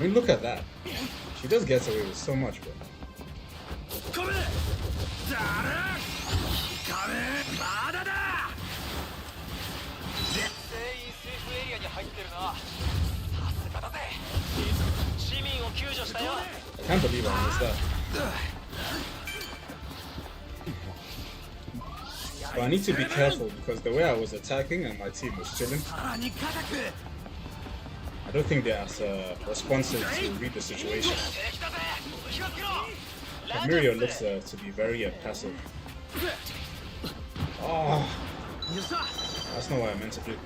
I mean, look at that. She just gets away with so much, bro. come here. まだだ。全員セーフエリアに入ってるな。さすがだぜ。市民を救助したよ。 I can't believe I missed that. But I need to be careful because the way I was attacking and my team was chilling, I don't think they're as responsive to read the situation. But Mirio looks to be very passive. Oh, that's not what I meant to do.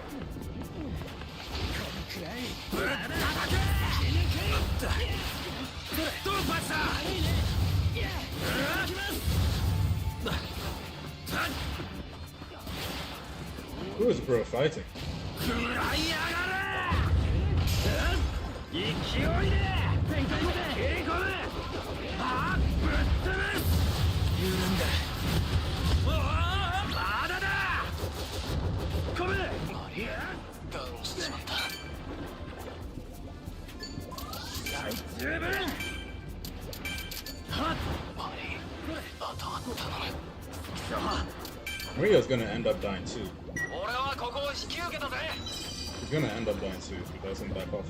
Who is bro fighting? Mirio's gonna end up dying too. He's gonna end up dying too if he doesn't back off.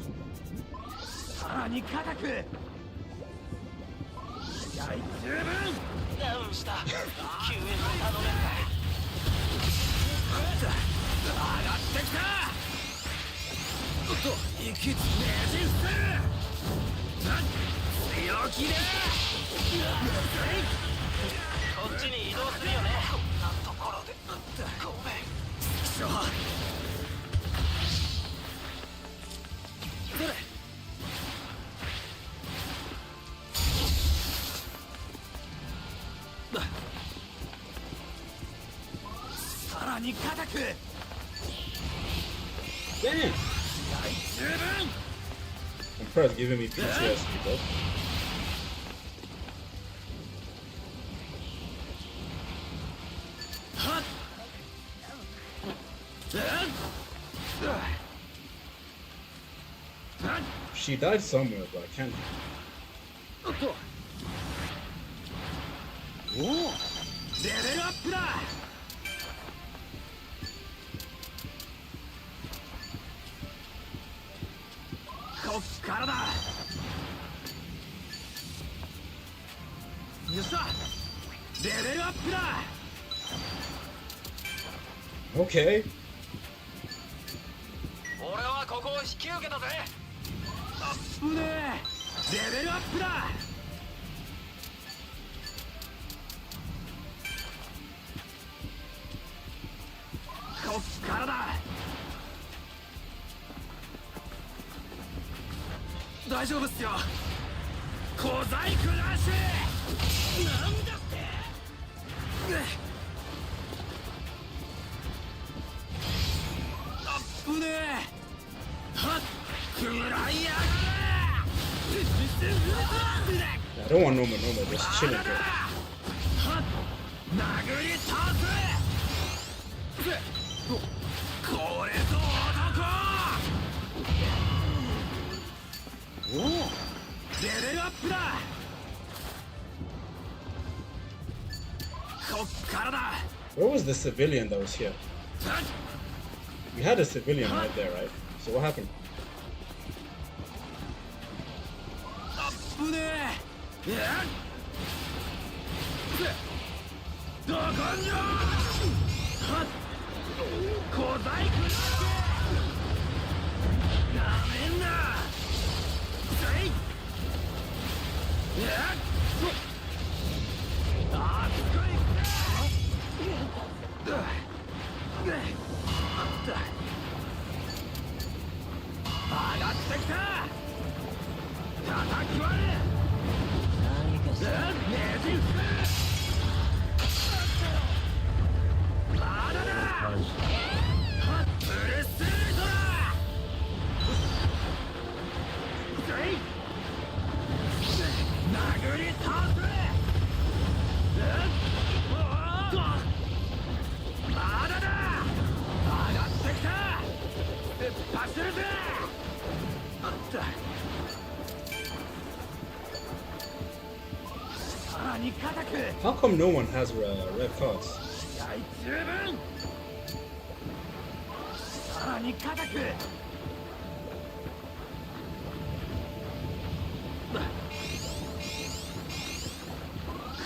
Damn! Emperor's giving me PTSD, bro. She died somewhere, but I can't. Okay. I don't want Noma, just chilling, bro. Where was the civilian that was here? We had a civilian right there, right? So what happened? に固く How come no one has red cards? 大十分さらに固く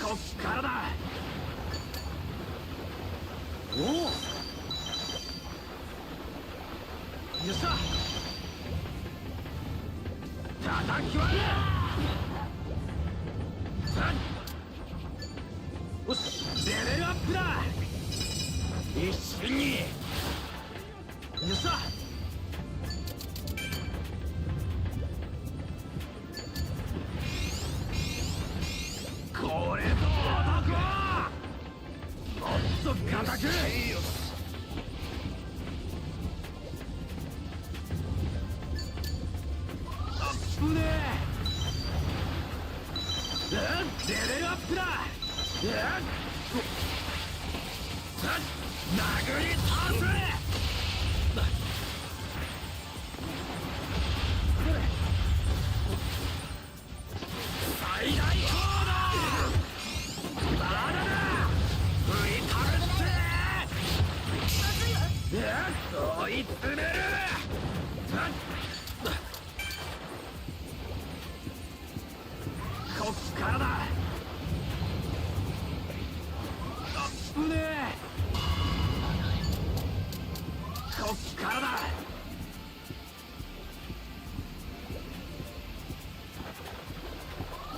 こっからだおおよっしゃ叩き割れよしレベルアップだ一瞬によっしゃこれぞ男もっと固くあっぶねえレベルアップだ殴り倒せ最大高度まだだ振りかぶって追い詰めるこっからだあっぶねえこっからだ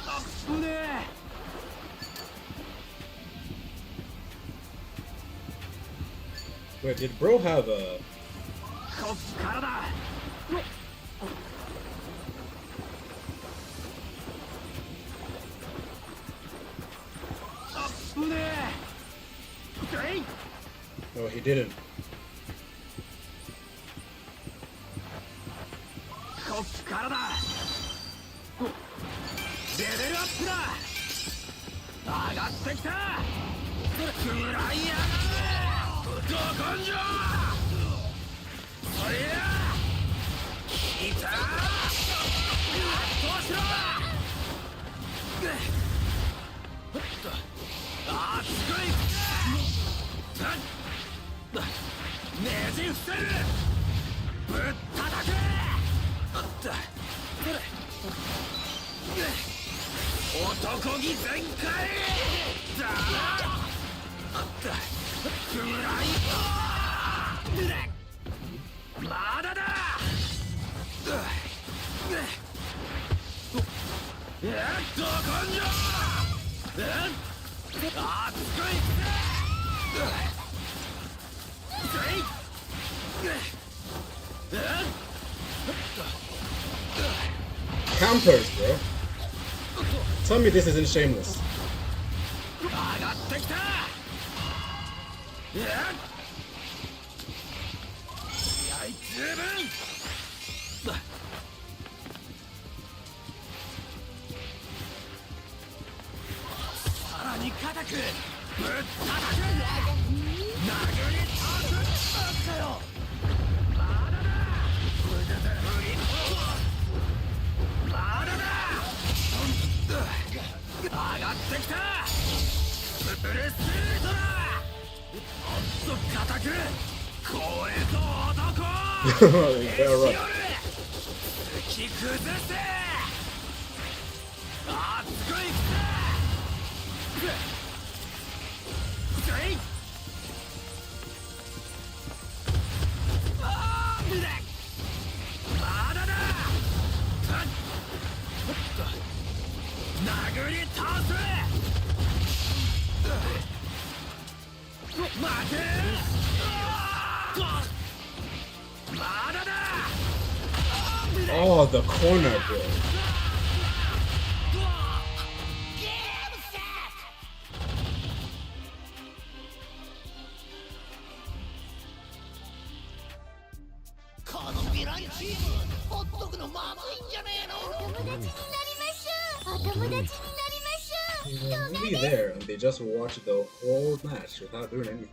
あっぶねえ Wait, did bro have a... こっからだあっぶねえ No, he didn't. こっからだレベルアップだ上がってきた食らいやがれどこんじゃそりゃ来た圧倒しろ熱くいねじ伏せるぶったたけあった男気全開だあったくらいまだだどこんじゃ熱くいCampers, bro. Tell me this isn't shameless. 上がってきたい十分さらに固くぶったたく殴り倒すあったよまだだまだだ上がってきたブルースートだおっと固くこれぞ男You better run. 突き崩せ熱くいくぜあーまだだ殴り倒す負けまだだ Oh, the corner, bro. このヴィランチームほっとくのまずいんじゃねえのお友達になりましょうお友達になりましょう He was really there, and they just watched the whole match without doing anything.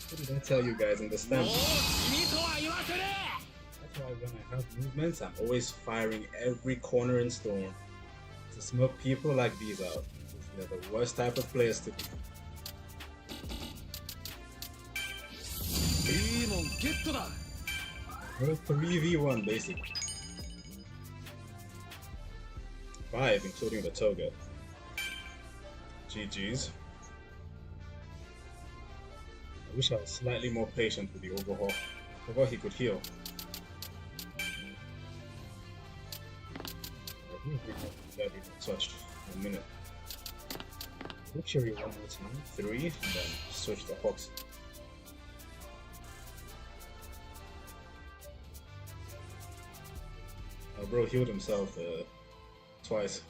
What did I tell you guys in the stand? もう君とは言わせね That's why when I have movements, I'm always firing every corner and storm To smoke people like these out. They're the worst type of players to be. いいもんゲットだ Well, 3v1 basically. 5 including the toga. GG's. I wish I was slightly more patient with the overhaul. I forgot he could heal. I think we have Dabi touched in a minute. Kiri one more time. 3 and then switch the Hawks. Oh, bro healed himself twice.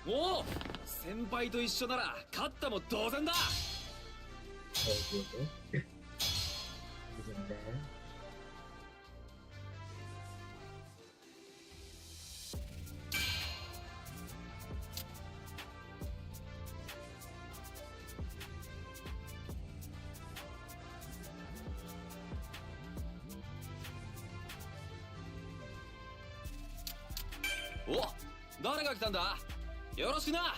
Oh, 先輩と一緒なら勝ったも同然だ Oh, good, bro. He's in there. Oh, 誰が来たんだよろしくな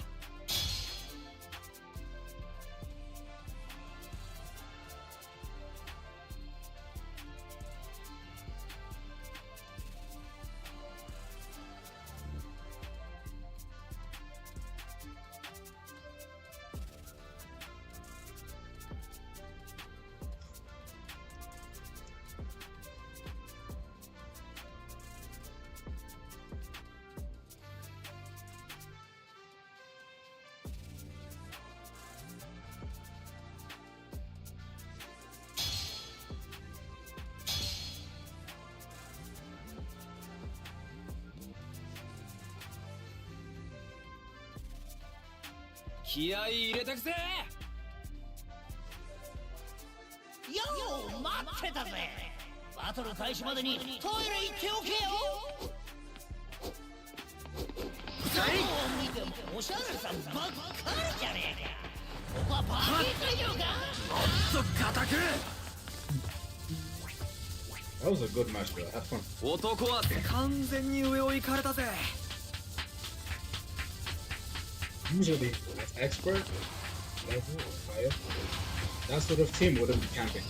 気合い入れてくぜよう待ってたぜバトル開始までにトイレ行っておけよどう見てもおしゃれさんばっかりじゃねえかここはパーティー会場かもっと固く That was a good match, bro. Have fun. 男は完全に上を行かれたぜ Usually, as expert level or higher, that sort of team wouldn't be camping.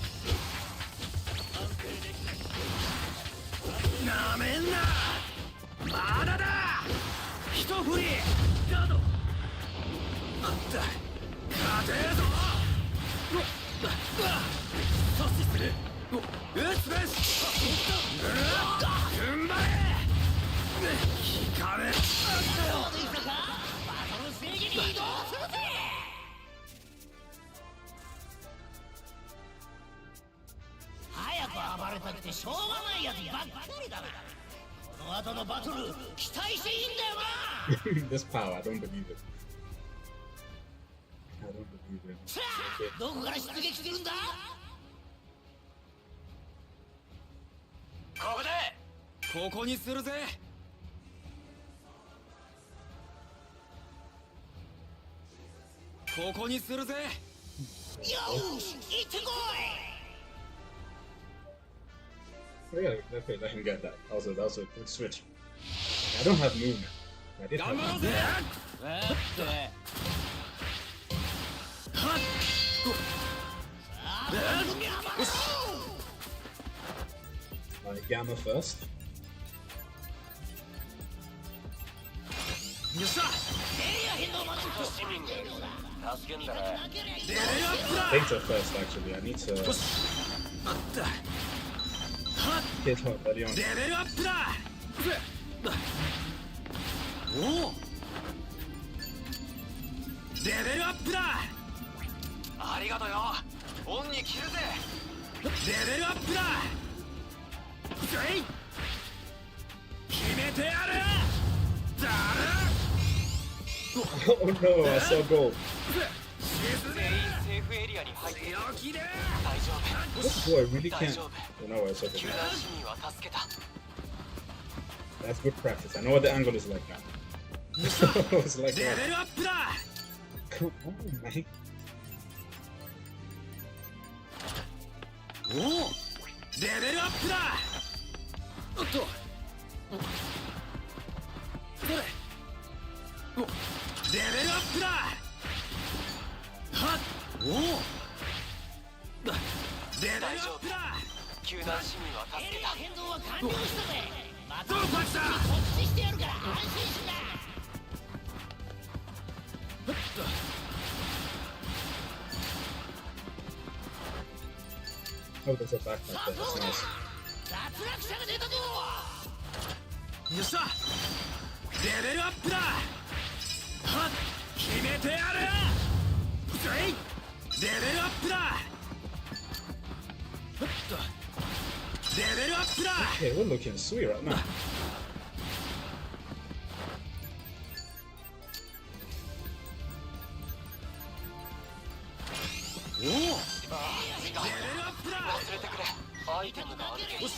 なめんなまだだ一振りガードあった勝てるぞ阻止する打つべし踏ん張れ引かれどうでしたかバトルステージに移動するぜ早く暴れたくてしょうがないやつばっかりだなこの後のバトル期待していいんだよな This power, I don't believe it. I don't believe it. さあどこから出撃するんだここでここにするぜここにするぜよし行ってこ Oh yeah, okay, let him get that. That was a good switch. I don't have movement. I did 頑 have 張ろう movement. ぜ Gamma first. よっしゃ Data first, actually. I need to あった hit her early on. レベルアップだおおレベルアップだありがとよオンに切るぜレベルアップだぜい決めてやるだる Oh no, I saw gold. 全員セーフエリアに入って強気で大丈夫 This boy really can't. Oh no, it's okay. 球団市民は助けた That's good practice. I know what the angle is like now. It's like レ that. ベルアップだ Come on, man. おおレベルアップだおっとそれおレベルアップだはっおおレベルアップだ球団市民は助けた。変動は完了したぜ。またどうパチだ告知してやるから安心しな。 Oh, there's a backpack there. That's nice. 脱落者が出たぞ。よっしゃレベルアップだはっ決めてやるせいレベルアップだはっとレベルアップだ Okay, we're looking sweet right now. おおレベルアップだ忘れてくれ。アイテムがある。よし。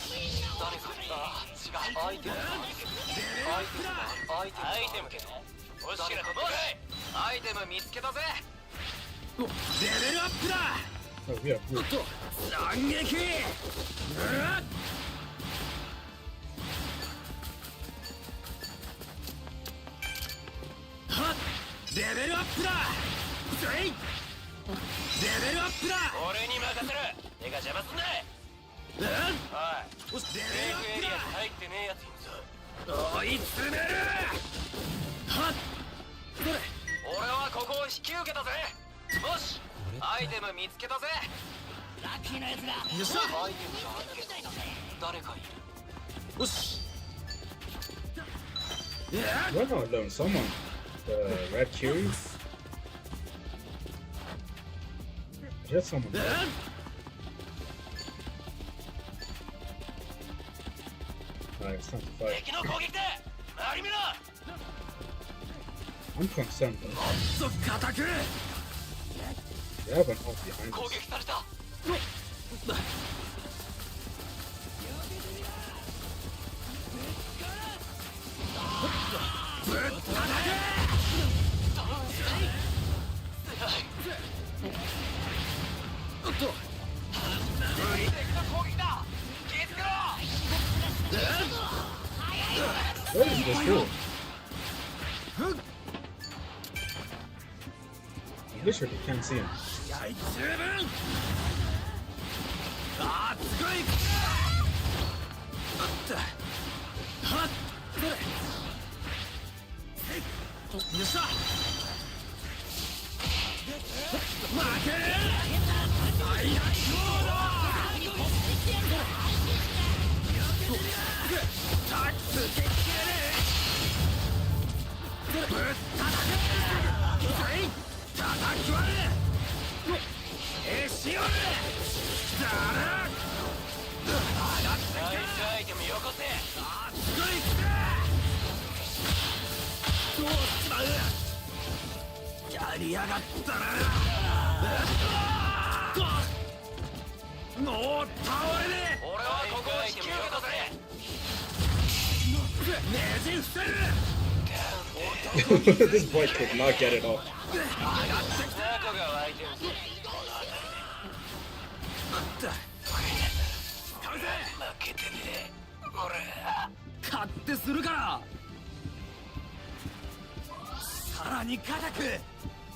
誰か。ああ、違う。アイテムがある。アイテムがある。アイテムけど。おしらここい。アイテム見つけたぜ。レベルアップだ Oh, yeah, おっ good. と斬撃はっレベルアップだせいレベルアップだ俺に任せる。手が邪魔すんな。うんおい。よしレセベルアーフエリアにップだ入ってねえやついるぞ。追い詰めるはっどれ俺はここを引き受けたぜ。よし。アイテム見つけたぜ。ラッキーなやつが。よっしゃアイテムがあるけど。誰かいる。よし We're not alone. Someone. The red Kiri. There's someone there. Alright, it's time to fight. 敵の攻撃で周り見ろ。 I'm concerned though. そっ固く They have an ult behind 攻 us. 撃された。ぶったたけおっと敵の攻撃だ。気づけろ。 What is this for? Literally can't see him. 気合十分あっつこいあったはっどれよっしゃ負ける大発砲だタッツけっけれぶったたけはい叩き割れえしよれだら上がってナイスアイテムよこせ。あっつこいくどうしちまうやりやがったなもう倒れね俺はここを引き受けたぜ。え名人伏せる This boy could not get it off. 中が湧いてるぞ。使うぜ負けてねえ。俺。勝手するからさらに固く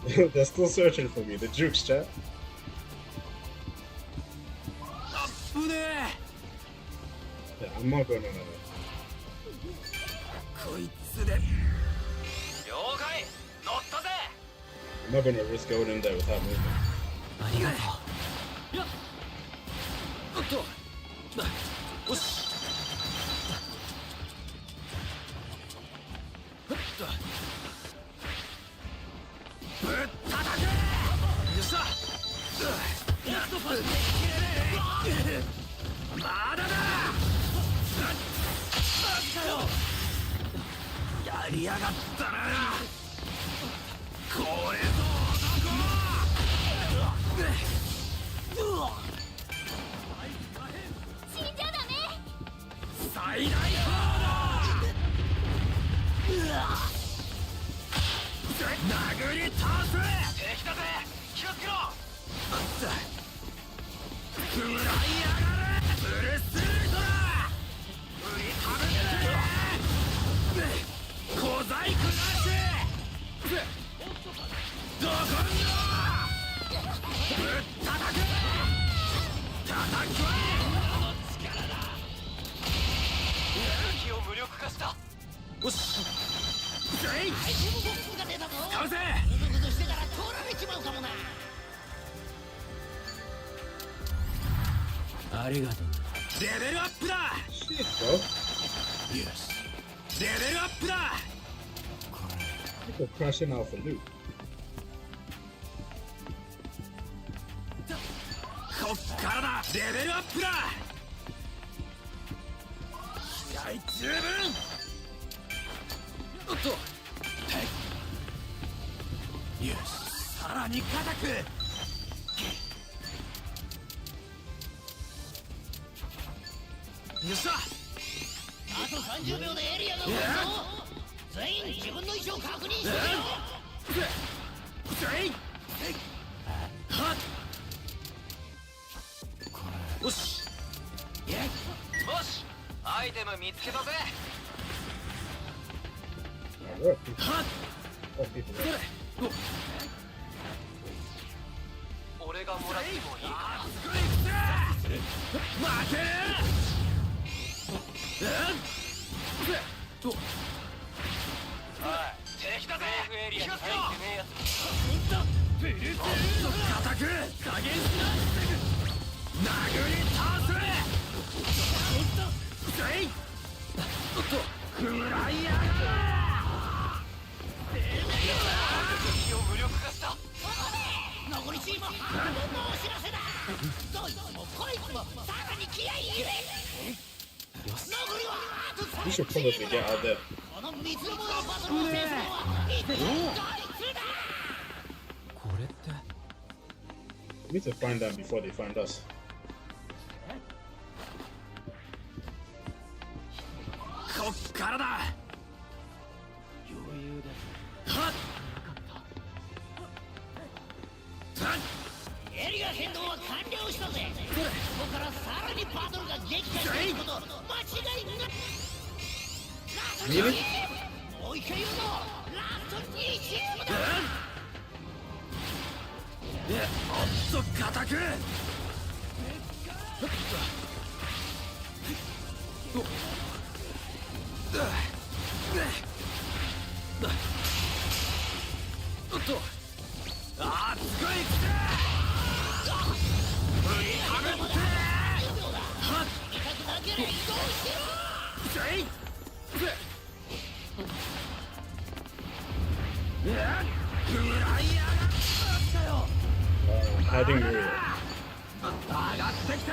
They're still searching for me. The jukes, chat. あっぶね Yeah, I'm not going on that. こいつで了解。乗ったぜ。 I'm not gonna risk going in there without moving. ありがとうやっおっとよしふっとぶったたけよっしゃやっとパスまだだマジかよやりやがったなこれぞ男死んじゃダメ最大砲だ殴り倒す。敵だぜ、気をつけろ。食らいやがれ。ブルースリートだ。売り食べて小細工なし。どこにだ。ぶったたく。叩き割れ。力だ。武器を無力化した。よし。アイテムボックスが出たぞ。使うぜ。グズグズしてたら取られちまうかもな。ありがとう。レベルアップだ。Shit, bro. よし。レベルアップだ。People crashing out for loot. こっからだ。レベルアップだ。気合十分。おっと。よし。さらに固く。よっしゃ。あと30秒でエリアが終わるぞ。全員自分の位置を確認してよ。全員。はっ。よし。よし。アイテム見つけたぜ。Alright, people. はっ。 Oh, people. どれ。俺がもらってもいいか。負ける。敵だぜ。気をつけろ。ブルース固く加減しな。殴り倒す。ぜい。おっと、食らいやがれ。敵を無力化した。残りチーム半分のお知らせだ。どいつもこいつもさらに気合い入れ。残りはあと3 We should probably get out there. この三つどものバトルを制すのは一体どいつだ。これって We need to find them before they find us. こっからだ。余裕だ。はっ。エリア変動は完了したぜ。ここからさらにバトルが激化していくこと間違いない。Really? もう一回言うぞ。ラスト2チームだ。おっと固く。おっとあっつこいくぜ。振りかぶって。はっ。痛くなければ移動してろ。ぜい。食らいやがったよ。Hiding Mirio. 上がってきた。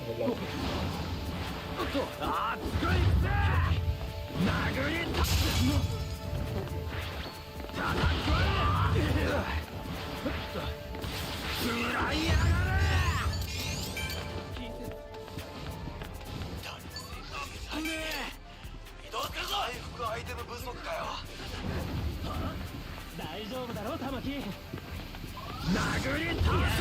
Oh, lovely. おっとあっつこいくぜ。殴り倒す。叩き割れ。食らいやがれ。移動するぞ。回復アイテム不足かよ。大丈夫だろ玉木。殴り倒す。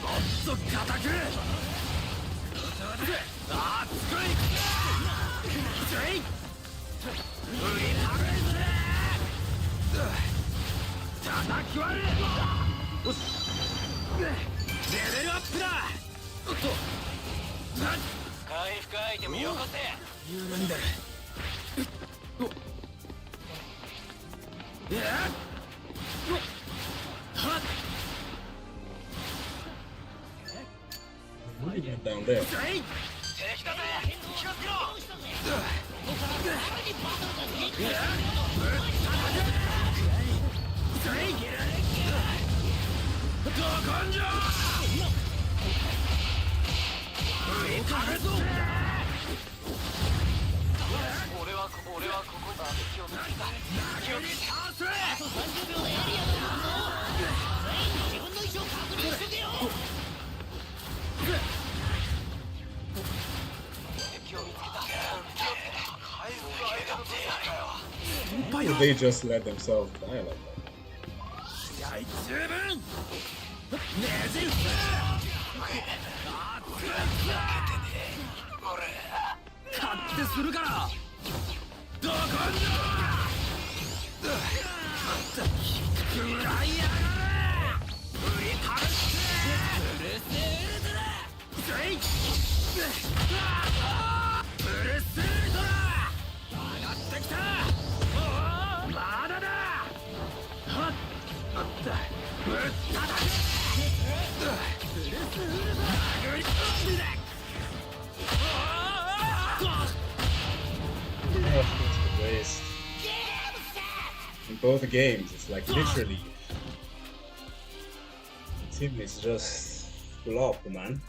もっと固く。あっつこい。ぜい。振り食べるぜ。叩き割れ。よし。レベルアップだ。おっと。回復アイテムよこせ。緩んでる。はっ。What went down there? 敵だぜ。気をつけろ。どこんじゃ。俺はここだ。敵を見つけた。敵を見つけた。あと30秒でエリアが来るぞ。全員自分の位置を確認しとけよ。敵を見つけた。would they just let themselves die like that? 気合十分ねじ伏せ勝手するからどこんだ食らいやがれ振り倒してブルースウルトラせいブルースウルトラ上がってきたまだだはっあったぶっただブルースウルトラ殴り込んで Oh, it's a waste. In both games, it's like literally team is just flop, man.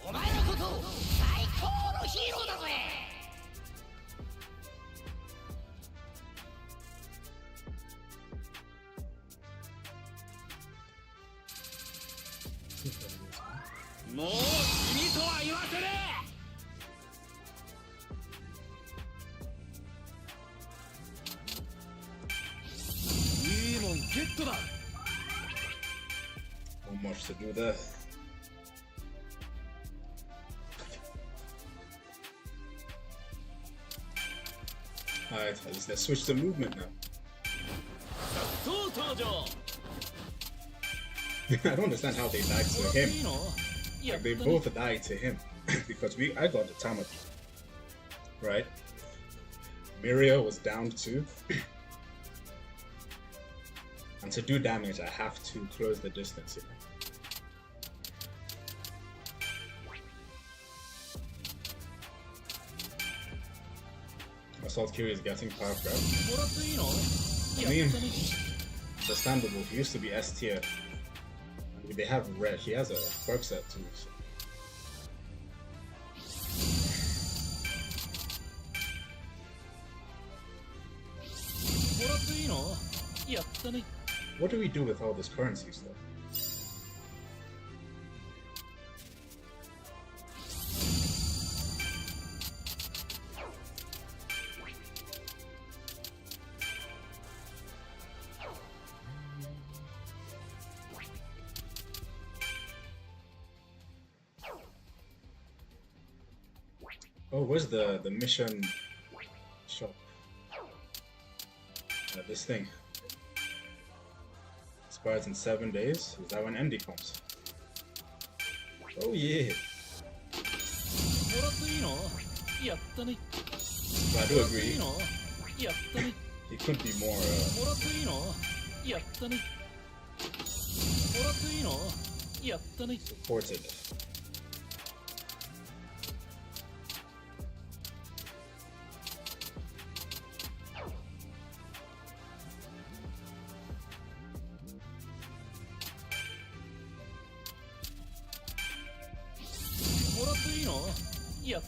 お前のことを最高のヒーローだぜ。もう君とは言わせねえ。いいもんゲットだ。 Not much to do there. Alright, at least let's switch the movement now. I don't understand how they died to him. Like, they both died to him because I got the Tamaki, right? Mirio was down 2, and to do damage, I have to close the distance here. Assault Kiri is getting power grab. I mean, understandable. He used to be S tier. They have red. He has a perk set too. So. What do we do with all this currency stuff? Oh, where's the mission shop? This thing. Expires in 7 days. Is that when Andy comes? Oh yeah. But I do agree. He could be more supported.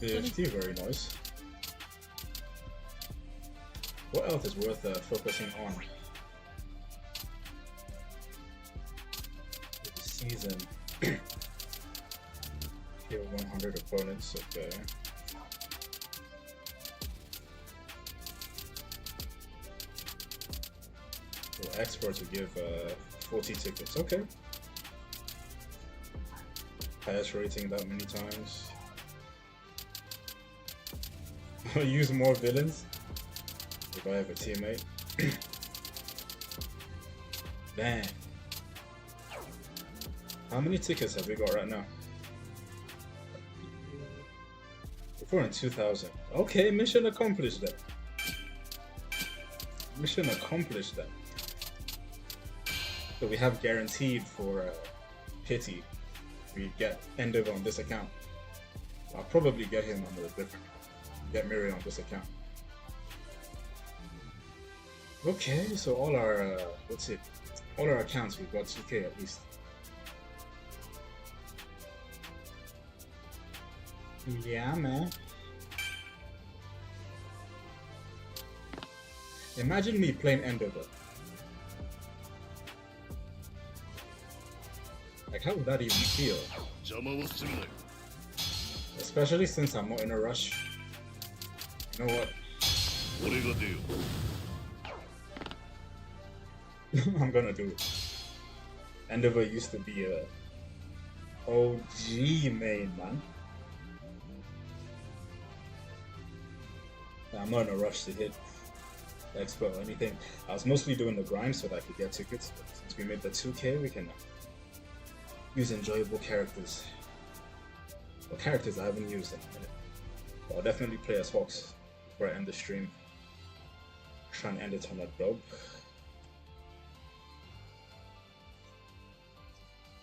PhD, very nice. What else is worth focusing on? The season. Kill 100 opponents, okay. Well, experts will give 40 tickets, okay. Highest rating that many times. Use more villains if I have a teammate. Damn. How many tickets have we got right now? We're in 2000. Okay, mission accomplished then. Mission accomplished then. So we have guaranteed for Pity. We get ended on this account. I'll probably get him on a different. Get Mirio on this account. Okay, so all our all our accounts we've got 2K at least. Yeah, man. Imagine me playing Endover. Like, how would that even feel? Especially since I'm not in a rush. You know what? 俺が出よう I'm gonna do it. Endeavor used to be a OG main, man. I'm not in a rush to hit expert or anything. I was mostly doing the grind so that I could get tickets, but since we made the 2K, we can use enjoyable characters. Or characters I haven't used in a minute. But I'll definitely play as Fox before I end the stream. Try and end it on a dub.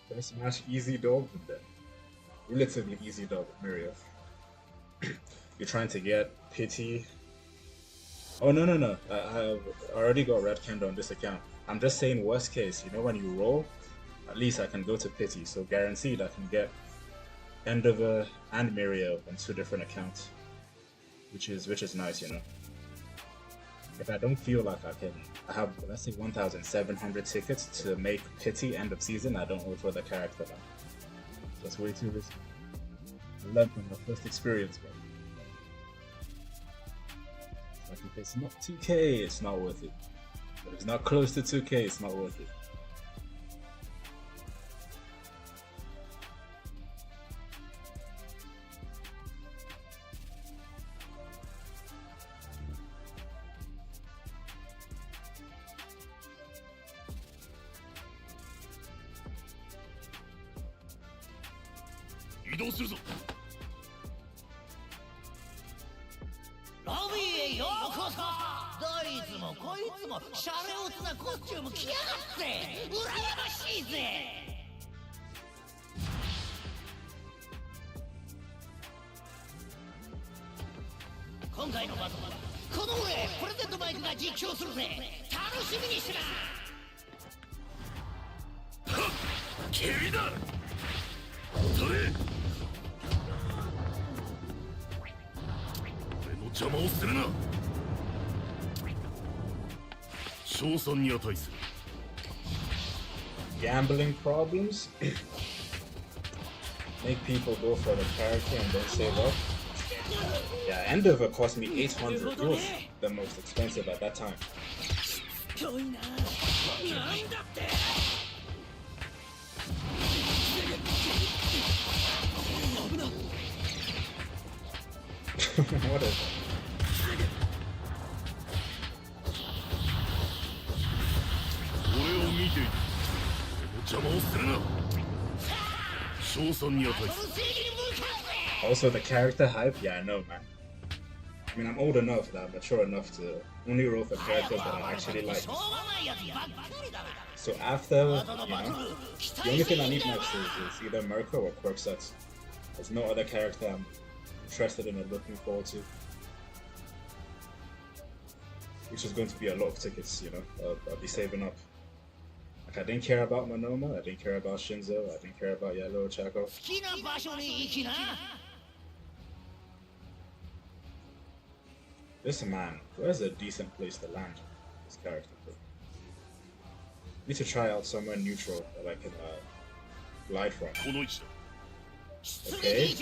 First match, easy dub, and then relatively easy dub with Mirio. You're trying to get pity. Oh no. I already got red Kendo on this account. I'm just saying worst case, you know, when you roll, at least I can go to pity. So guaranteed I can get Endeavor and Mirio on 2 different accounts. Which is nice, you know. If I don't feel like I have, let's say 1,700 tickets to make pity end of season, I don't go for the character now. That's way too risky. I learned from the first experience, bro. Like if it's not 2K, it's not worth it. But if it's not close to 2K, it's not worth it. Kiri だそれ俺の邪魔をするな称賛に値する Gambling problems make people go for the character and then save up. Yeah, Endeavor cost me 800. It was the most expensive at that time. What is that? 俺を見ている俺の邪魔をするな称賛に値する Also, the character hype? Yeah, I know, man. I mean, I'm old enough that I'm mature enough to only roll for characters that I actually like. So after, you know, the only thing I need next is either Merco or Quirk sets. There's no other character I'm interested in or looking forward to. Which is going to be a lot of tickets, you know. I'll be saving up. Like, I didn't care about Monoma, I didn't care about Shinzo, I didn't care about Yellow Chaco. Listen, man, where's a decent place to land this character? Need to try out somewhere neutral that I can glide from. Okay,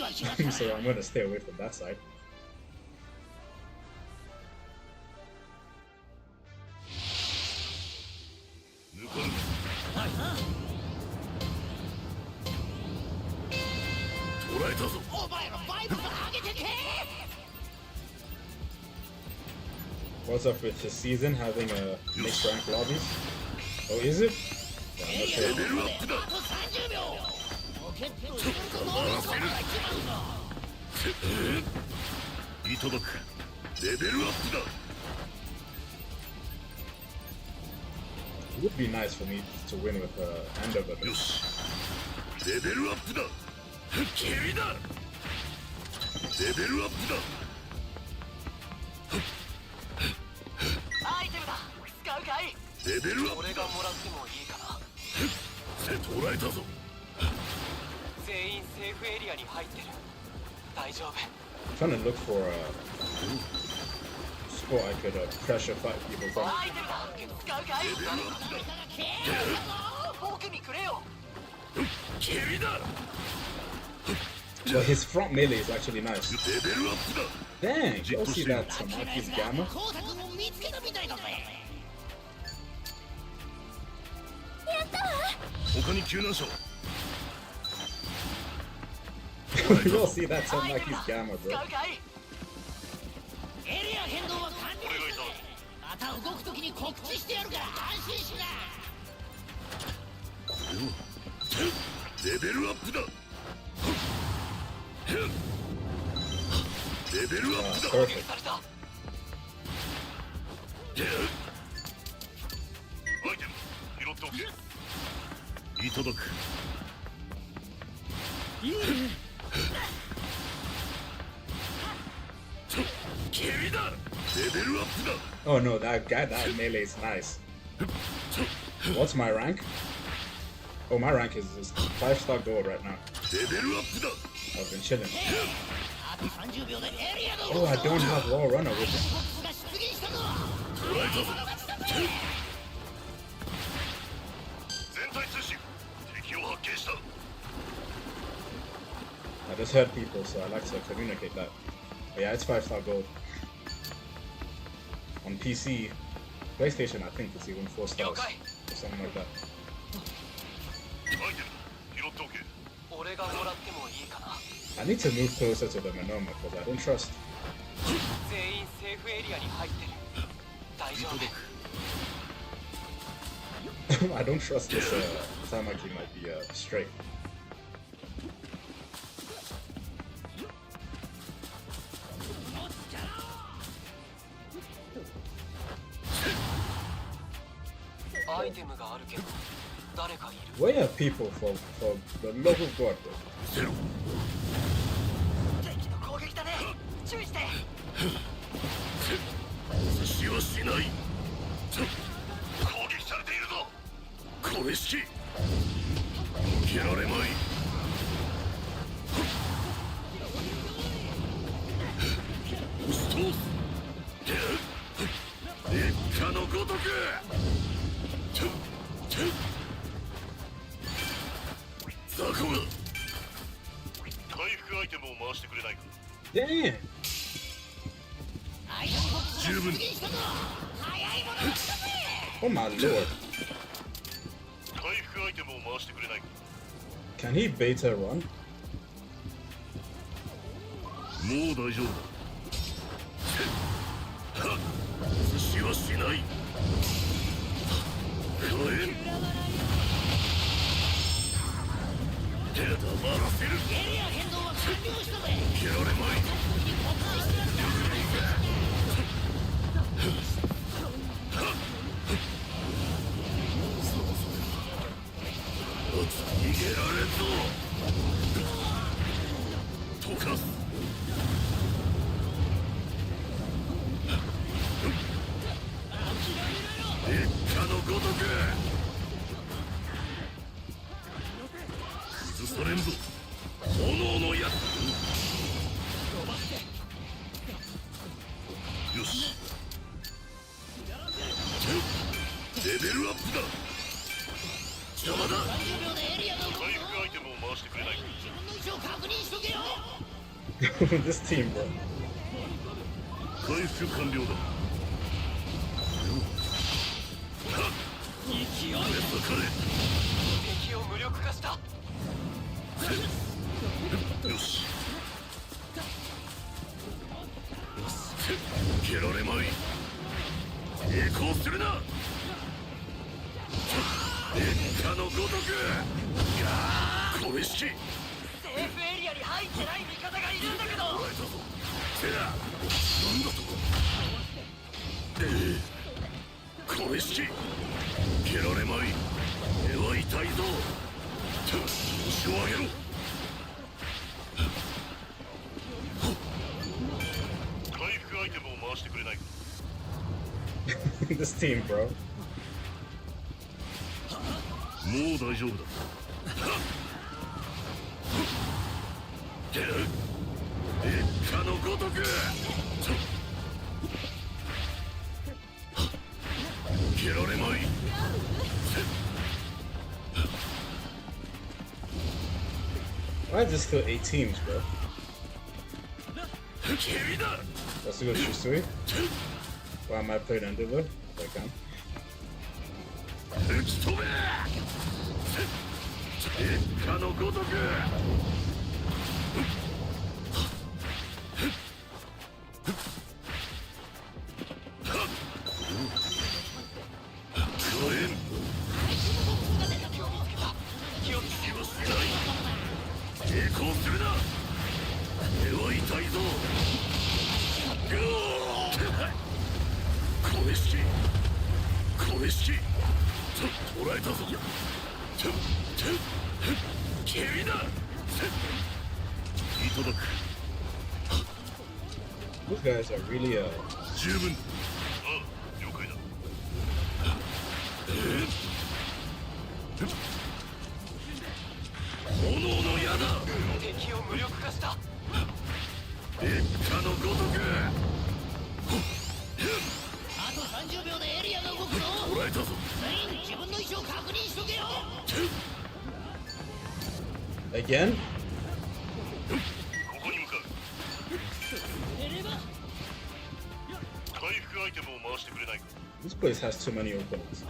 so I'm gonna stay away from that side. What's up with this season having a mixed rank lobbies? Oh, is it? Yeah, I'm not sure. It would be nice for me to win with Endeavor. I'm trying to look for a spot I could pressure fight people from. But his front melee is actually nice. Dang, go see that Tamaki's Gamma. コウタ君を見つけたみたいだぜ。他に救難者は You'll see that Tamaki's Gamma, bro. エリア変動は完了したぜ。また動くときに告知してやるから安心しな。レベルアップだ。レベルアップだ。 Perfect. アイテム拾っておけ。いただく。いいね。君だ。レベルアップだ。 Oh no, that melee is nice. What's my rank? Oh, my rank is 5-star gold right now. レベルアップだ。 I've been chilling. あと30秒でエリアの Oh, I don't have wall runner with me. ボックスが出現したぞ。捉えたぞ。全体通信。敵を発見した。 I just heard people, so I like to communicate that. But yeah, it's 5-star gold. On PC, PlayStation, I think it's even 4 stars or something like that. アイテム拾っておけ。 俺がもらってもいいかな。 I need to move closer to the Manoma because I don't trust. 全員セーフエリアに入ってる。大丈夫。 I don't trust this Tamaki might be straight. Where are people for the love of God, bro? 敵の攻撃だね。注意して。死はしない。攻撃されているぞ。これしき。蹴られまい。押し通す。一家のごとく。ザコが回復アイテムを回してくれないか。 Damn! アイテムボックスが出現したぞ。早いものが来たぜ。 Oh my lord! 回復アイテムを回してくれないか。 Can he beta run? もう大丈夫だ。死はしない。帰る。黙らせる。エリア変動は完了したぜ。蹴られまい。逃げられんぞ。溶かす。一家のごとく。崩されんぞ。炎のやつ。よし。レベルアップだ。邪魔だ。30秒でエリアが動くぞ。回復アイテムを回してくれないか。自分の位置を確認しとけよ。This team, bro. 回復完了だ。勢いやっぱ彼。敵を無力化した。よし。蹴られまい。抵抗するな。一家のごとく。これしき。セーフエリアに入ってない味方がいるんだけど。捕らえたぞ。てら。なんだと。これしき。蹴られまい。手は痛いぞ。腰を上げろ。回復アイテムを回してくれないか。 This team, bro. もう大丈夫だ。一家のごとく。蹴られまい。Why is this still 8 teams, bro? キリだ Let's go Shisui. Why am I playing Underwood? If I can. 打ち飛べ一家のごとく抵抗するな手は痛いぞこれしきこれしき捕らえたぞ蹴りだいただく These guys are really 十分ああ了解だ炎の矢だ敵を無力化した烈火のごとくあと30秒でエリアが動くぞ。捕らえたぞ全員自分の位置を確認しとけよ。 again? ここに向かう回復アイテムを回してくれないか This place has too many opponents.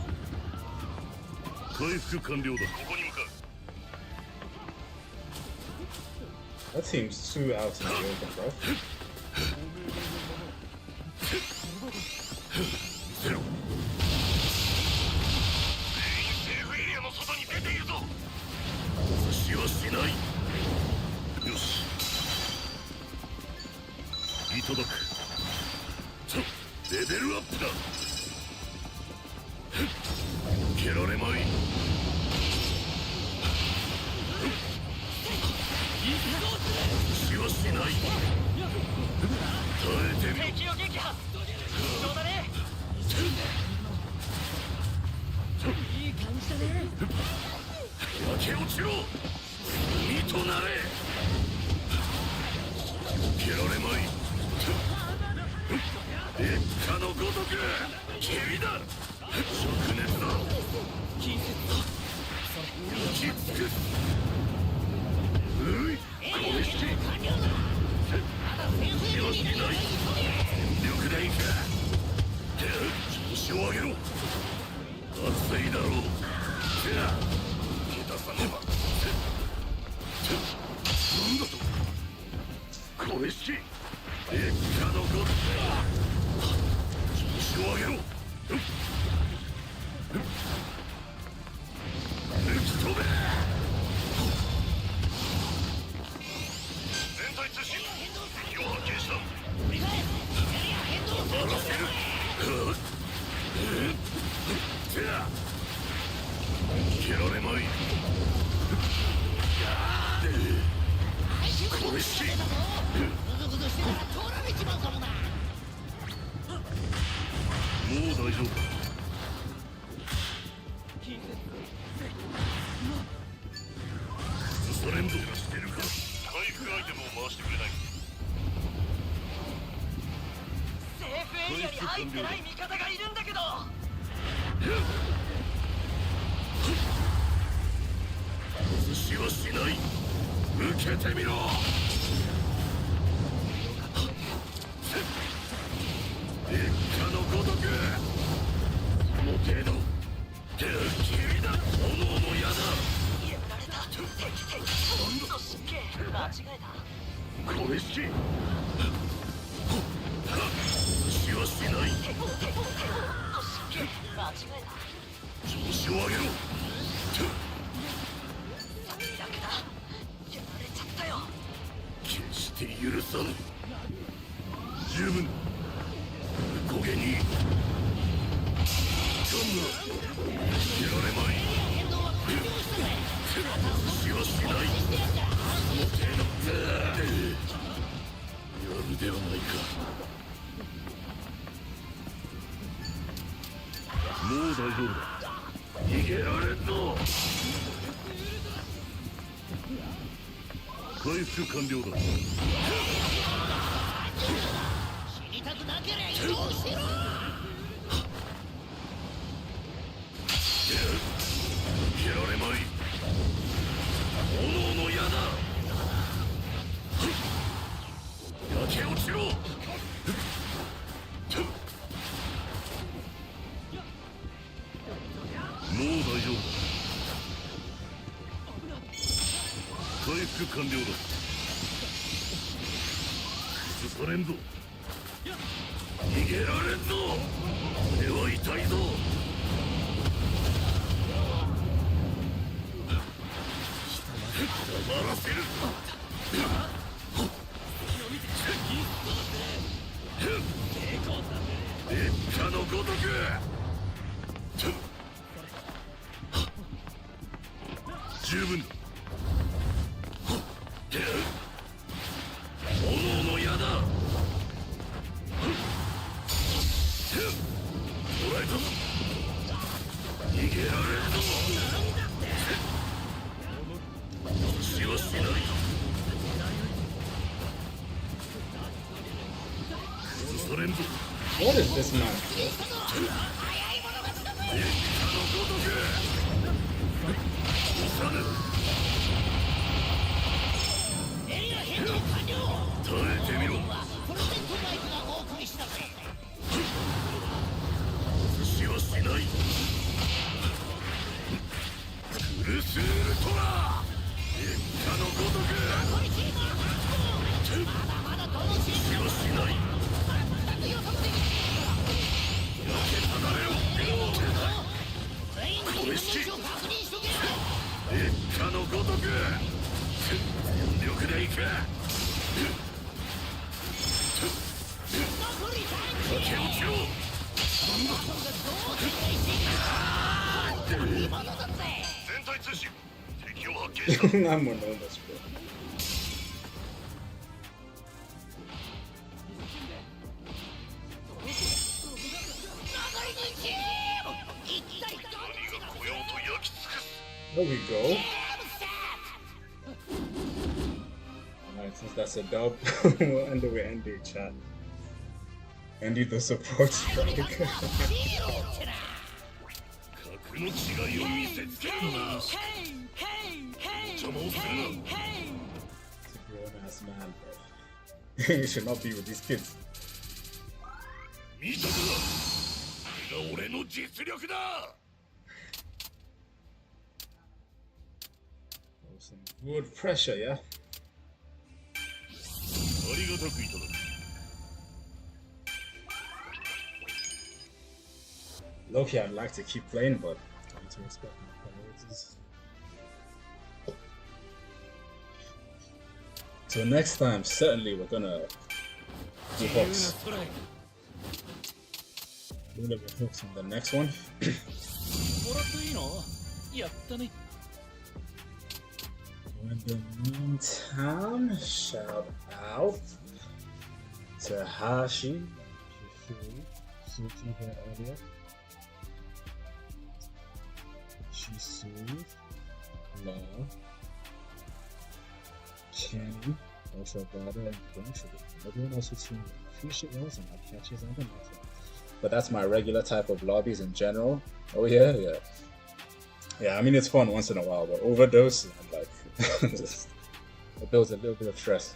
回復完了だここに向かう That seems too out in the open, bro. ゼロ全員セーフエリアの外に出ているぞ死はしないよしいただくレベルアップだ蹴られまい死はしない耐えてみろ敵を撃破そうだねいい感じだね。焼け落ちろ海となれ蹴られまい烈火のごとく霧だ灼熱だ近接だ焼き尽くすういこれして死はしない全力でいいか調子を上げろ熱いだろう下さねばなんだとこれしき烈火のごとく調子を上げろ抜き飛べ全体通信敵を発見した終わらせる蹴られまいこれしきぐずぐずしてたら取られちまうかもな。もう大丈夫だそれんぞがしてるか回復アイテムを回してくれないセーフエリアに入ってない味方がいるんだけど死はしない受けてみろ烈火のごとくこの程度霧だ炎の矢だやられた敵ほんとすっげえ間違えたこれしき死はしないほんとすっげえ間違えた調子を上げろ最悪だやられちゃったよ決して許さぬ十分焦げにガンナ蹴られまい死はしないその程度やるではないかもう大丈夫だ逃げられんぞ回復完了だ死にたくなけりゃ移動しろ。蹴られまい炎の矢だされんぞ。逃げられんぞ。手は痛いぞ。黙らせる。烈火のごとく。十分だ。炎の矢だ。捕らえたぞ。逃げられるぞ。死はしない。殺されんぞ。What is this man? 烈火のごとく。さぬ。耐えてみろ。死はしない。クルスールトラ烈火のごとく。死はしない。焼けただれを。これしき烈火のごとく。全力でいけ。駆け落ちろ。全体通信、敵を発見した。I'm more nervous, bro. 何が来ようと焼き尽くす。 There we go. Alright, since that's a dub, we'll end it with ND chat. ND the support strike. 格の違いを見せつけるのだ。邪魔をするな。 It's a grown ass man, bro. You should not be with these kids. 見たか。これが俺の実力だ。 Some good pressure, yeah? ありがたくいただく。 Loki, I'd like to keep playing, but I need to respect my priorities. So next time, certainly we're gonna do hooks. We're gonna be hooks on the next one. In the meantime, shout out to Hashi, Suki here earlier. Shisu, La, Kenny, also Brother, and Bunch. Everyone else who tuned in. Appreciate yours and I'll catch you on the next one. But that's my regular type of lobbies in general. Oh yeah. Yeah, I mean it's fun once in a while, but overdose and like it builds a little bit of stress.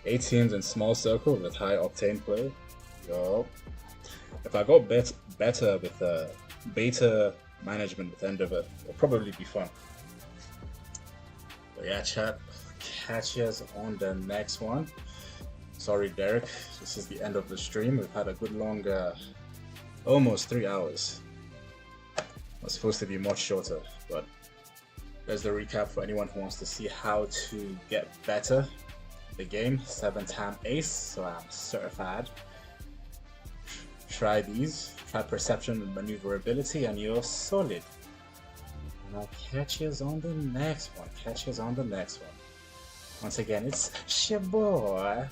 8 teams in small circle with high octane play. Yo, if I got better with beta management with Endeavor, it'll probably be fun. But yeah, chat, catch us on the next one. Sorry, Derek, this is the end of the stream. We've had a good long, almost 3 hours. It was supposed to be much shorter, but there's the recap for anyone who wants to see how to get better at the game. 7-time ace, so I'm certified. Try these, try perception and maneuverability, and you're solid. And I'll catch you on the next one. Once again, it's your boy,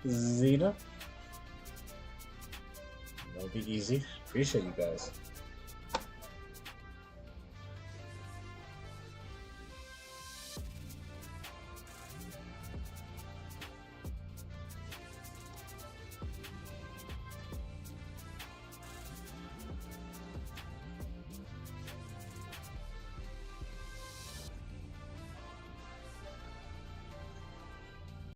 Zena. That'll be easy. Appreciate you guys.